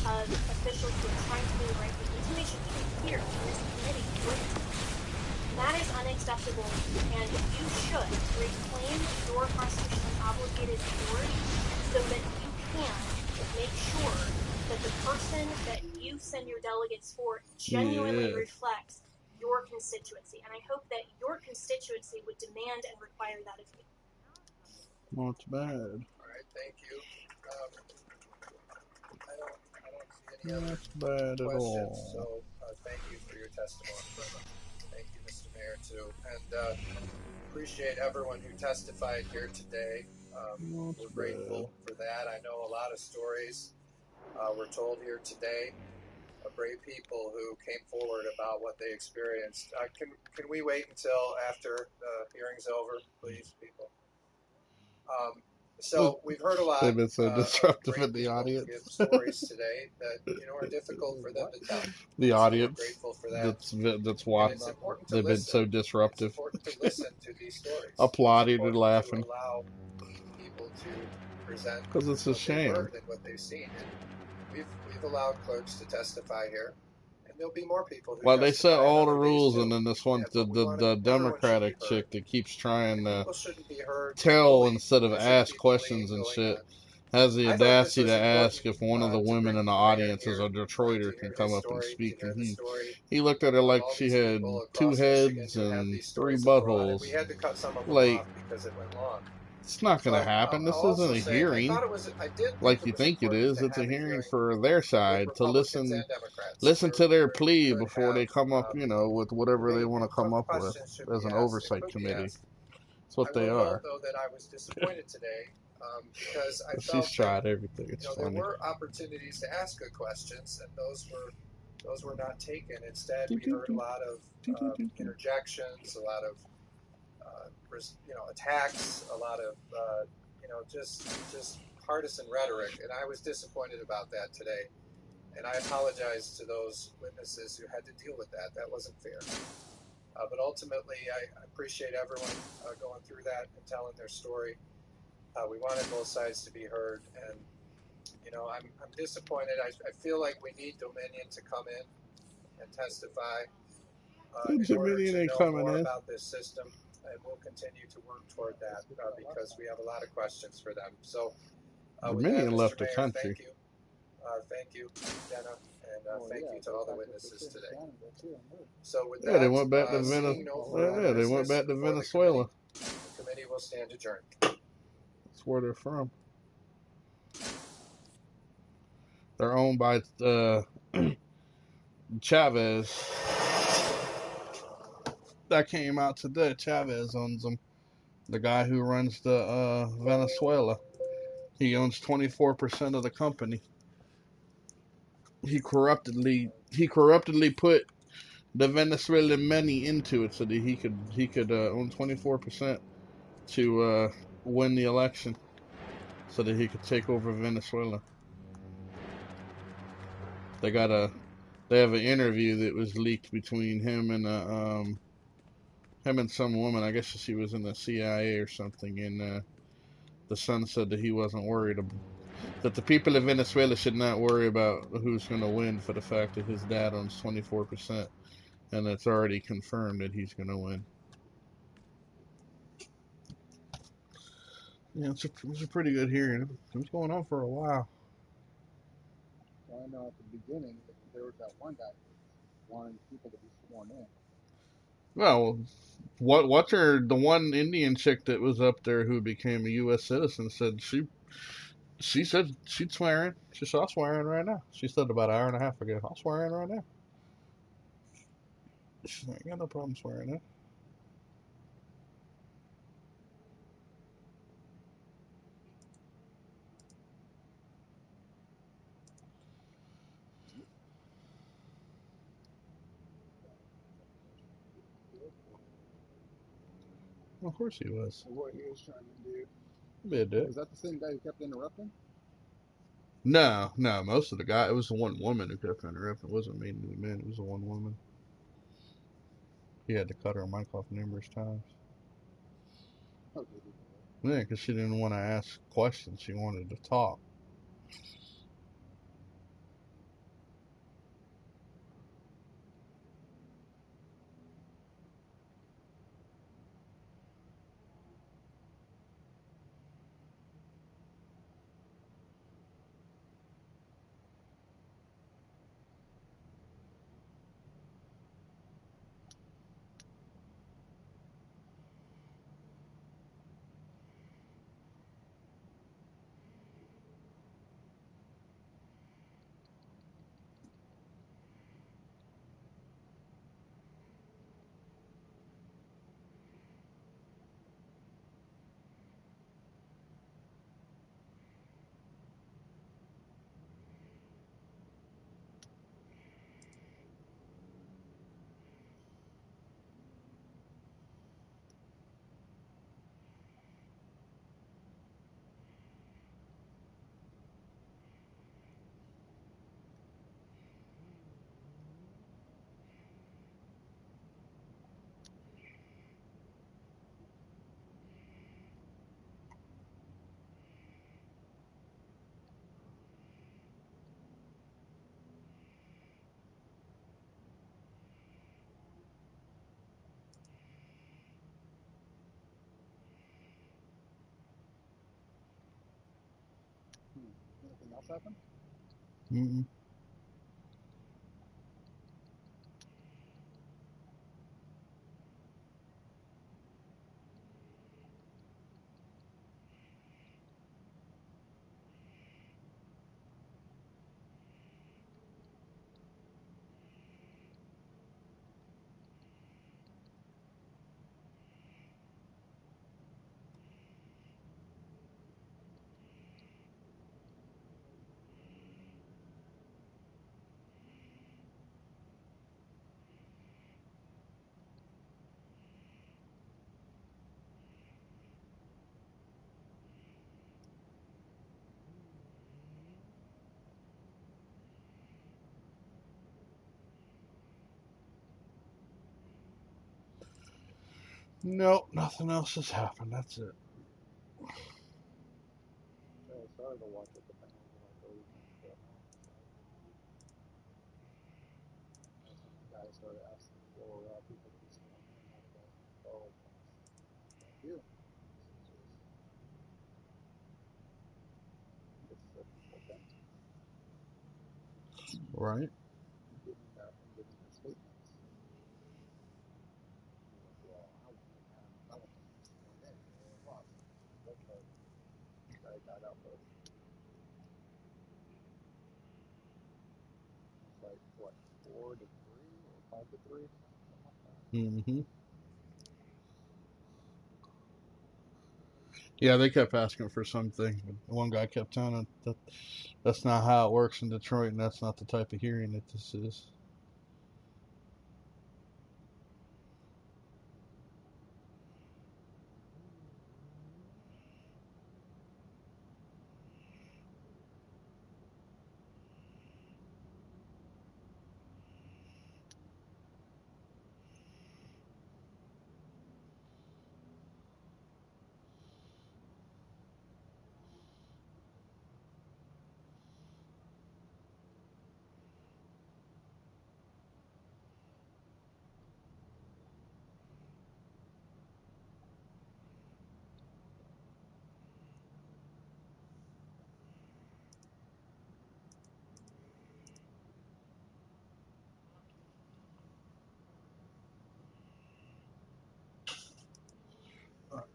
Speaker 17: of officials who are trying to do the right thing, intimidation even here in this committee, that is unacceptable, and you should reclaim your constitutionally obligated authority so that you can make sure that the person that you send your delegates for genuinely reflects your constituency. And I hope that your constituency would demand and require that of you.
Speaker 11: Not bad.
Speaker 4: All right, thank you. I don't see any other questions, so thank you for your testimony. Thank you, Mr. Mayor, too. And appreciate everyone who testified here today. We're grateful for that. I know a lot of stories were told here today of brave people who came forward about what they experienced. Can we wait until after the hearing's over, please, people? So we've heard a lot.
Speaker 11: They've been so disruptive in the audience.
Speaker 4: Give stories today that are difficult for them to tell.
Speaker 11: The audience
Speaker 4: so grateful for that.
Speaker 11: that's watching. They've been so disruptive.
Speaker 4: It's important to listen to these stories.
Speaker 11: Applauding and laughing.
Speaker 4: To allow people to present
Speaker 11: because it's a shame.
Speaker 4: What they've heard and what they've seen. And we've allowed clerks to testify here. And there'll be more people who
Speaker 11: they set all the rules, and then this one, the Democratic chick that keeps trying to tell instead of ask questions and shit, has the audacity to ask if one of the women in the audience is a Detroiter can come up and speak. And he looked at her like she had 2 heads and 3 buttholes.
Speaker 4: We had to cut some of them off because it went long.
Speaker 11: It's not going to happen. This isn't a hearing like you think it is. It's a hearing for their side to listen to their plea before they come up, with whatever they want to come up with as an oversight committee. That's what they are.
Speaker 4: Though that I was disappointed today because I felt
Speaker 11: she's tried everything. It's funny.
Speaker 4: There were opportunities to ask good questions, and those were not taken. Instead, we heard a lot of interjections, a lot of attacks, a lot of just partisan rhetoric, and I was disappointed about that today. And I apologize to those witnesses who had to deal with that. That wasn't fair. But ultimately, I appreciate everyone going through that and telling their story. We wanted both sides to be heard, and I'm disappointed. I feel like we need Dominion to come in and testify in order to know more about this system. And we'll continue to work toward that because we have a lot of questions for them. So,
Speaker 11: Dominion left the country.
Speaker 4: Thank you. Thank you, Jenna, and thank you to all the witnesses today. So with that,
Speaker 11: they went back to they went back to Venezuela.
Speaker 4: The committee will stand adjourned.
Speaker 11: That's where they're from. They're owned by Chavez. that came out today. Chavez owns them. The guy who runs the Venezuela. He owns 24% of the company. He corruptedly put the Venezuelan money into it so that he could own 24% to win the election, so that he could take over Venezuela. They got a they have an interview that was leaked between him and some woman. I guess she was in the CIA or something, and the son said that he wasn't worried that the people of Venezuela should not worry about who's going to win for the fact that his dad owns 24%, and it's already confirmed that he's going to win. Yeah, it's a pretty good hearing. It was going on for a while.
Speaker 19: Well, I know at the beginning there was that one guy wanting people to be sworn in.
Speaker 11: Well, what's the one Indian chick that was up there who became a U.S. citizen said she said she'd swear in. She saw swearing right now. She said about an hour and a half ago, I'll swear in right now. She's like, I got no problem swearing in. Of course he was.
Speaker 19: What he was trying to do.
Speaker 11: Yeah, dude.
Speaker 19: Was that the same guy who kept interrupting?
Speaker 11: No, most of the guy, it was the one woman who kept interrupting. It wasn't mainly the men, it was the one woman. He had to cut her mic off numerous times.
Speaker 19: Okay.
Speaker 11: Yeah, because she didn't want to ask questions. She wanted to talk.
Speaker 19: Anything else happen?
Speaker 11: Mm-mm. Nope, nothing else has happened. That's it.
Speaker 19: So I started to watch it, but then I was like, oh, we can't do that now. That's when the guy started asking for people to be sworn in. I was like, oh, thank you. This is a people thing.
Speaker 11: Right.
Speaker 19: Giving their statements. Like, well, I want to be sworn in. Well, but the guy got out first. It's like, what, 4-3 or 5-3? Something like that.
Speaker 11: Mm-hmm. Yeah, they kept asking for something. One guy kept telling him that that's not how it works in Detroit, and that's not the type of hearing that this is.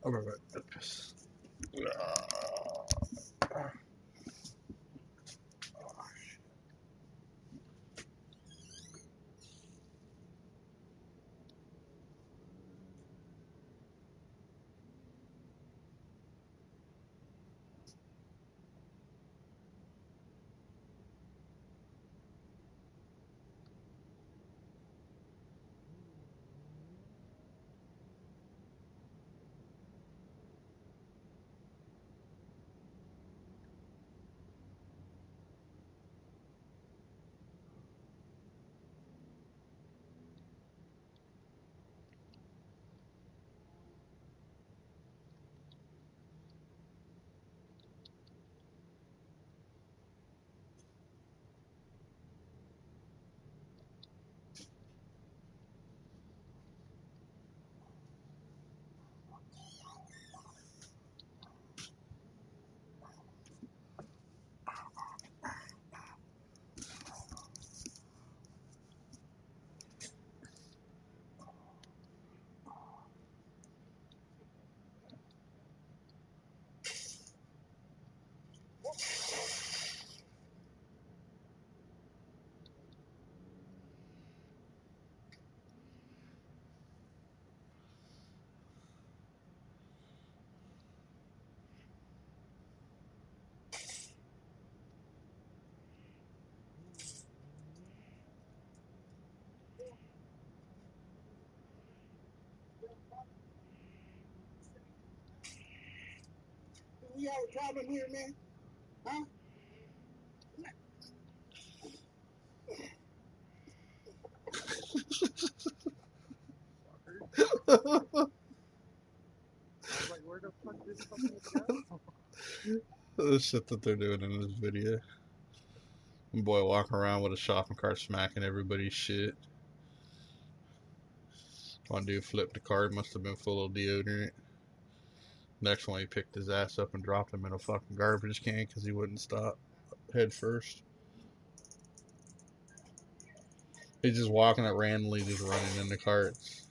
Speaker 11: I'll be right back.
Speaker 20: We have a problem here, man. Huh? Like, where the fuck this fucking go?
Speaker 11: The shit that they're doing in this video. Boy walking around with a shopping cart smacking everybody's shit. One dude flipped the cart, must have been full of deodorant. Next one, he picked his ass up and dropped him in a fucking garbage can because he wouldn't stop head first. He's just walking it randomly, just running in the carts.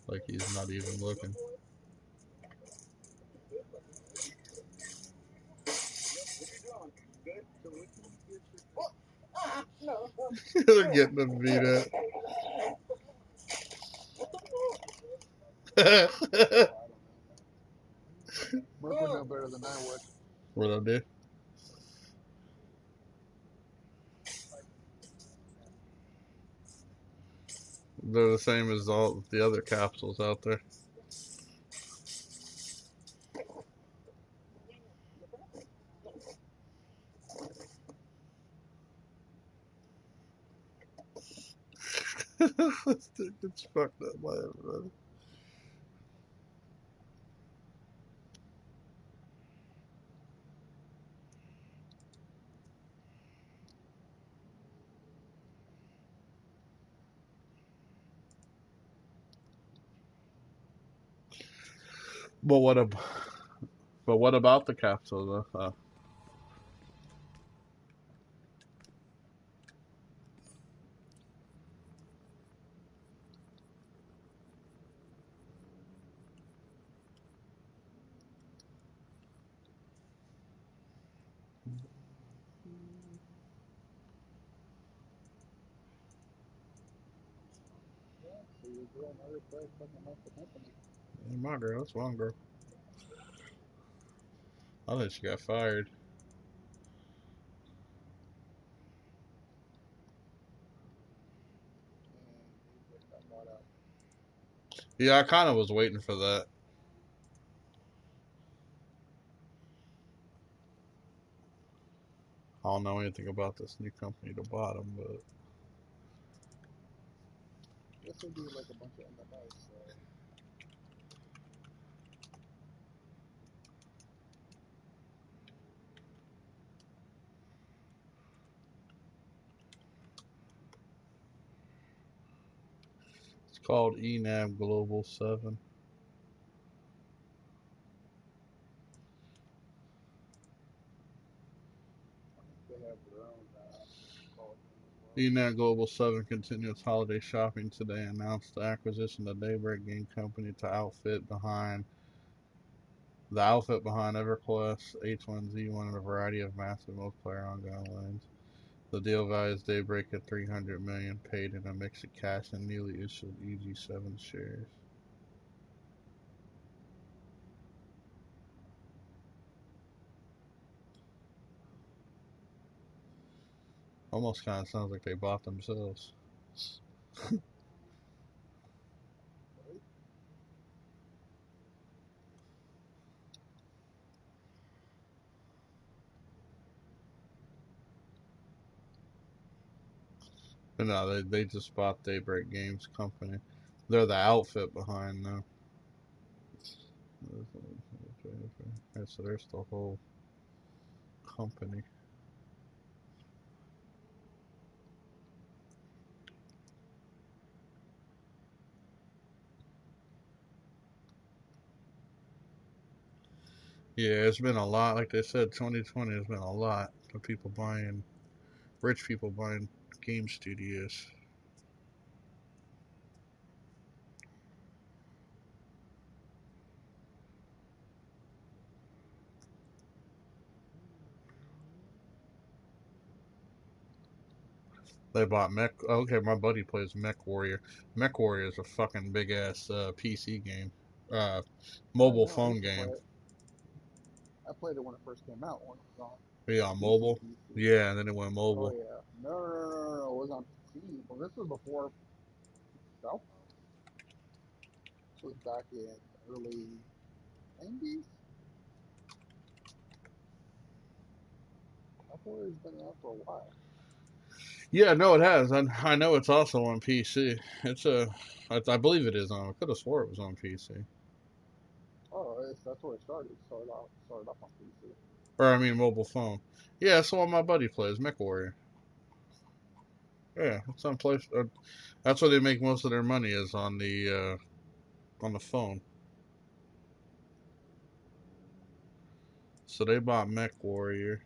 Speaker 11: Like he's not even looking. They're getting them beat up.
Speaker 20: Merc would know better than I would.
Speaker 11: What I do? They're the same as all the other capsules out there. This dude gets fucked up by everybody. But what about the capsule though?
Speaker 20: Yeah, so you're doing other place fucking up the company.
Speaker 11: Ain't my girl. That's one girl. I think she got fired.
Speaker 19: And Daybreak got bought out.
Speaker 11: Yeah, I kind of was waiting for that. I don't know anything about this new company to bottom, but
Speaker 19: I guess they do like a bunch of MMA, so
Speaker 11: it's called ENAB Global 7.
Speaker 19: I think they have their own call thing as well.
Speaker 11: ENAB Global 7 continued its holiday shopping today and announced the acquisition of Daybreak Game Company to outfit behind EverQuest, H1Z1, and a variety of massive multiplayer ongoing lanes. The deal values Daybreak at $300 million, paid in a mix of cash and newly issued EG7 shares. Almost kind of sounds like they bought themselves.
Speaker 19: Right?
Speaker 11: But no, they just bought Daybreak Games Company. They're the outfit behind them. So there's the whole company. Yeah, it's been a lot. Like they said, 2020 has been a lot of people buying, rich people buying game studios. They bought Mech. Okay, my buddy plays Mech Warrior. Mech Warrior is a fucking big ass PC game, uh,
Speaker 19: I
Speaker 11: mobile
Speaker 19: know. I
Speaker 11: phone
Speaker 19: used to play
Speaker 11: game.
Speaker 19: it. I played it when it first came out when it was on
Speaker 11: Yeah, on
Speaker 19: PC.
Speaker 11: mobile.
Speaker 19: PC.
Speaker 11: Yeah, and then it went
Speaker 19: Oh
Speaker 11: mobile.
Speaker 19: yeah. No. It was on PC. Well, this was before cell phones. This was back in early 90s. I thought it's been around for a while.
Speaker 11: Yeah, no, it has. I know it's also on PC. It's I believe it is on. I could have swore it was on PC.
Speaker 19: Oh, that's where it started. Started off on PC.
Speaker 11: Or I mean, mobile phone. Yeah, that's the one my buddy plays, Mech Warrior. Yeah, it's on place. That's where they make most of their money is on the phone. So they bought Mech Warrior.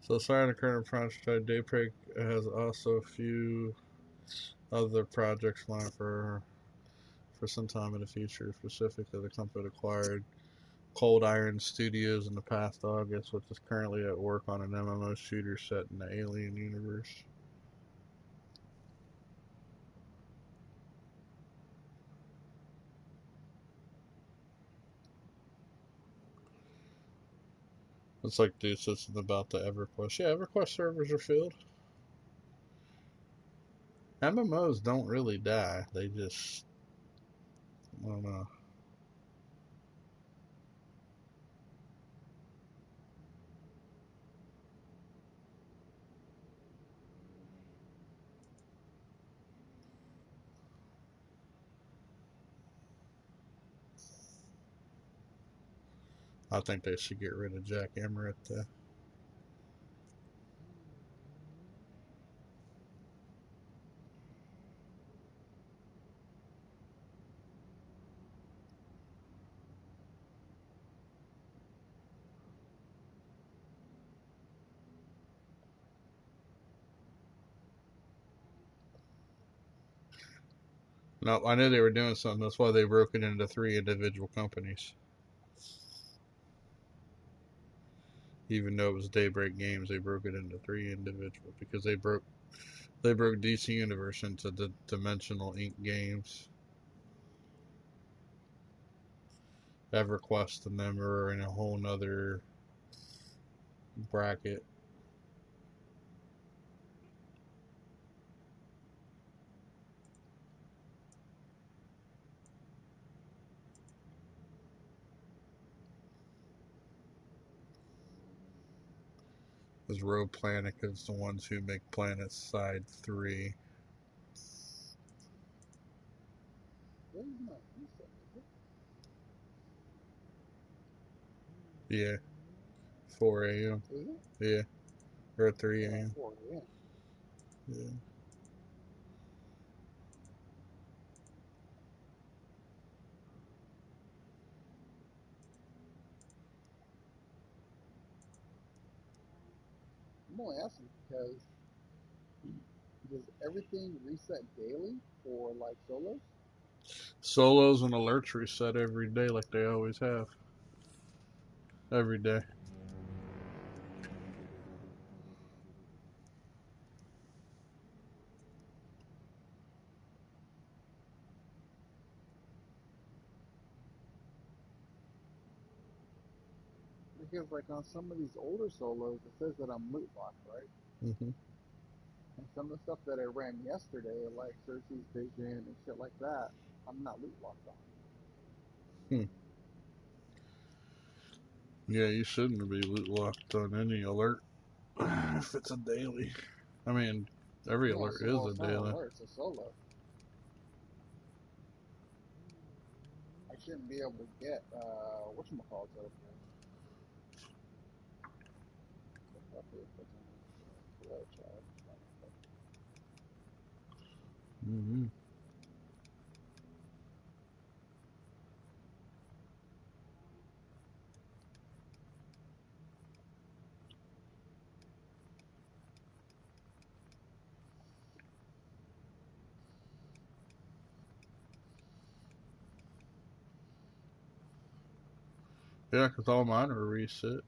Speaker 11: So aside the current project, Daybreak has also a few other projects planned for some time in the future. Specifically, the company acquired Cold Iron Studios in the past August, which is currently at work on an MMO shooter set in the Alien universe. It's like dude said something about the EverQuest. Yeah, EverQuest servers are filled. MMOs don't really die. They just, I don't know. I think they should get rid of Jack Emmerich. No, I knew they were doing something. That's why they broke it into 3 individual companies. Even though it was Daybreak Games, they broke it into 3 individual because they broke DC Universe into the Dimensional Inc. Games. EverQuest and them are in a whole nother bracket. Because Rogue Planet is the ones who make Planet Side 3.
Speaker 19: What is not reset, is it?
Speaker 11: Yeah, 4 a.m.
Speaker 19: Is it?
Speaker 11: Yeah, or 3 a.m.
Speaker 19: 4 a.m.
Speaker 11: Yeah.
Speaker 19: I'm only asking because does everything reset daily for like solos?
Speaker 11: Solos and alerts reset every day like they always have. Every day.
Speaker 19: Because like on some of these older solos, it says that I'm loot locked, right?
Speaker 11: Mm-hmm.
Speaker 19: And some of the stuff that I ran yesterday, like Cersei's Vision and shit like that, I'm not loot locked on.
Speaker 11: Hmm. Yeah, you shouldn't be loot locked on any alert if it's a daily. I mean, every
Speaker 19: No,
Speaker 11: alert
Speaker 19: so,
Speaker 11: is
Speaker 19: well,
Speaker 11: a
Speaker 19: it's not an
Speaker 11: daily.
Speaker 19: alert, it's a solo. I shouldn't be able to get whatchamacallit out of here.
Speaker 11: Mm-hmm. Yeah, because all mine are reset.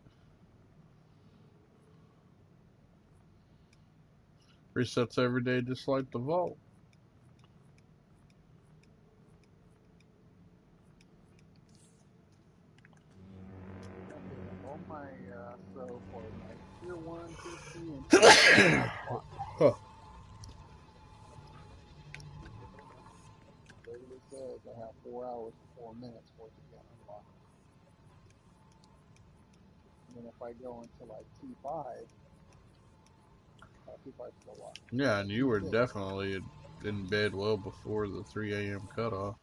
Speaker 11: Resets every day just like the vault.
Speaker 19: I think like all my so for my tier 1, tier 2, and tier 3 are all blocked.
Speaker 11: Huh.
Speaker 19: Literally says I have 4 hours and 4 minutes for it to get unlocked. And then if I go into like T5, T5 is still locked.
Speaker 11: Yeah, and you were
Speaker 19: T6,
Speaker 11: definitely in bed well before the 3 a.m. cutoff.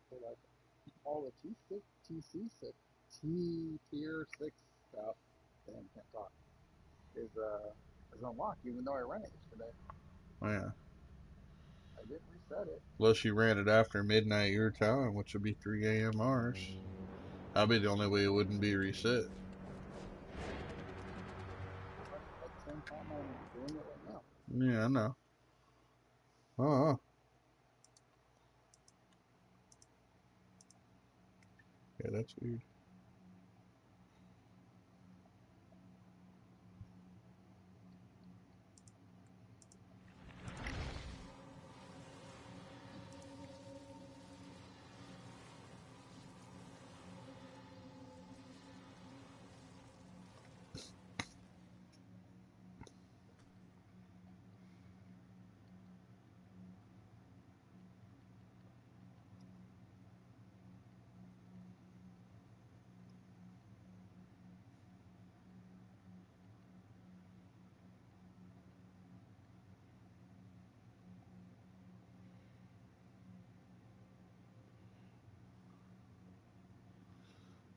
Speaker 19: so like all the T6, TC6, T tier 6 stuff, damn, can't talk, is unlocked even though I ran it yesterday.
Speaker 11: Yeah.
Speaker 19: I didn't reset it.
Speaker 11: Unless you ran it after midnight your time, which would be 3 a.m. ours. That'd be the only way it wouldn't be reset.
Speaker 19: But at the same time, I'm doing it right now.
Speaker 11: Yeah, I know. Oh, yeah, that's weird.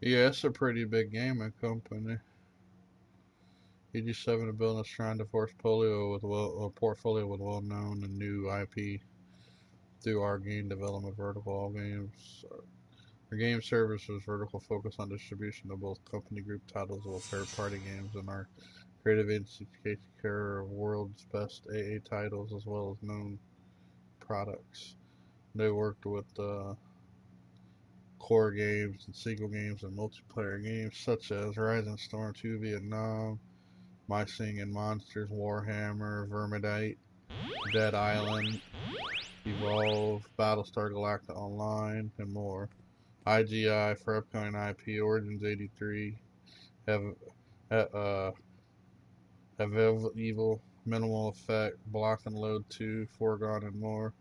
Speaker 11: Yeah, it's a pretty big gaming company. EG7 to build a shrine to portfolio with well-known and new IP through our game development vertical. All games, our game services vertical focus on distribution of both company group titles with third-party games and our Creative agency takes care of world's best AA titles as well as known products. They worked with core games and single games and multiplayer games such as Rising Storm 2 Vietnam, My Singing Monsters, Warhammer, Vermintide, Dead Island, Evolve, Battlestar Galactica Online, and more. IGI for upcoming IP Origins 83, have uh, have Evil, Minimal Effect, Block and Load 2, Foregone, and more.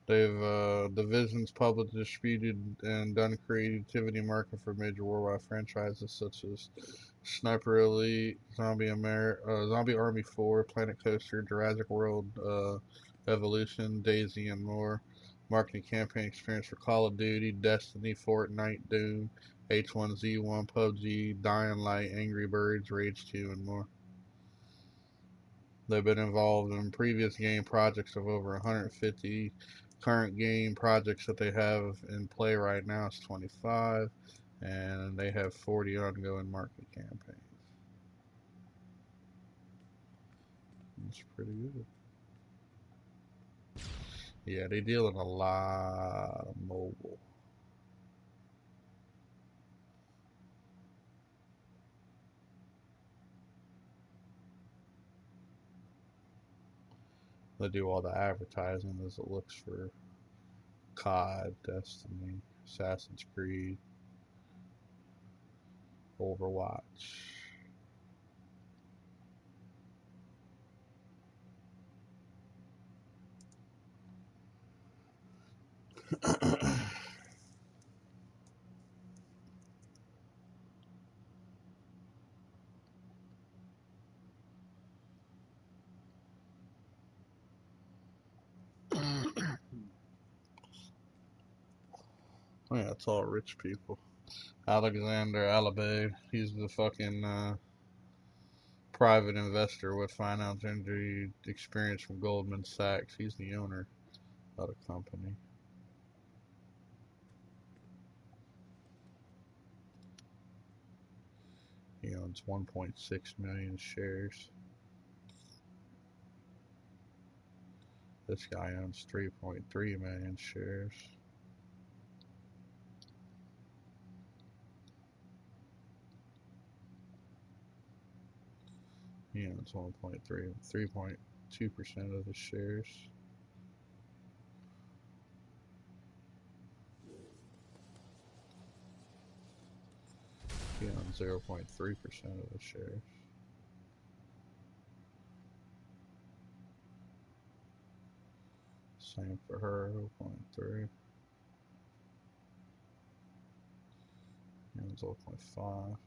Speaker 11: They've divisions published, distributed, and done creativity market for major worldwide franchises such as Sniper Elite, Zombie Army 4, Planet Coaster, Jurassic World Evolution, Daisy, and more. Marketing campaign experience for Call of Duty, Destiny, Fortnite, Doom, H1Z1, PUBG, Dying Light, Angry Birds, Rage 2, and more. They've been involved in previous game projects of over 150. Current game projects that they have in play right now is 25, and they have 40 ongoing marketing campaigns. It's pretty good. Yeah, they deal in a lot of mobile. They do all the advertising as it looks for COD, Destiny, Assassin's Creed, Overwatch. Oh yeah, it's all rich people. Alexander Alabay, he's the fucking private investor with financial injury experience from Goldman Sachs. He's the owner of the company. He owns 1.6 million shares. This guy owns 3.3 million shares. He owns 3.2% of the shares. He owns 0.3% of the shares. Same for her, 0.3. He owns 0.5.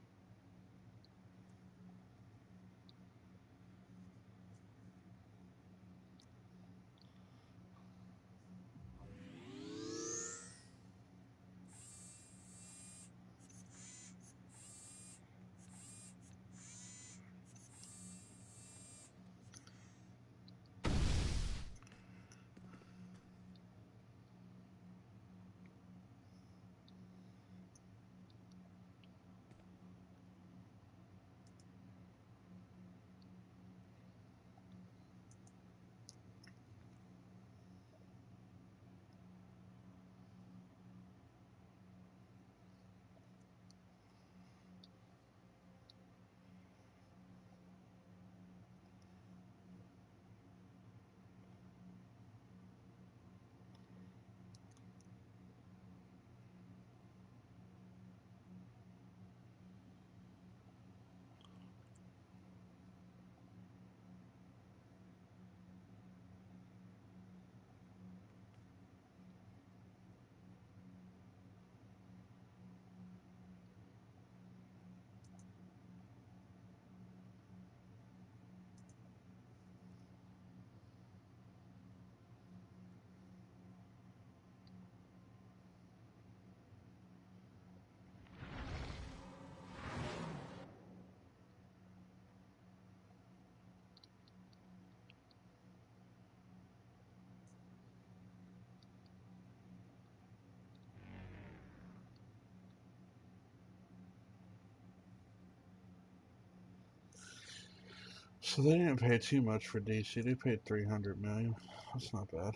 Speaker 11: So they didn't pay too much for DC. They paid $300 million. That's not bad.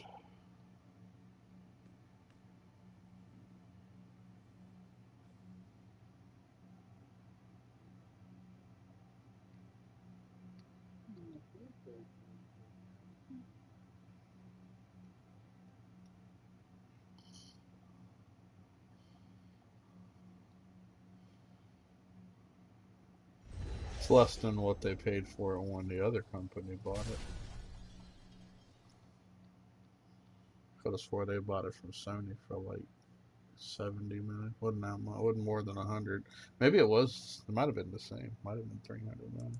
Speaker 11: It's less than what they paid for it when the other company bought it. Could have swore they bought it from Sony for like 70 million. Wasn't that much? Wasn't more than 100. Maybe it was. It might have been the same. Might have been 300 million.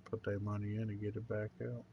Speaker 11: Put their money in and get it back out.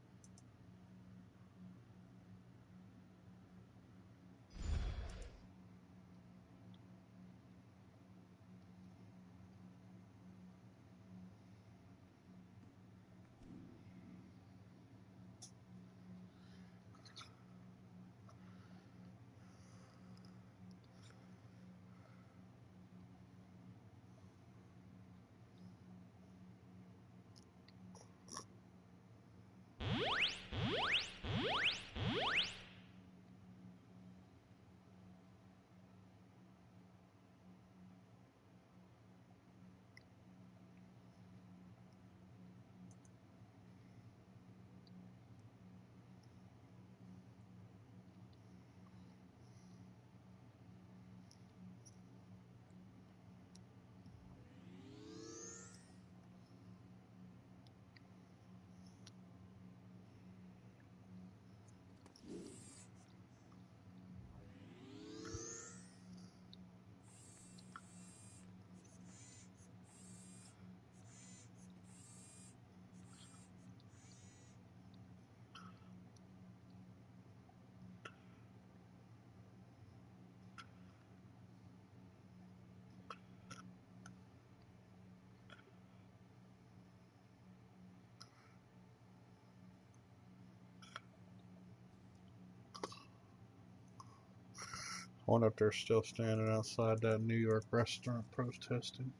Speaker 11: I wonder if they're still standing outside that New York restaurant protesting.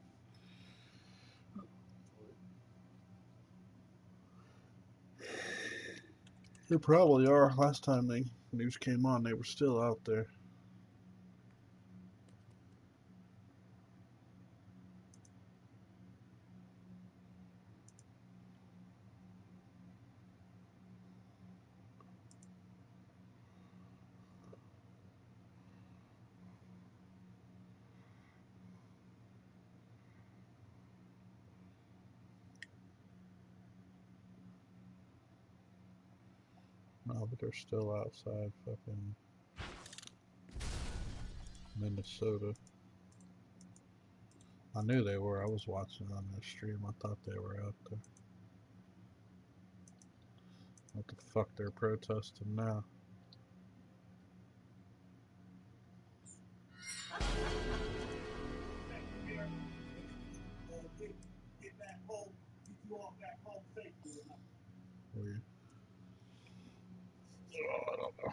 Speaker 11: They probably are. Last time the news came on, they were still out there. No, but they're still outside fucking Minnesota. I knew they were. I was watching on their stream. I thought they were out there. What the fuck they're protesting now? Weird. Oh, I don't know.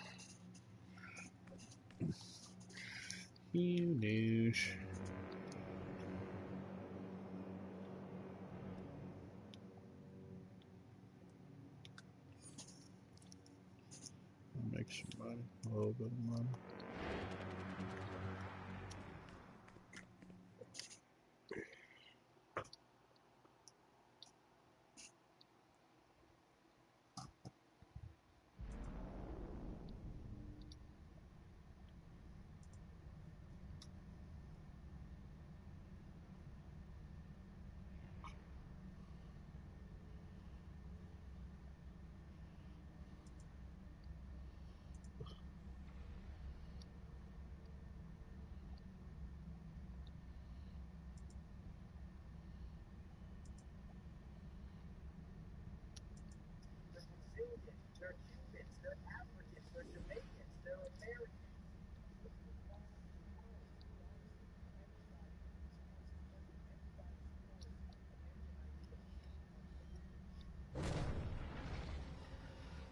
Speaker 11: News. Make some money. A little bit of money.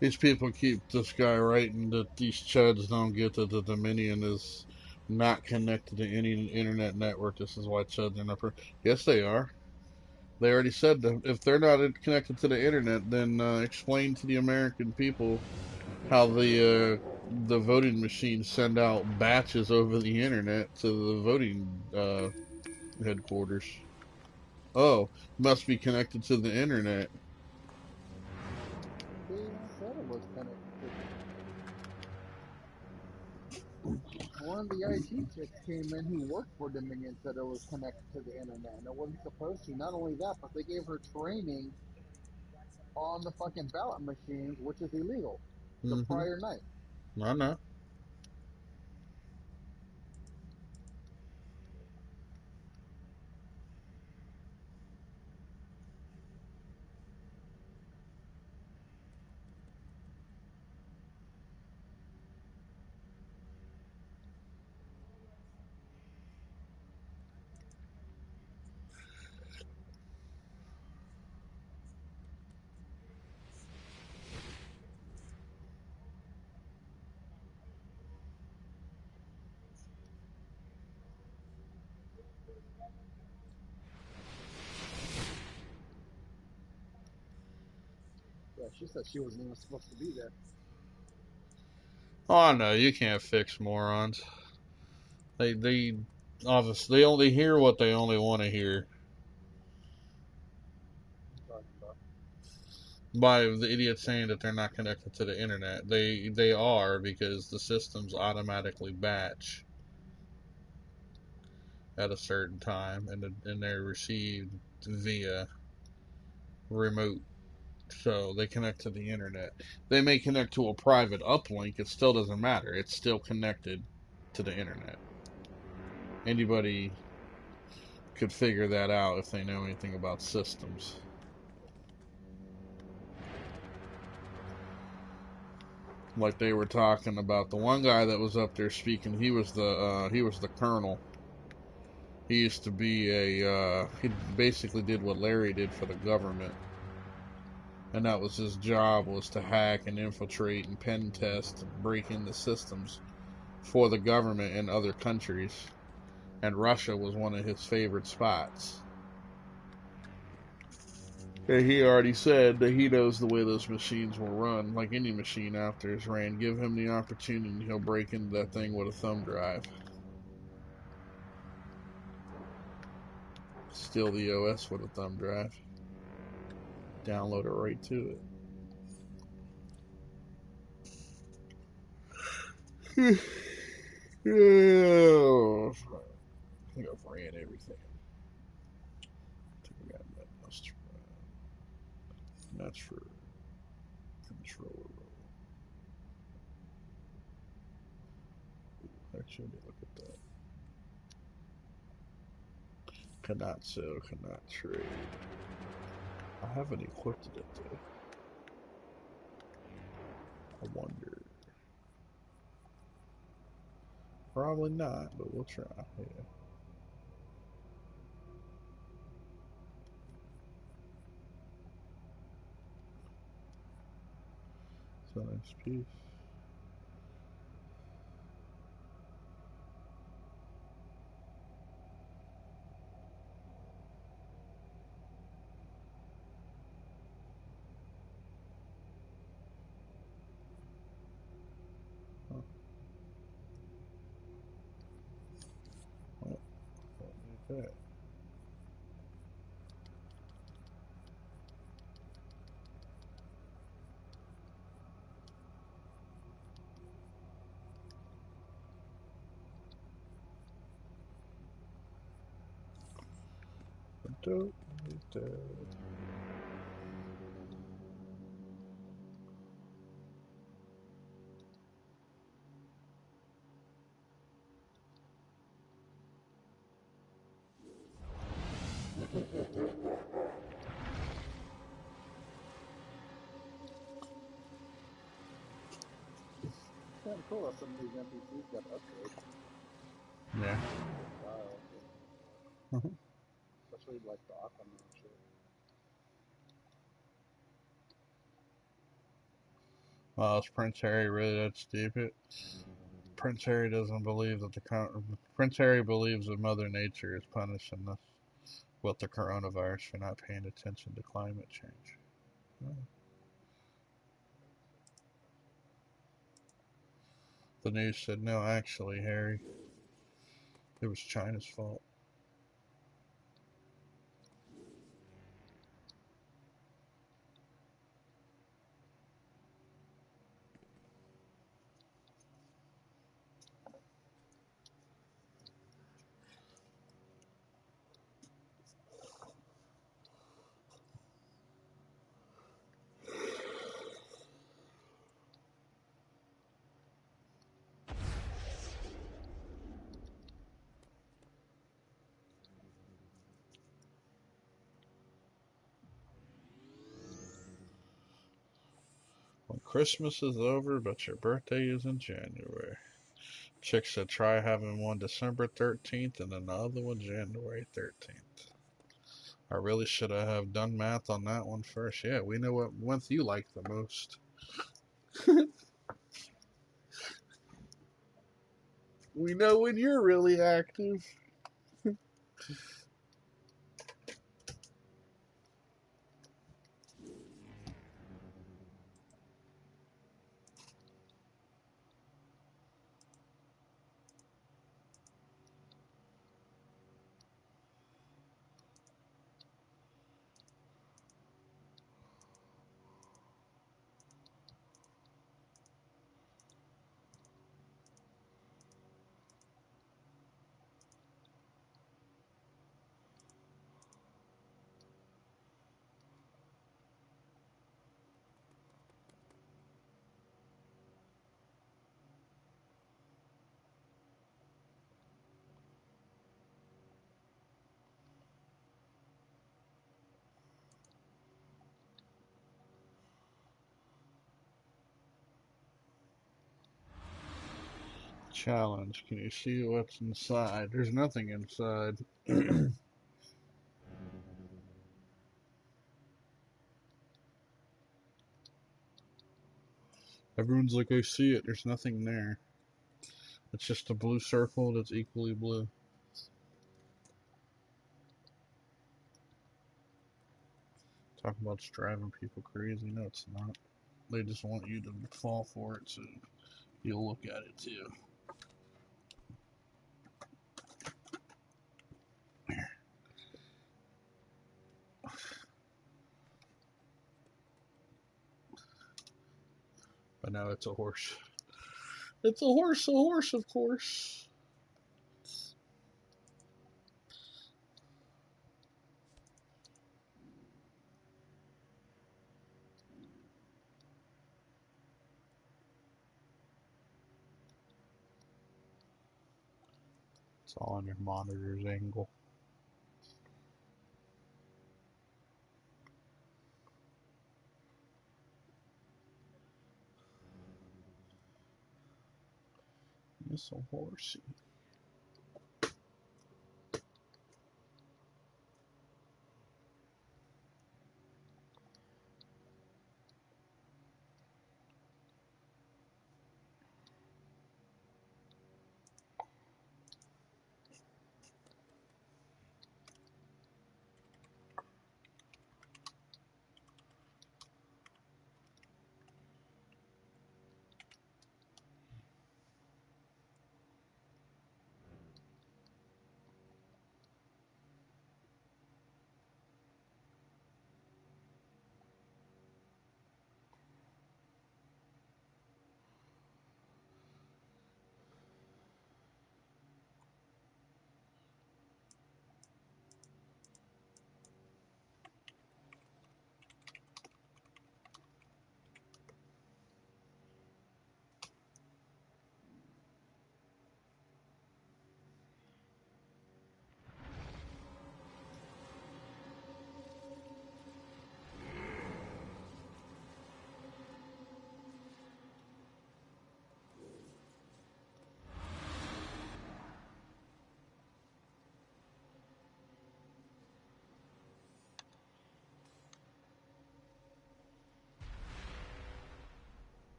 Speaker 11: These people keep this guy writing that these chuds don't get that the Dominion is not connected to any internet network. This is why chuds are not. Yes, they are. They already said that if they're not connected to the internet, then explain to the American people how the voting machines send out batches over the internet to the voting headquarters. Oh, must be connected to the internet.
Speaker 19: They even said it was connected to the internet. One of the IT chicks came in who worked for Dominion said it was connected to the internet, and it wasn't supposed to. Not only that, but they gave her training on the fucking ballot machines, which is illegal, the
Speaker 11: Mm-hmm.
Speaker 19: prior night.
Speaker 11: I know.
Speaker 19: Yeah, she said she wasn't even supposed to be there.
Speaker 11: Oh no, you can't fix morons. They obviously they only hear what they only want to hear. By the idiot saying that they're not connected to the internet. They are, because the systems automatically batch at a certain time, and they're received via remote. So they connect to the internet. They may connect to a private uplink. It still doesn't matter. It's still connected to the internet. Anybody could figure that out if they know anything about systems. Like they were talking about the one guy that was up there speaking. He was the colonel. He used to be he basically did what Larry did for the government, and that was his job, was to hack and infiltrate and pen test and break into systems for the government in other countries. And Russia was one of his favorite spots. And he already said that he knows the way those machines will run. Like any machine out there is ran. Give him the opportunity, he'll break into that thing with a thumb drive. Steal the OS with a thumb drive. Download it right to it. Yeah. I think I've ran everything. I think I got that muster. That's for controller roll. Actually, let me look at that. Cannot sell, cannot trade. I haven't equipped it though. I wonder. Probably not, but we'll try. Yeah. It's a nice piece. Huh. Well, like that. Don't need that.
Speaker 19: It's kind of cool that some of these NPCs got upgrades.
Speaker 11: Yeah.
Speaker 19: Style, especially like the Aquaman shit.
Speaker 11: Well, is Prince Harry really that stupid? Prince Harry doesn't believe that Prince Harry believes that Mother Nature is punishing us. with the coronavirus for not paying attention to climate change. Oh. The news said, no, actually, Harry, it was China's fault. When Christmas is over, but your birthday is in January. Chick said try having one December 13th and then the other one January 13th. I really should have done math on that one first. Yeah, we know what month you like the most. We know when you're really active. Challenge. Can you see what's inside? There's nothing inside. Everyone's like, I see it. There's nothing there. It's just a blue circle that's equally blue. Talk about driving people crazy. No, it's not. They just want you to fall for it so you'll look at it too. But now it's a horse. It's a horse, of course. It's all on your monitor's angle. It's a horsey.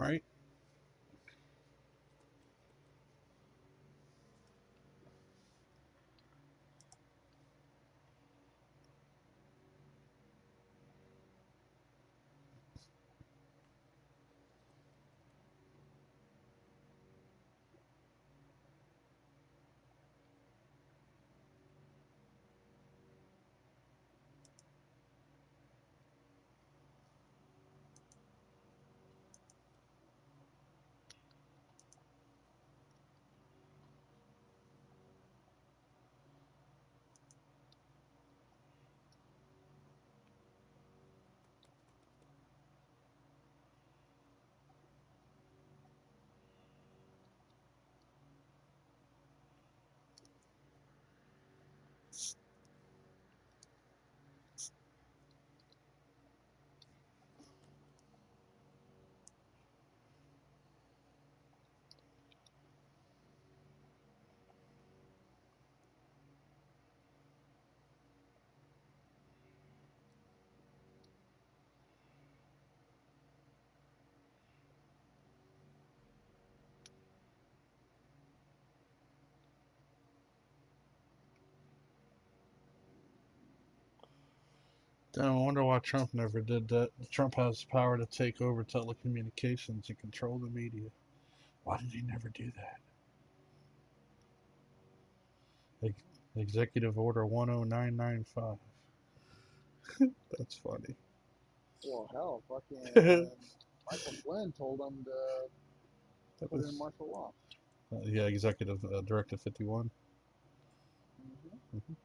Speaker 11: right? Damn, I wonder why Trump never did that. Trump has power to take over telecommunications and control the media. Why did he never do that? Executive Order 10995. That's funny.
Speaker 19: Well, hell, fucking
Speaker 11: that
Speaker 19: Michael Flynn told him to put in
Speaker 11: was,
Speaker 19: martial law.
Speaker 11: yeah, Executive Directive 51. Okay.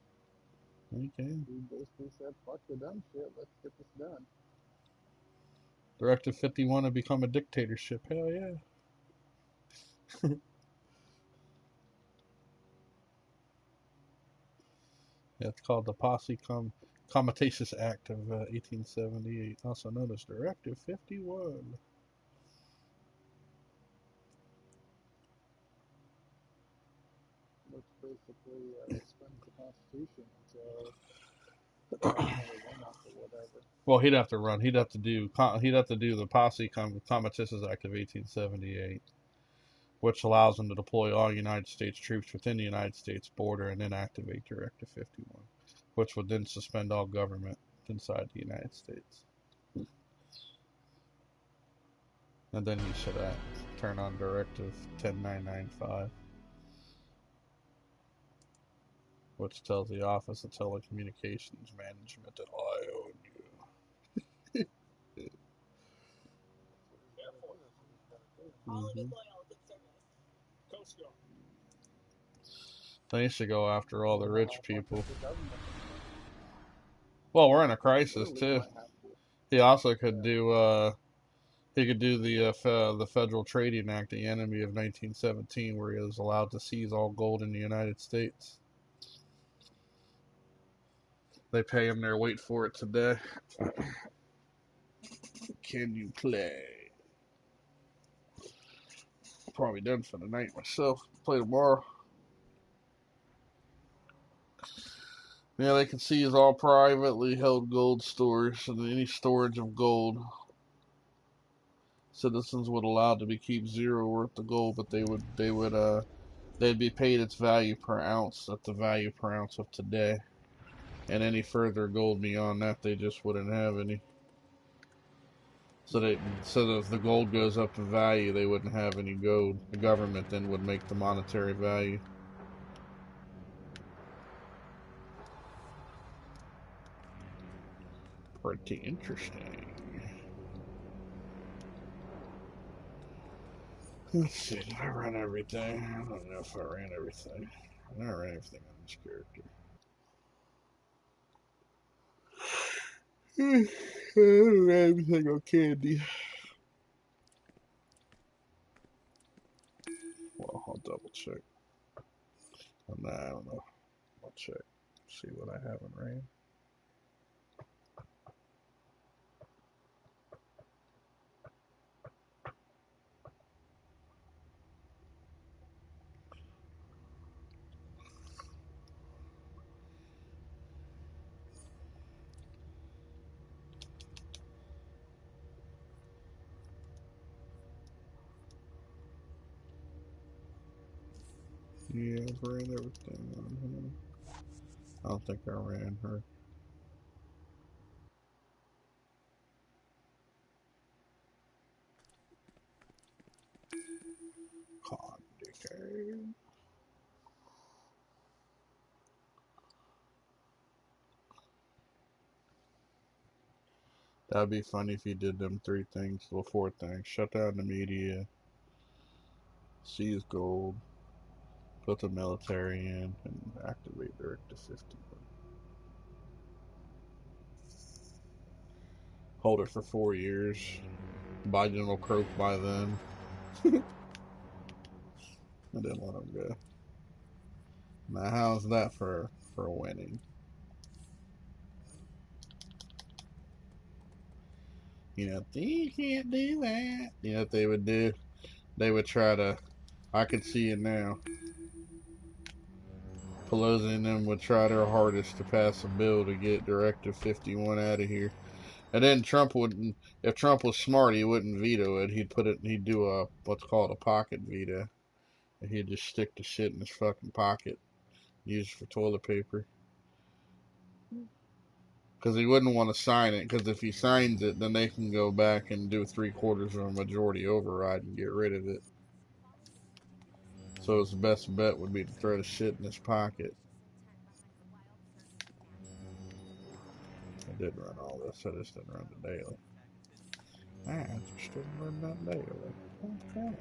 Speaker 19: He basically said, fuck the dumb shit, let's get this done.
Speaker 11: Directive 51 to become a dictatorship. Hell yeah. Yeah, it's called the Comitatus Act of 1878, also known as Directive 51.
Speaker 19: Which basically suspends the Constitution until Biden or runoff or whatever.
Speaker 11: Well, he'd have to run. He'd have to do the Comitatus Act of 1878, which allows him to deploy all United States troops within the United States border and then activate Directive 51, which would then suspend all government inside the United States. And then he should turn on Directive 10995, which tells the Office of Telecommunications Management that I own you. Mm-hmm. They should go after all the rich people. Well, we're in a crisis too. He also could do. He could do the Federal Trading Act, the enemy of 1917, where he was allowed to seize all gold in the United States. They pay him their weight for it today. Can you play? Probably done for the night myself. Play tomorrow. Yeah, they can seize all privately held gold stores and any storage of gold. Citizens would allow to be keep zero worth of gold, but they'd be paid its value per ounce at the value per ounce of today. And any further gold beyond that, they just wouldn't have any. So if the gold goes up in value, they wouldn't have any gold. The government then would make the monetary value. Pretty interesting. Let's see, did I run everything? I don't know if I ran everything. I ran everything on this character. I don't ran everything on Candy. Well, I'll double check. Nah, I don't know. I'll check. See what I haven't ran. Yeah, I've ran everything on him. I don't think I ran her. Condicate. That'd be funny if he did them 3 things, well 4 things. Shut down the media, seize gold, put the military in, and activate Directive 51. Hold it for 4 years. Biden will croak by then. And then let him go. Now how's that for winning? You know, you can't do that. You know what they would do? They would try to, I could see it now. Pelosi and them would try their hardest to pass a bill to get Directive 51 out of here. And then Trump wouldn't, if Trump was smart, he wouldn't veto it. He'd do a, what's called a pocket veto. And he'd just stick the shit in his fucking pocket, use it for toilet paper. Because he wouldn't want to sign it, because if he signs it, then they can go back and do 3/4 of a majority override and get rid of it. So his best bet would be to throw the shit in his pocket. I did run all this, I just didn't run the daily. I just didn't run that daily. Okay.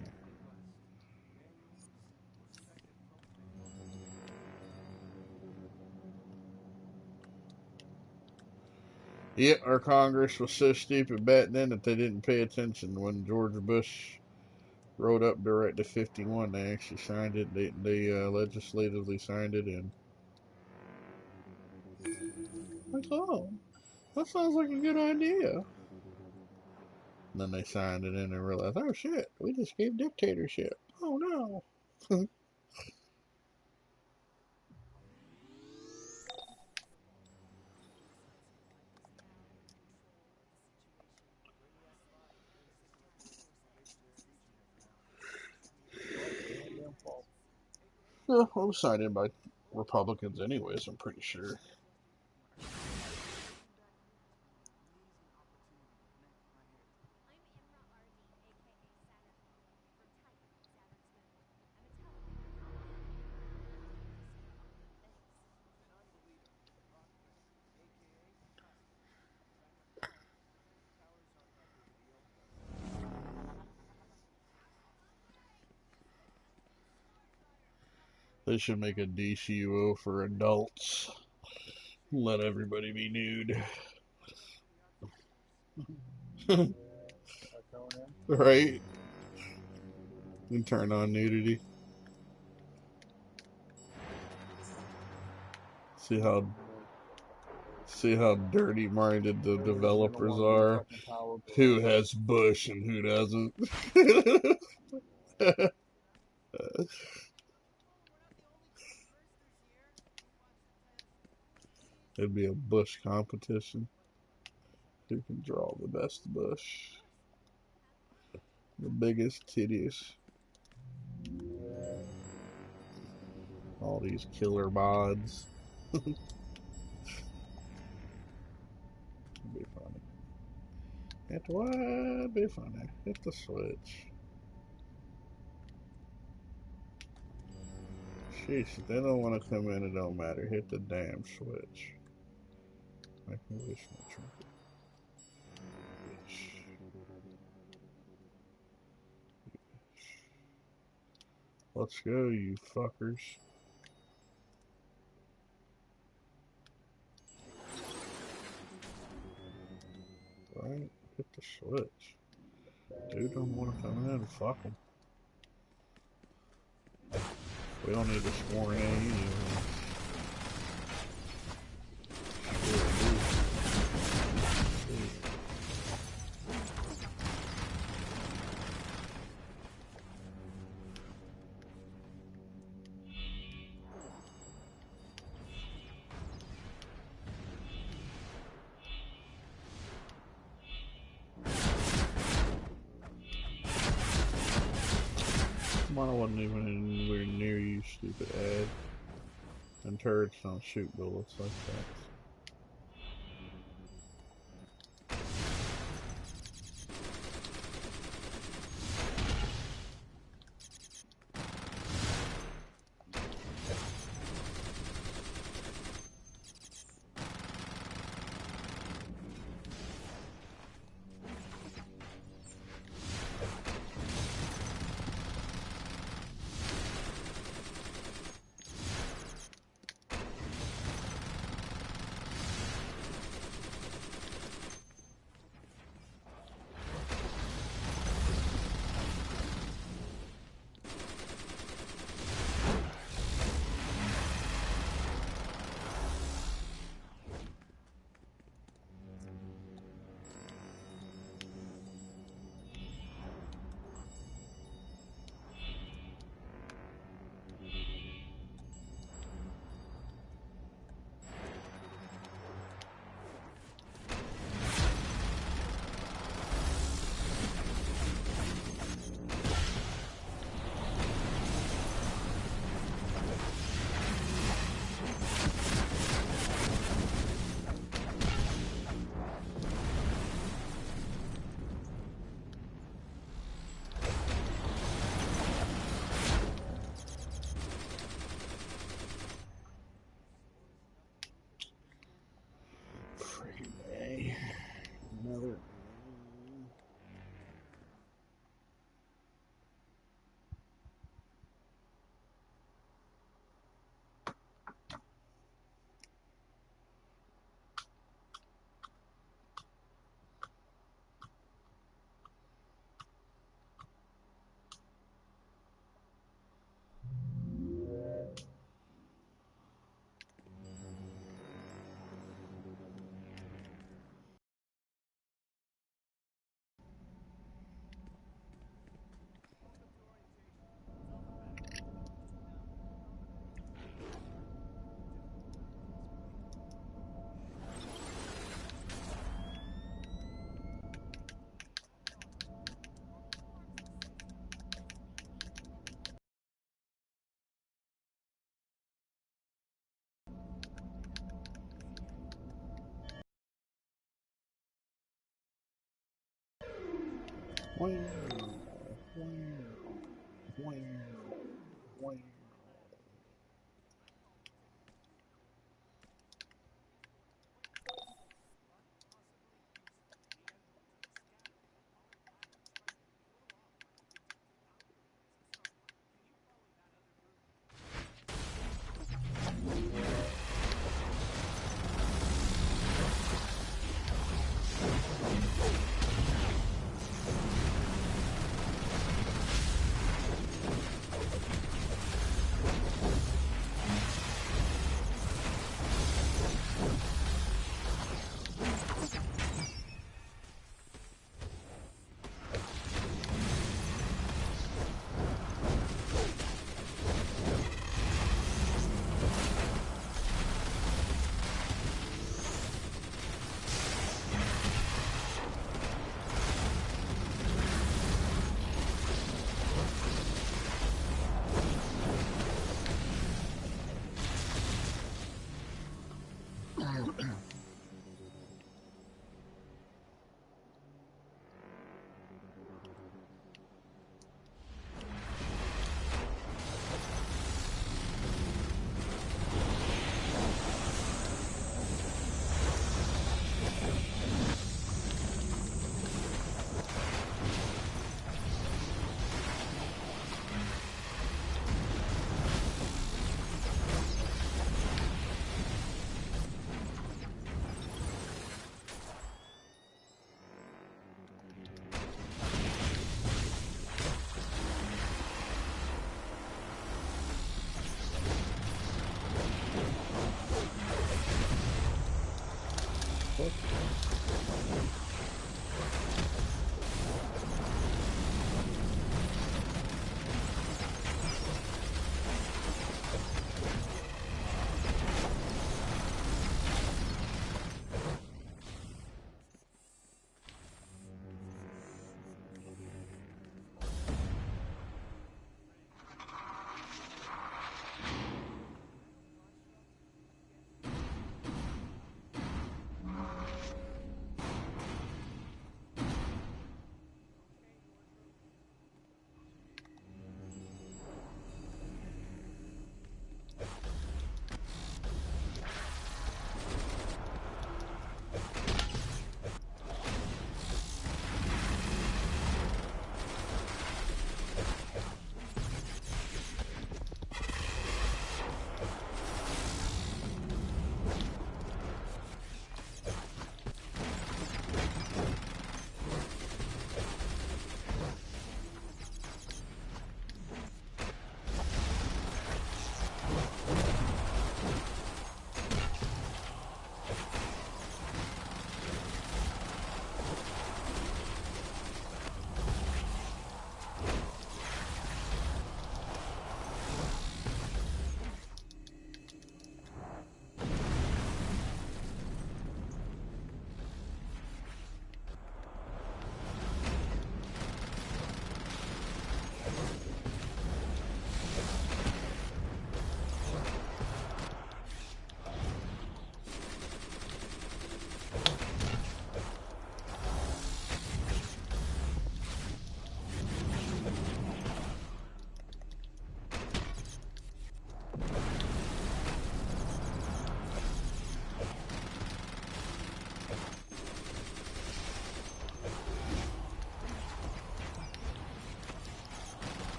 Speaker 11: Yep, our Congress was so stupid back then that they didn't pay attention when George Bush wrote up Directive 51. They actually signed it. They legislatively signed it in. Like, oh, that sounds like a good idea. And then they signed it in and realized, oh shit, we just gave dictatorship. Oh no. Well, it was signed in by Republicans anyways, I'm pretty sure. They should make a DCUO for adults. Let everybody be nude. Right? And turn on nudity. See how dirty minded the developers are. Who has Bush and who doesn't. It'd be a Bush competition. Who can draw the best Bush? The biggest titties. All these killer mods. It'd be funny. It would be funny. Hit the switch. Sheesh, if they don't want to come in, it don't matter. Hit the damn switch. Make me wish my trumpet. Wish. Let's go, you fuckers. Right? Hit the switch. Dude don't want to come in. Fuck them. We don't need to sworn in anyway. Mine wasn't even anywhere near you. you stupid ad. And turrets don't shoot bullets like that. Another.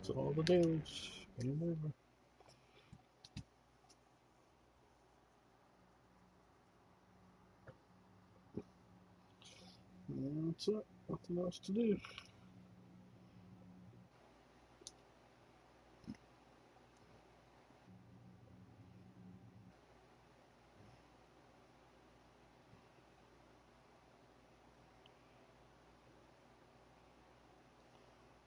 Speaker 11: That's all the dailies. Game over. That's it. Nothing else to do.